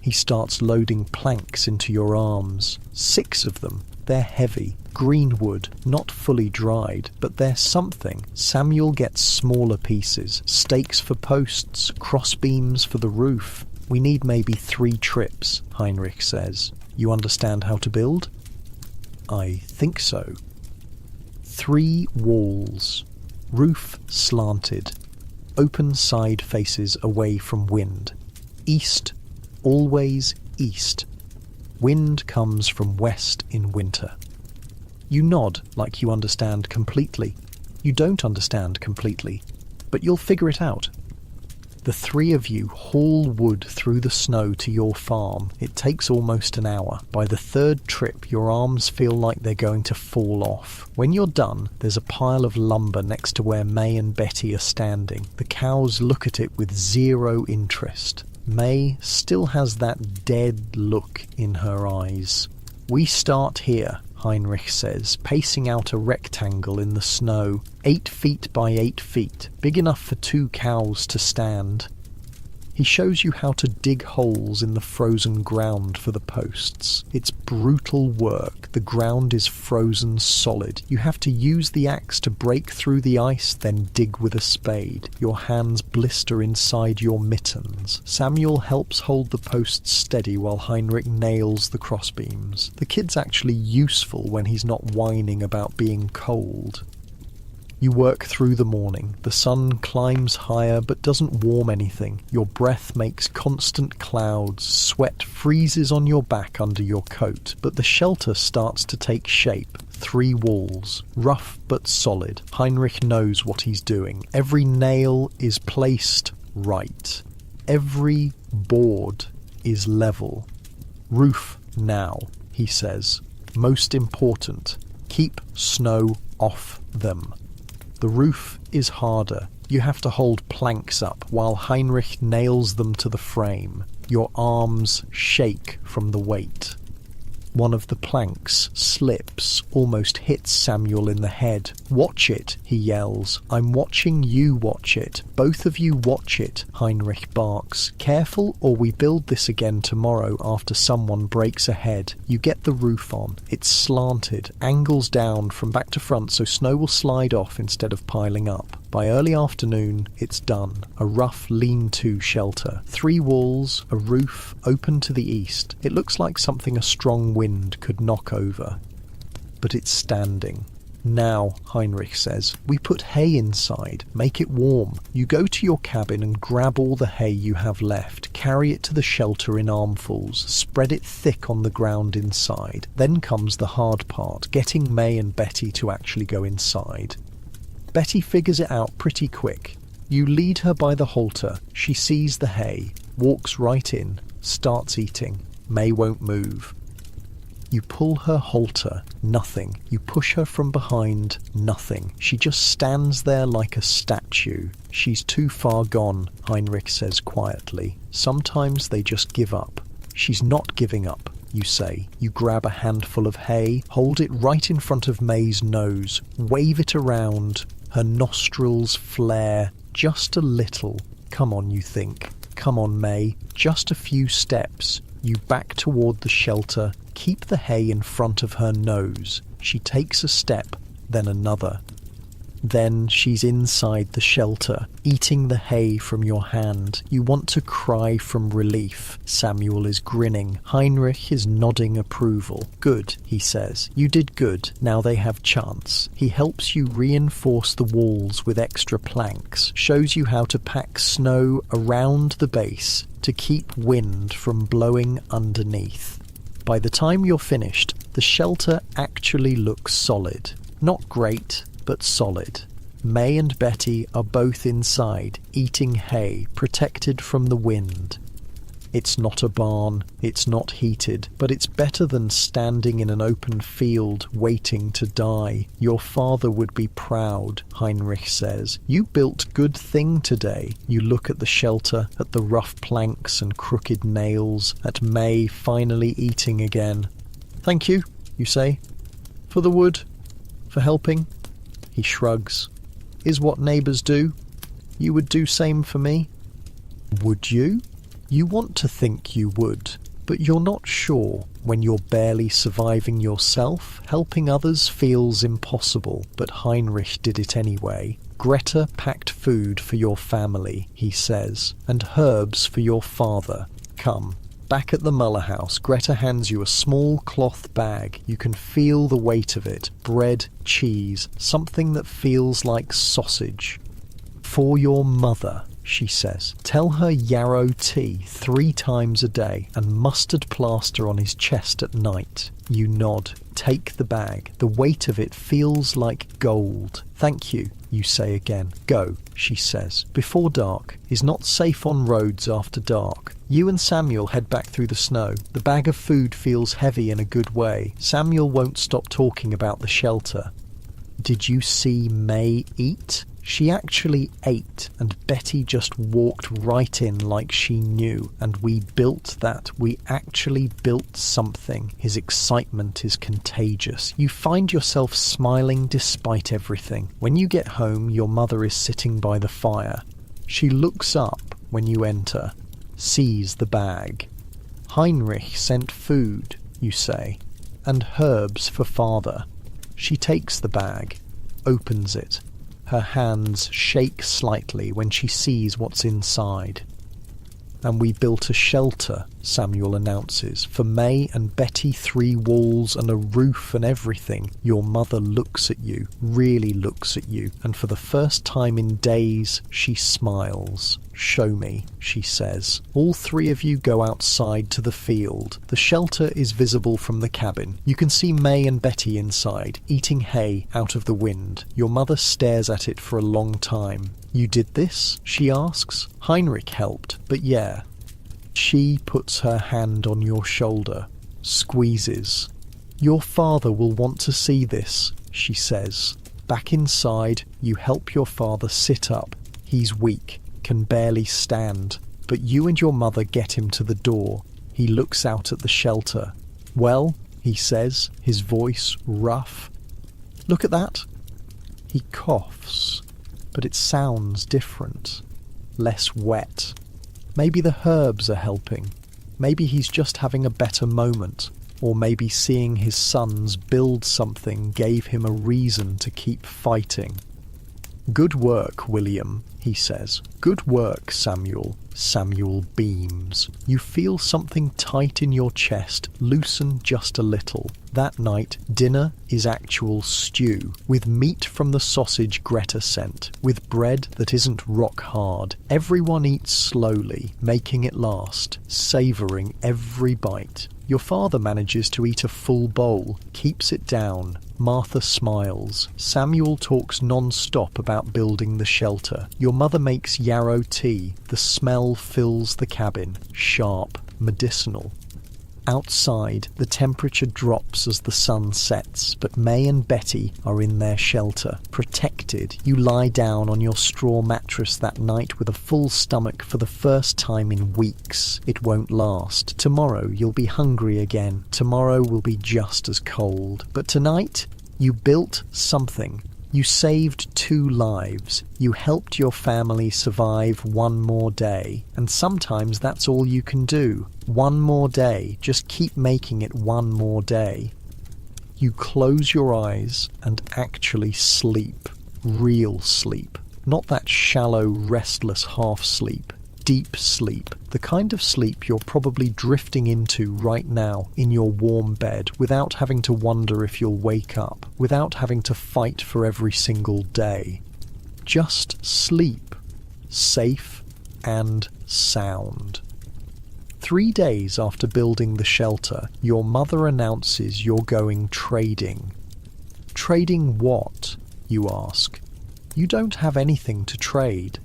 He starts loading planks into your arms. 6 of them. They're heavy. Green wood, not fully dried, but they're something. Samuel gets smaller pieces. Stakes for posts, crossbeams for the roof. We need maybe 3 trips, Heinrich says. You understand how to build? I think so. 3 walls. Roof slanted. Open side faces away from wind. East, always east. Wind comes from west in winter. You nod like you understand completely. You don't understand completely, but you'll figure it out. The 3 of you haul wood through the snow to your farm. It takes almost an hour. By the 3rd trip, your arms feel like they're going to fall off. When you're done, there's a pile of lumber next to where May and Betty are standing. The cows look at it with 0 interest. May still has that dead look in her eyes. We start here, Heinrich says, pacing out a rectangle in the snow, 8 feet by 8 feet, big enough for 2 cows to stand. He shows you how to dig holes in the frozen ground for the posts. It's brutal work. The ground is frozen solid. You have to use the axe to break through the ice, then dig with a spade. Your hands blister inside your mittens. Samuel helps hold the posts steady while Heinrich nails the crossbeams. The kid's actually useful when he's not whining about being cold. You work through the morning. The sun climbs higher but doesn't warm anything. Your breath makes constant clouds. Sweat freezes on your back under your coat. But the shelter starts to take shape. 3 walls, rough but solid. Heinrich knows what he's doing. Every nail is placed right. Every board is level. Roof now, he says. Most important, keep snow off them. The roof is harder. You have to hold planks up while Heinrich nails them to the frame. Your arms shake from the weight. One of the planks slips, almost hits Samuel in the head. "Watch it," he yells. "I'm watching you watch it. Both of you watch it," Heinrich barks. "Careful or we build this again tomorrow after someone breaks a head." You get the roof on. It's slanted, angles down from back to front so snow will slide off instead of piling up. By early afternoon, it's done. A rough lean-to shelter. 3 walls, a roof, open to the east. It looks like something a strong wind could knock over. But it's standing. "Now," Heinrich says, "we put hay inside. Make it warm. You go to your cabin and grab all the hay you have left. Carry it to the shelter in armfuls. Spread it thick on the ground inside. Then comes the hard part, getting May and Betty to actually go inside. Betty figures it out pretty quick. You lead her by the halter. She sees the hay, walks right in, starts eating. May won't move. You pull her halter, nothing. You push her from behind, nothing. She just stands there like a statue. She's too far gone, Heinrich says quietly. Sometimes they just give up. She's not giving up, you say. You grab a handful of hay, hold it right in front of May's nose, wave it around. Her nostrils flare just a little. Come on, you think. Come on, May. Just a few steps. You back toward the shelter. Keep the hay in front of her nose. She takes a step, then another. Then she's inside the shelter, eating the hay from your hand. You want to cry from relief. Samuel is grinning. Heinrich is nodding approval. Good, he says. You did good. Now they have chance. He helps you reinforce the walls with extra planks, shows you how to pack snow around the base to keep wind from blowing underneath. By the time you're finished, the shelter actually looks solid. Not great, but solid. May and Betty are both inside, eating hay, protected from the wind. It's not a barn, it's not heated, but it's better than standing in an open field waiting to die. Your father would be proud, Heinrich says. You built good thing today. You look at the shelter, at the rough planks and crooked nails, at May finally eating again. Thank you, you say. For the wood, for helping. He shrugs. Is what neighbours do. You would do same for me. Would you? You want to think you would, but you're not sure. When you're barely surviving yourself, helping others feels impossible, but Heinrich did it anyway. Greta packed food for your family, he says, and herbs for your father. Come. Back at the Muller house, Greta hands you a small cloth bag. You can feel the weight of it. Bread, cheese, something that feels like sausage. For your mother, she says. Tell her yarrow tea 3 times a day and mustard plaster on his chest at night. You nod. Take the bag. The weight of it feels like gold. Thank you, you say again. Go, she says. Before dark. Is not safe on roads after dark. You and Samuel head back through the snow. The bag of food feels heavy in a good way. Samuel won't stop talking about the shelter. Did you see May eat? She actually ate, and Betty just walked right in like she knew, and we built that. We actually built something. His excitement is contagious. You find yourself smiling despite everything. When you get home, your mother is sitting by the fire. She looks up when you enter, sees the bag. Heinrich sent food, you say, and herbs for father. She takes the bag, opens it. Her hands shake slightly when she sees what's inside. And we built a shelter, Samuel announces, for May and Betty, 3 walls and a roof and everything. Your mother looks at you, really looks at you, and for the first time in days, she smiles. Show me, she says. All 3 of you go outside to the field. The shelter is visible from the cabin. You can see May and Betty inside, eating hay out of the wind. Your mother stares at it for a long time. You did this? She asks. Heinrich helped, but yeah. She puts her hand on your shoulder, squeezes. Your father will want to see this, she says. Back inside, you help your father sit up. He's weak, can barely stand, but you and your mother get him to the door. He looks out at the shelter. Well, he says, his voice rough. Look at that. He coughs, but it sounds different, less wet. Maybe the herbs are helping. Maybe he's just having a better moment. Or maybe seeing his sons build something gave him a reason to keep fighting. Good work, William, he says. Good work, Samuel. Samuel beams. You feel something tight in your chest, loosen just a little. That night, dinner is actual stew, with meat from the sausage Greta sent, with bread that isn't rock hard. Everyone eats slowly, making it last, savouring every bite. Your father manages to eat a full bowl, keeps it down. Martha smiles. Samuel talks non-stop about building the shelter. Your mother makes yarrow tea. The smell fills the cabin, sharp, medicinal. Outside, the temperature drops as the sun sets, but May and Betty are in their shelter. Protected, you lie down on your straw mattress that night with a full stomach for the first time in weeks. It won't last. Tomorrow you'll be hungry again. Tomorrow will be just as cold. But tonight, you built something. You saved 2 lives. You helped your family survive 1 more day. And sometimes that's all you can do. 1 more day. Just keep making it 1 more day. You close your eyes and actually sleep. Real sleep. Not that shallow, restless half-sleep. Deep sleep. The kind of sleep you're probably drifting into right now in your warm bed without having to wonder if you'll wake up, without having to fight for every single day. Just sleep. Safe and sound. 3 days after building the shelter, your mother announces you're going trading. Trading what? You ask. You don't have anything to trade.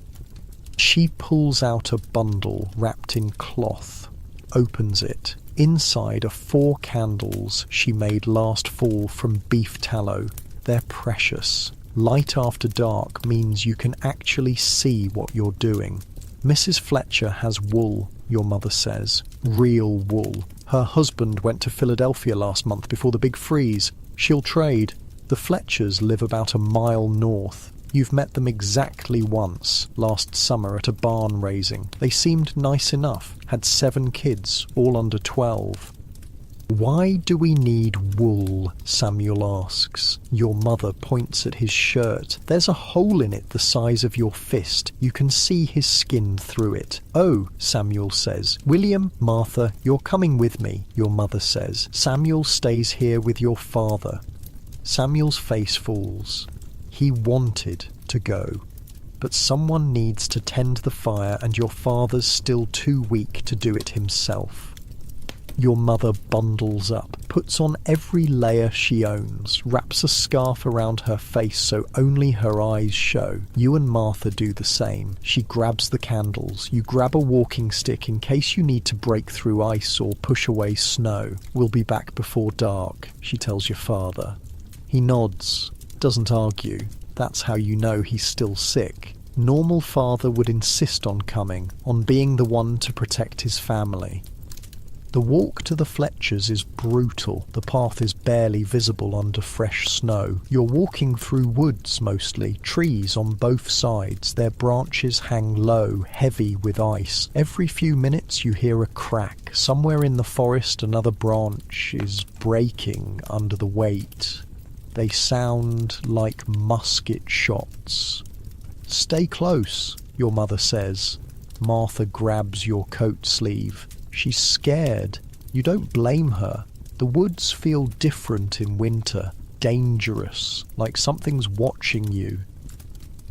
She pulls out a bundle wrapped in cloth, opens it. Inside are 4 candles she made last fall from beef tallow. They're precious. Light after dark means you can actually see what you're doing. Mrs. Fletcher has wool, your mother says. Real wool. Her husband went to Philadelphia last month before the big freeze. She'll trade. The Fletchers live about a mile north. You've met them exactly once, last summer at a barn raising. They seemed nice enough, had 7 kids, all under 12. Why do we need wool? Samuel asks. Your mother points at his shirt. There's a hole in it the size of your fist. You can see his skin through it. Oh, Samuel says. William, Martha, you're coming with me, your mother says. Samuel stays here with your father. Samuel's face falls. He wanted to go, but someone needs to tend the fire and your father's still too weak to do it himself. Your mother bundles up, puts on every layer she owns, wraps a scarf around her face so only her eyes show. You and Martha do the same. She grabs the candles. You grab a walking stick in case you need to break through ice or push away snow. We'll be back before dark, she tells your father. He nods. Doesn't argue. That's how you know he's still sick. Normal father would insist on coming, on being the one to protect his family. The walk to the Fletchers is brutal. The path is barely visible under fresh snow. You're walking through woods mostly, trees on both sides. Their branches hang low, heavy with ice. Every few minutes you hear a crack. Somewhere in the forest another branch is breaking under the weight. They sound like musket shots. "Stay close," your mother says. Martha grabs your coat sleeve. She's scared. You don't blame her. The woods feel different in winter, dangerous, like something's watching you.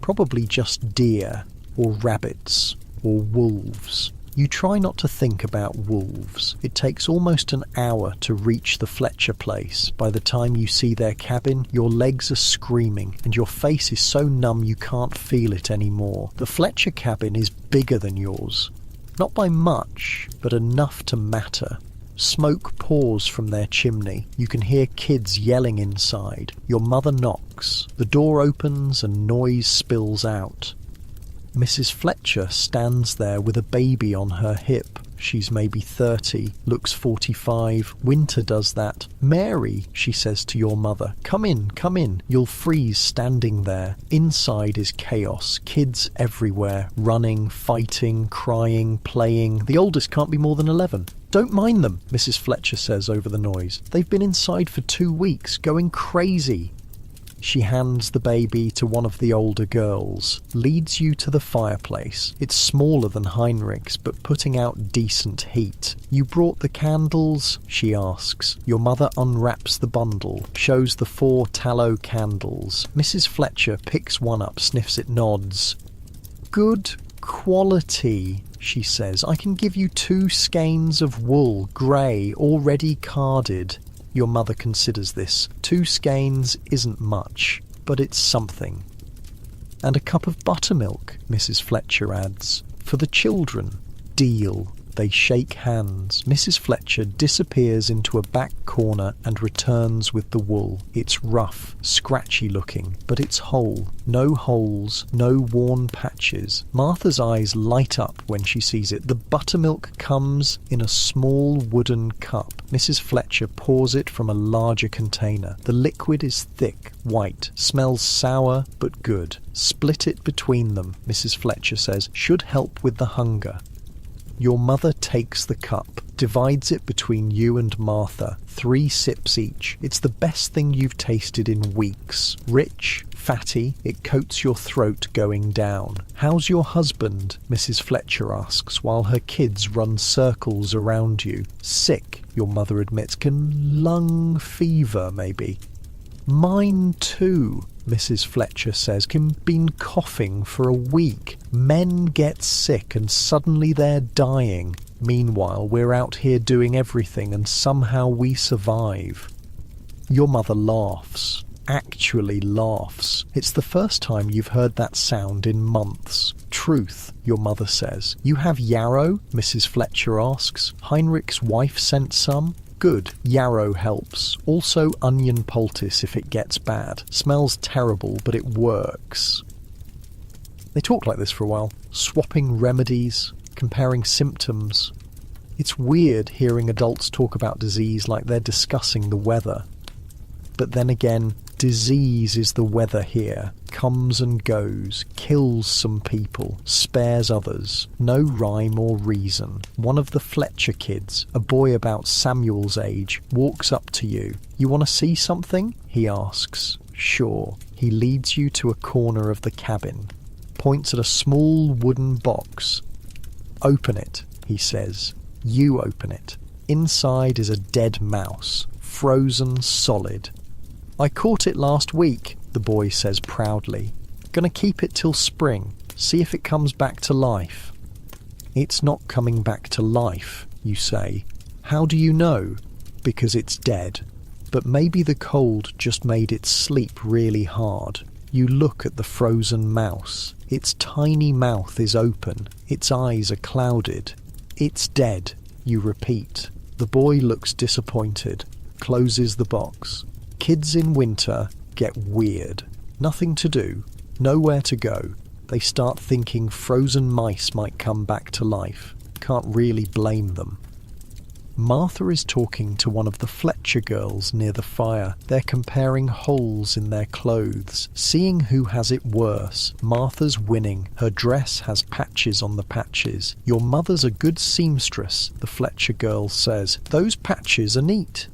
Probably just deer, or rabbits, or wolves. You try not to think about wolves. It takes almost an hour to reach the Fletcher place. By the time you see their cabin, your legs are screaming, and your face is so numb you can't feel it anymore. The Fletcher cabin is bigger than yours. Not by much, but enough to matter. Smoke pours from their chimney. You can hear kids yelling inside. Your mother knocks. The door opens and noise spills out. Mrs. Fletcher stands there with a baby on her hip. She's maybe 30, looks 45. Winter does that. "Mary," she says to your mother, come in. You'll freeze standing there. Inside is chaos. Kids everywhere, running, fighting, crying, playing. The oldest can't be more than 11. "Don't mind them," Mrs. Fletcher says over the noise. "They've been inside for 2 weeks, going crazy." She hands the baby to one of the older girls, leads you to the fireplace. It's smaller than Heinrich's, but putting out decent heat. "You brought the candles?" she asks. Your mother unwraps the bundle, shows the 4 tallow candles. Mrs. Fletcher picks one up, sniffs it, nods. "Good quality," she says. "I can give you 2 skeins of wool, grey, already carded." Your mother considers this. 2 skeins isn't much, but it's something. "And a cup of buttermilk," Mrs. Fletcher adds. "For the children." Deal. They shake hands. Mrs. Fletcher disappears into a back corner and returns with the wool. It's rough, scratchy looking, but it's whole. No holes, no worn patches. Martha's eyes light up when she sees it. The buttermilk comes in a small wooden cup. Mrs. Fletcher pours it from a larger container. The liquid is thick, white, smells sour but good. "Split it between them," Mrs. Fletcher says. "Should help with the hunger." Your mother takes the cup, divides it between you and Martha, 3 sips each. It's the best thing you've tasted in weeks. Rich, fatty, it coats your throat going down. "How's your husband?" Mrs. Fletcher asks, while her kids run circles around you. "Sick," your mother admits. "Lung fever, maybe." "Mine too," Mrs. Fletcher says. "Been coughing for a week. Men get sick and suddenly they're dying. Meanwhile, we're out here doing everything and somehow we survive." Your mother laughs. Actually laughs. It's the first time you've heard that sound in months. "Truth," your mother says. "You have yarrow?" Mrs. Fletcher asks. "Heinrich's wife sent some?" "Good. Yarrow helps. Also onion poultice if it gets bad. Smells terrible, but it works." They talk like this for a while, swapping remedies, comparing symptoms. It's weird hearing adults talk about disease like they're discussing the weather. But then again, disease is the weather here. Comes and goes, kills some people, spares others. No rhyme or reason. One of the Fletcher kids, a boy about Samuel's age, walks up to you. "You want to see something?" he asks. "Sure." He leads you to a corner of the cabin, points at a small wooden box. "Open it," he says. You open it. Inside is a dead mouse, frozen solid. "I caught it last week," the boy says proudly. "Gonna keep it till spring, see if it comes back to life." "It's not coming back to life," you say. "How do you know?" "Because it's dead. But maybe the cold just made it sleep really hard." You look at the frozen mouse. Its tiny mouth is open. Its eyes are clouded. "It's dead," you repeat. The boy looks disappointed, closes the box. Kids in winter get weird. Nothing to do, nowhere to go. They start thinking frozen mice might come back to life. Can't really blame them. Martha is talking to one of the Fletcher girls near the fire. They're comparing holes in their clothes, seeing who has it worse. Martha's winning. Her dress has patches on the patches. Your mother's a good seamstress, the Fletcher girl says. Those patches are neat.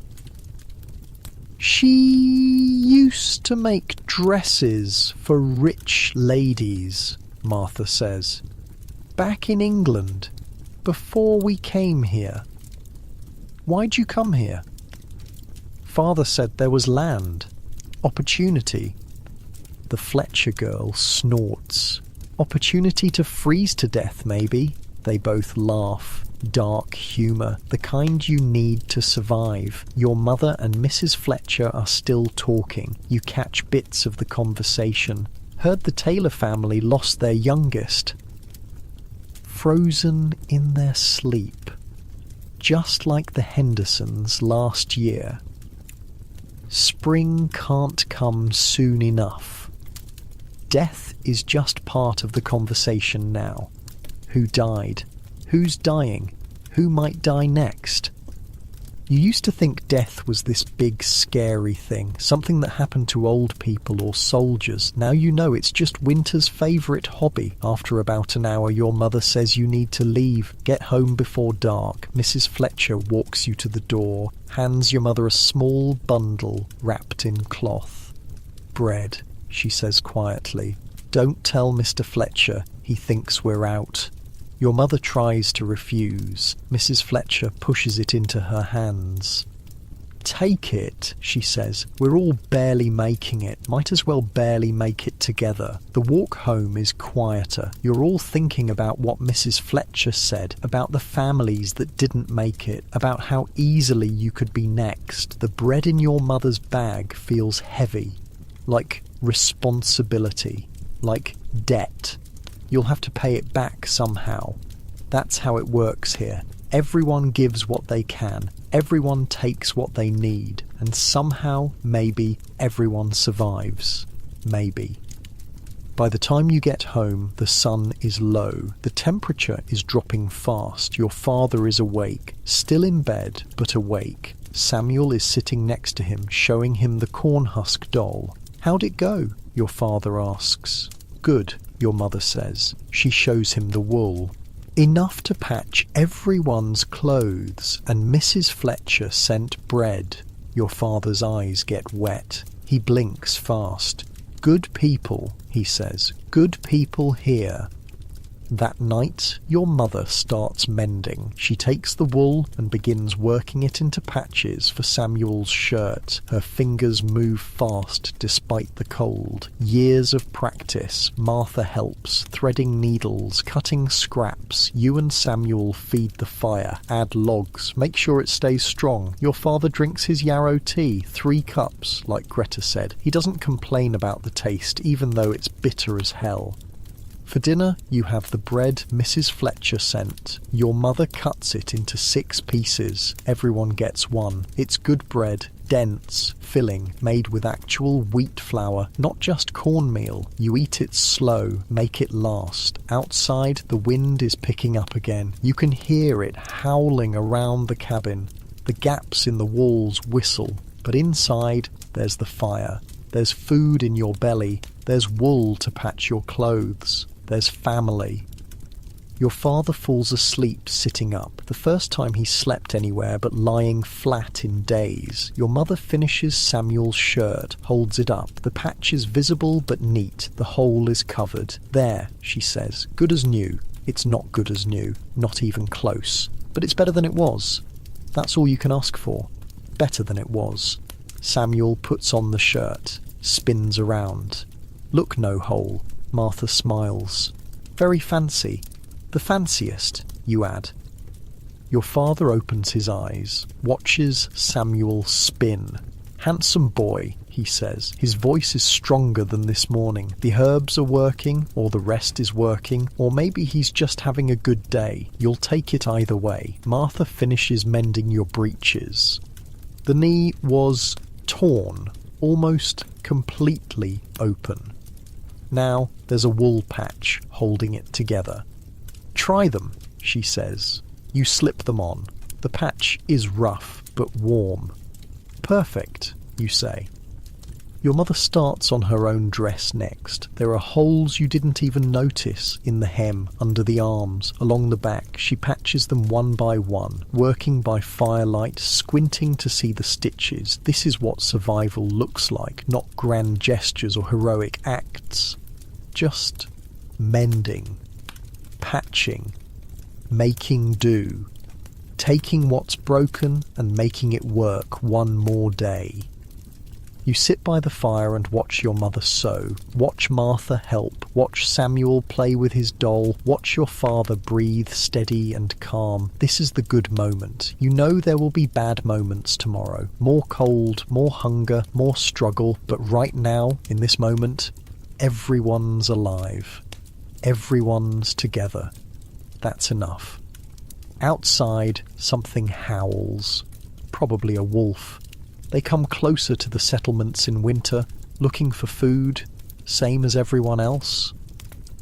She used to make dresses for rich ladies, Martha says. Back in England, before we came here. Why'd you come here? Father said there was land, opportunity. The Fletcher girl snorts. Opportunity to freeze to death, maybe. They both laugh. Dark humour, the kind you need to survive. Your mother and Mrs. Fletcher are still talking. You catch bits of the conversation. Heard the Taylor family lost their youngest. Frozen in their sleep. Just like the Hendersons last year. Spring can't come soon enough. Death is just part of the conversation now. Who died? Who's dying? Who might die next? You used to think death was this big, scary thing, something that happened to old people or soldiers. Now you know it's just Winter's favourite hobby. After about an hour, your mother says you need to leave. Get home before dark. Mrs. Fletcher walks you to the door, hands your mother a small bundle wrapped in cloth. Bread, she says quietly. Don't tell Mr. Fletcher. He thinks we're out. Your mother tries to refuse. Mrs. Fletcher pushes it into her hands. Take it, she says. We're all barely making it. Might as well barely make it together. The walk home is quieter. You're all thinking about what Mrs. Fletcher said, about the families that didn't make it, about how easily you could be next. The bread in your mother's bag feels heavy, like responsibility, like debt. You'll have to pay it back somehow. That's how it works here. Everyone gives what they can. Everyone takes what they need. And somehow, maybe, everyone survives. Maybe. By the time you get home, the sun is low. The temperature is dropping fast. Your father is awake. Still in bed, but awake. Samuel is sitting next to him, showing him the corn husk doll. How'd it go? Your father asks. Good. Your mother says. She shows him the wool. Enough to patch everyone's clothes, and Mrs. Fletcher sent bread. Your father's eyes get wet. He blinks fast. Good people, he says. Good people here. That night, your mother starts mending. She takes the wool and begins working it into patches for Samuel's shirt. Her fingers move fast despite the cold. Years of practice. Martha helps, threading needles, cutting scraps. You and Samuel feed the fire, add logs, make sure it stays strong. Your father drinks his yarrow tea, 3 cups, like Greta said. He doesn't complain about the taste, even though it's bitter as hell. For dinner, you have the bread Mrs. Fletcher sent. Your mother cuts it into 6 pieces. Everyone gets one. It's good bread, dense, filling, made with actual wheat flour, not just cornmeal. You eat it slow, make it last. Outside, the wind is picking up again. You can hear it howling around the cabin. The gaps in the walls whistle, but inside, there's the fire. There's food in your belly. There's wool to patch your clothes. There's family. Your father falls asleep sitting up, the first time he's slept anywhere but lying flat in days. Your mother finishes Samuel's shirt, holds it up. The patch is visible but neat. The hole is covered. There, she says. Good as new. It's not good as new. Not even close. But it's better than it was. That's all you can ask for. Better than it was. Samuel puts on the shirt, spins around. Look, no hole. Martha smiles. Very fancy. The fanciest, you add. Your father opens his eyes, watches Samuel spin. Handsome boy, he says. His voice is stronger than this morning. The herbs are working, or the rest is working, or maybe he's just having a good day. You'll take it either way. Martha finishes mending your breeches. The knee was torn, almost completely open. Now there's a wool patch holding it together. "Try them," she says. You slip them on. The patch is rough but warm. "Perfect," you say. Your mother starts on her own dress next. There are holes you didn't even notice in the hem, under the arms, along the back. She patches them one by one, working by firelight, squinting to see the stitches. This is what survival looks like, not grand gestures or heroic acts. Just mending, patching, making do, taking what's broken and making it work one more day. You sit by the fire and watch your mother sew, watch Martha help, watch Samuel play with his doll, watch your father breathe steady and calm. This is the good moment. You know there will be bad moments tomorrow. More cold, more hunger, more struggle, but right now, in this moment, everyone's alive. Everyone's together. That's enough. Outside, something howls. Probably a wolf. They come closer to the settlements in winter, looking for food, same as everyone else.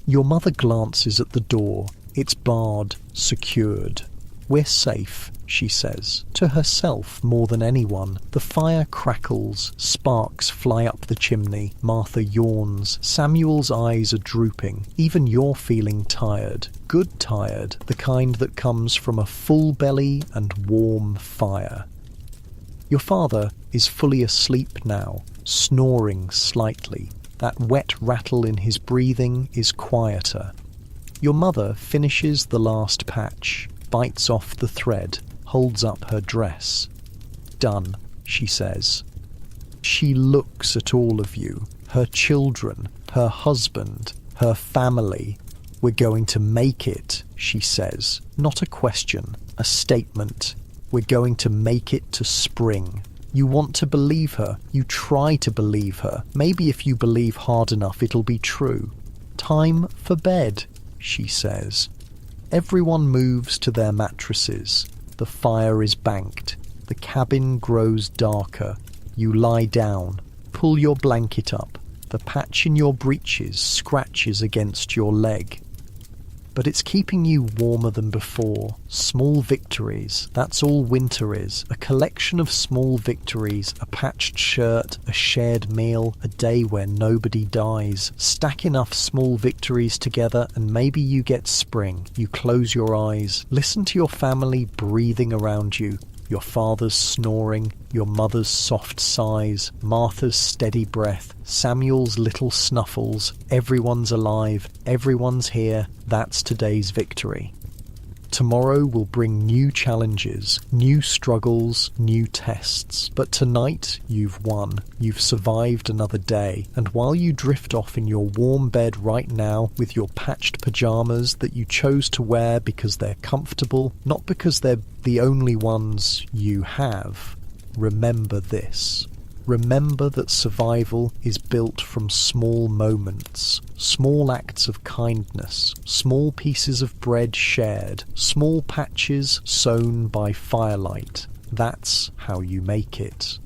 Your mother glances at the door. It's barred, secured. "We're safe," she says, to herself more than anyone. The fire crackles, sparks fly up the chimney. Martha yawns. Samuel's eyes are drooping. Even you're feeling tired. Good tired, the kind that comes from a full belly and warm fire. Your father is fully asleep now, snoring slightly. That wet rattle in his breathing is quieter. Your mother finishes the last patch, bites off the thread, holds up her dress. "Done," she says. She looks at all of you, her children, her husband, her family. "We're going to make it," she says. Not a question, a statement. "We're going to make it to spring." You want to believe her. You try to believe her. Maybe if you believe hard enough, it'll be true. "Time for bed," she says. Everyone moves to their mattresses. The fire is banked. The cabin grows darker. You lie down. Pull your blanket up. The patch in your breeches scratches against your leg. But it's keeping you warmer than before. Small victories, that's all winter is. A collection of small victories, a patched shirt, a shared meal, a day where nobody dies. Stack enough small victories together and maybe you get spring. You close your eyes. Listen to your family breathing around you. Your father's snoring, your mother's soft sighs, Martha's steady breath, Samuel's little snuffles. Everyone's alive, everyone's here. That's today's victory. Tomorrow will bring new challenges, new struggles, new tests. But tonight, you've won. You've survived another day. And while you drift off in your warm bed right now with your patched pajamas that you chose to wear because they're comfortable, not because they're the only ones you have, remember this. Remember that survival is built from small moments, small acts of kindness, small pieces of bread shared, small patches sown by firelight. That's how you make it.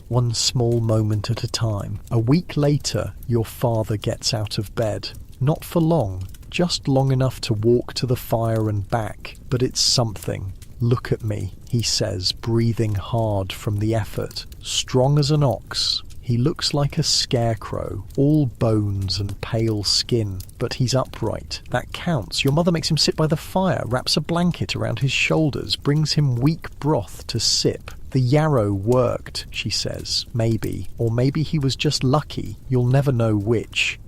One small moment at a time. A week later, your father gets out of bed. Not for long, just long enough to walk to the fire and back, but it's something. "Look at me," he says, breathing hard from the effort. Strong as an ox. He looks like a scarecrow, all bones and pale skin, but he's upright. That counts. Your mother makes him sit by the fire, wraps a blanket around his shoulders, brings him weak broth to sip. The yarrow worked, she says. Maybe. Or maybe he was just lucky. You'll never know which.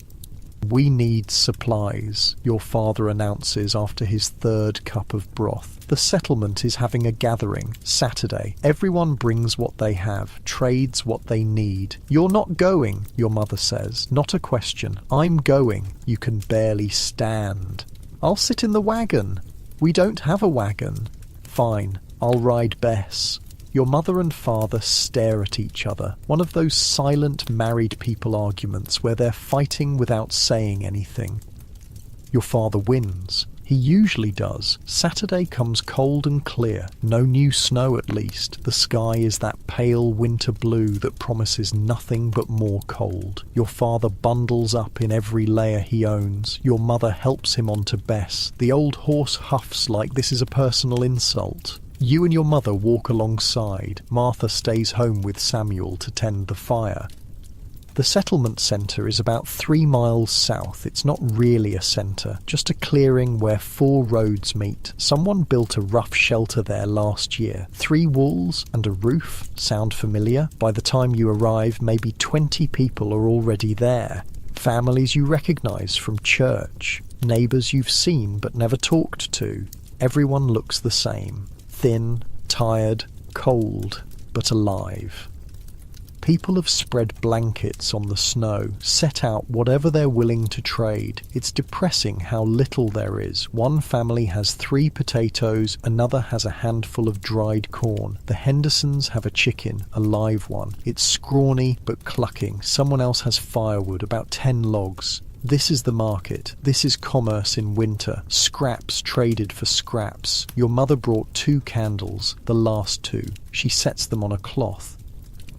"We need supplies," your father announces after his third cup of broth. The settlement is having a gathering. Saturday. Everyone brings what they have, trades what they need. "You're not going," your mother says. Not a question. "I'm going." You can barely stand. "I'll sit in the wagon." "We don't have a wagon." "Fine. I'll ride Bess." Your mother and father stare at each other. One of those silent married people arguments where they're fighting without saying anything. Your father wins. He usually does. Saturday comes cold and clear. No new snow at least. The sky is that pale winter blue that promises nothing but more cold. Your father bundles up in every layer he owns. Your mother helps him onto Bess. The old horse huffs like this is a personal insult. You and your mother walk alongside. Martha stays home with Samuel to tend the fire. The settlement centre is about 3 miles south. It's not really a centre, just a clearing where 4 roads meet. Someone built a rough shelter there last year. 3 walls and a roof. Sound familiar? By the time you arrive, maybe 20 people are already there. Families you recognise from church. Neighbours you've seen but never talked to. Everyone looks the same. Thin, tired, cold, but alive. People have spread blankets on the snow, set out whatever they're willing to trade. It's depressing how little there is. One family has 3 potatoes, another has a handful of dried corn. The Hendersons have a chicken, a live one. It's scrawny but clucking. Someone else has firewood, about 10 logs. This is the market. This is commerce in winter. Scraps traded for scraps. Your mother brought 2 candles, the last 2. She sets them on a cloth.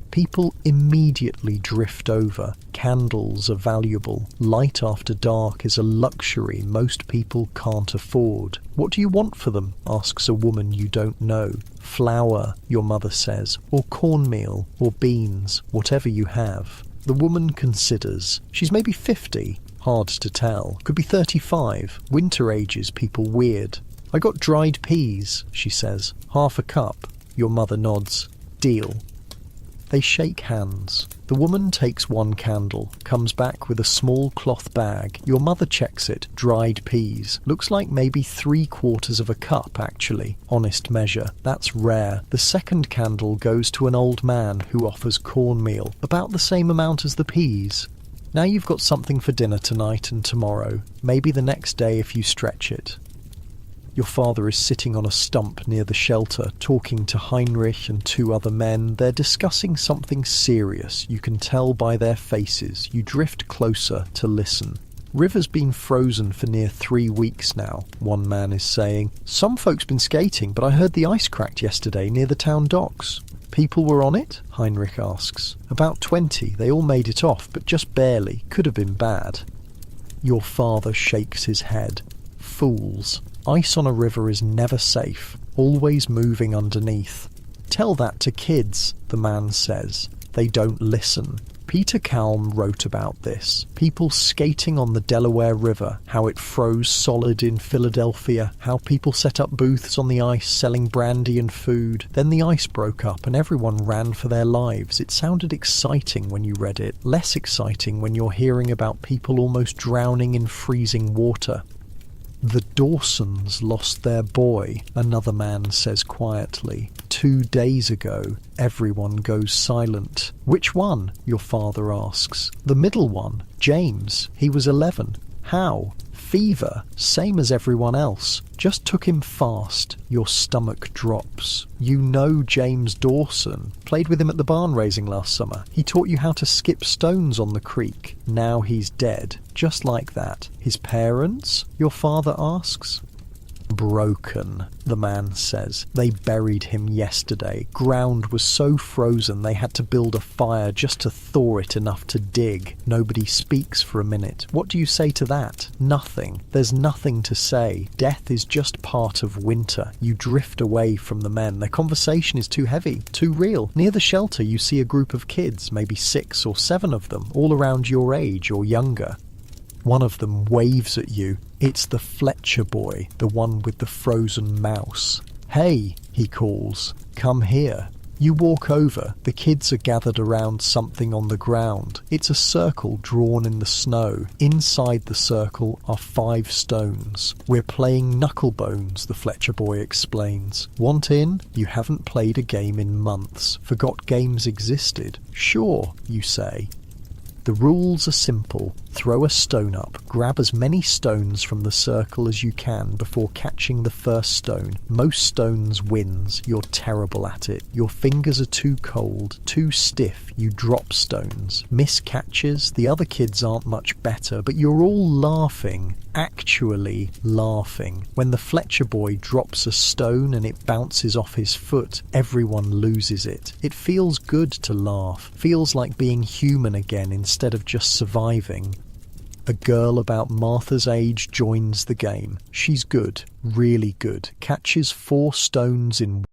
People immediately drift over. Candles are valuable. Light after dark is a luxury most people can't afford. What do you want for them? Asks a woman you don't know. Flour, your mother says, or cornmeal, or beans, whatever you have. The woman considers. She's maybe 50. Hard to tell. Could be 35. Winter ages people weird. I got dried peas, she says. Half a cup. Your mother nods. Deal. They shake hands. The woman takes 1 candle, comes back with a small cloth bag. Your mother checks it. Dried peas. Looks like maybe 3/4 of a cup, actually. Honest measure. That's rare. The second candle goes to an old man who offers cornmeal. About the same amount as the peas. Now you've got something for dinner tonight and tomorrow. Maybe the next day if you stretch it. Your father is sitting on a stump near the shelter, talking to Heinrich and 2 other men. They're discussing something serious. You can tell by their faces. You drift closer to listen. River's been frozen for near 3 weeks now, one man is saying. Some folks been skating, but I heard the ice cracked yesterday near the town docks. People were on it? Heinrich asks. About 20. They all made it off, but just barely. Could have been bad. Your father shakes his head. Fools. Ice on a river is never safe, always moving underneath. Tell that to kids, the man says. They don't listen. Peter Kalm wrote about this. People skating on the Delaware River, how it froze solid in Philadelphia, how people set up booths on the ice selling brandy and food. Then the ice broke up and everyone ran for their lives. It sounded exciting when you read it, less exciting when you're hearing about people almost drowning in freezing water. The Dawsons lost their boy, another man says quietly. 2 days ago. Everyone goes silent. Which one? Your father asks. The middle one, James. He was 11. How? Fever, same as everyone else. Just took him fast. Your stomach drops. You know James Dawson. Played with him at the barn raising last summer. He taught you how to skip stones on the creek. Now he's dead. Just like that. His parents? Your father asks. Broken, the man says. They buried him yesterday. Ground was so frozen they had to build a fire just to thaw it enough to dig. Nobody speaks for a minute. What do you say to that? Nothing. There's nothing to say. Death is just part of winter. You drift away from the men. Their conversation is too heavy, too real. Near the shelter you see a group of kids, maybe 6 or 7 of them, all around your age or younger. One of them waves at you. It's the Fletcher boy, the one with the frozen mouse. Hey, he calls, come here. You walk over. The kids are gathered around something on the ground. It's a circle drawn in the snow. Inside the circle are 5 stones. We're playing knucklebones, the Fletcher boy explains. Want in? You haven't played a game in months. Forgot games existed. Sure, you say. The rules are simple. Throw a stone up. Grab as many stones from the circle as you can before catching the first stone. Most stones wins. You're terrible at it. Your fingers are too cold, too stiff. You drop stones. Miss catches. The other kids aren't much better, but you're all laughing. Actually laughing. When the Fletcher boy drops a stone and it bounces off his foot, everyone loses it. It feels good to laugh. Feels like being human again instead of just surviving. A girl about Martha's age joins the game. She's good, really good. Catches 4 stones in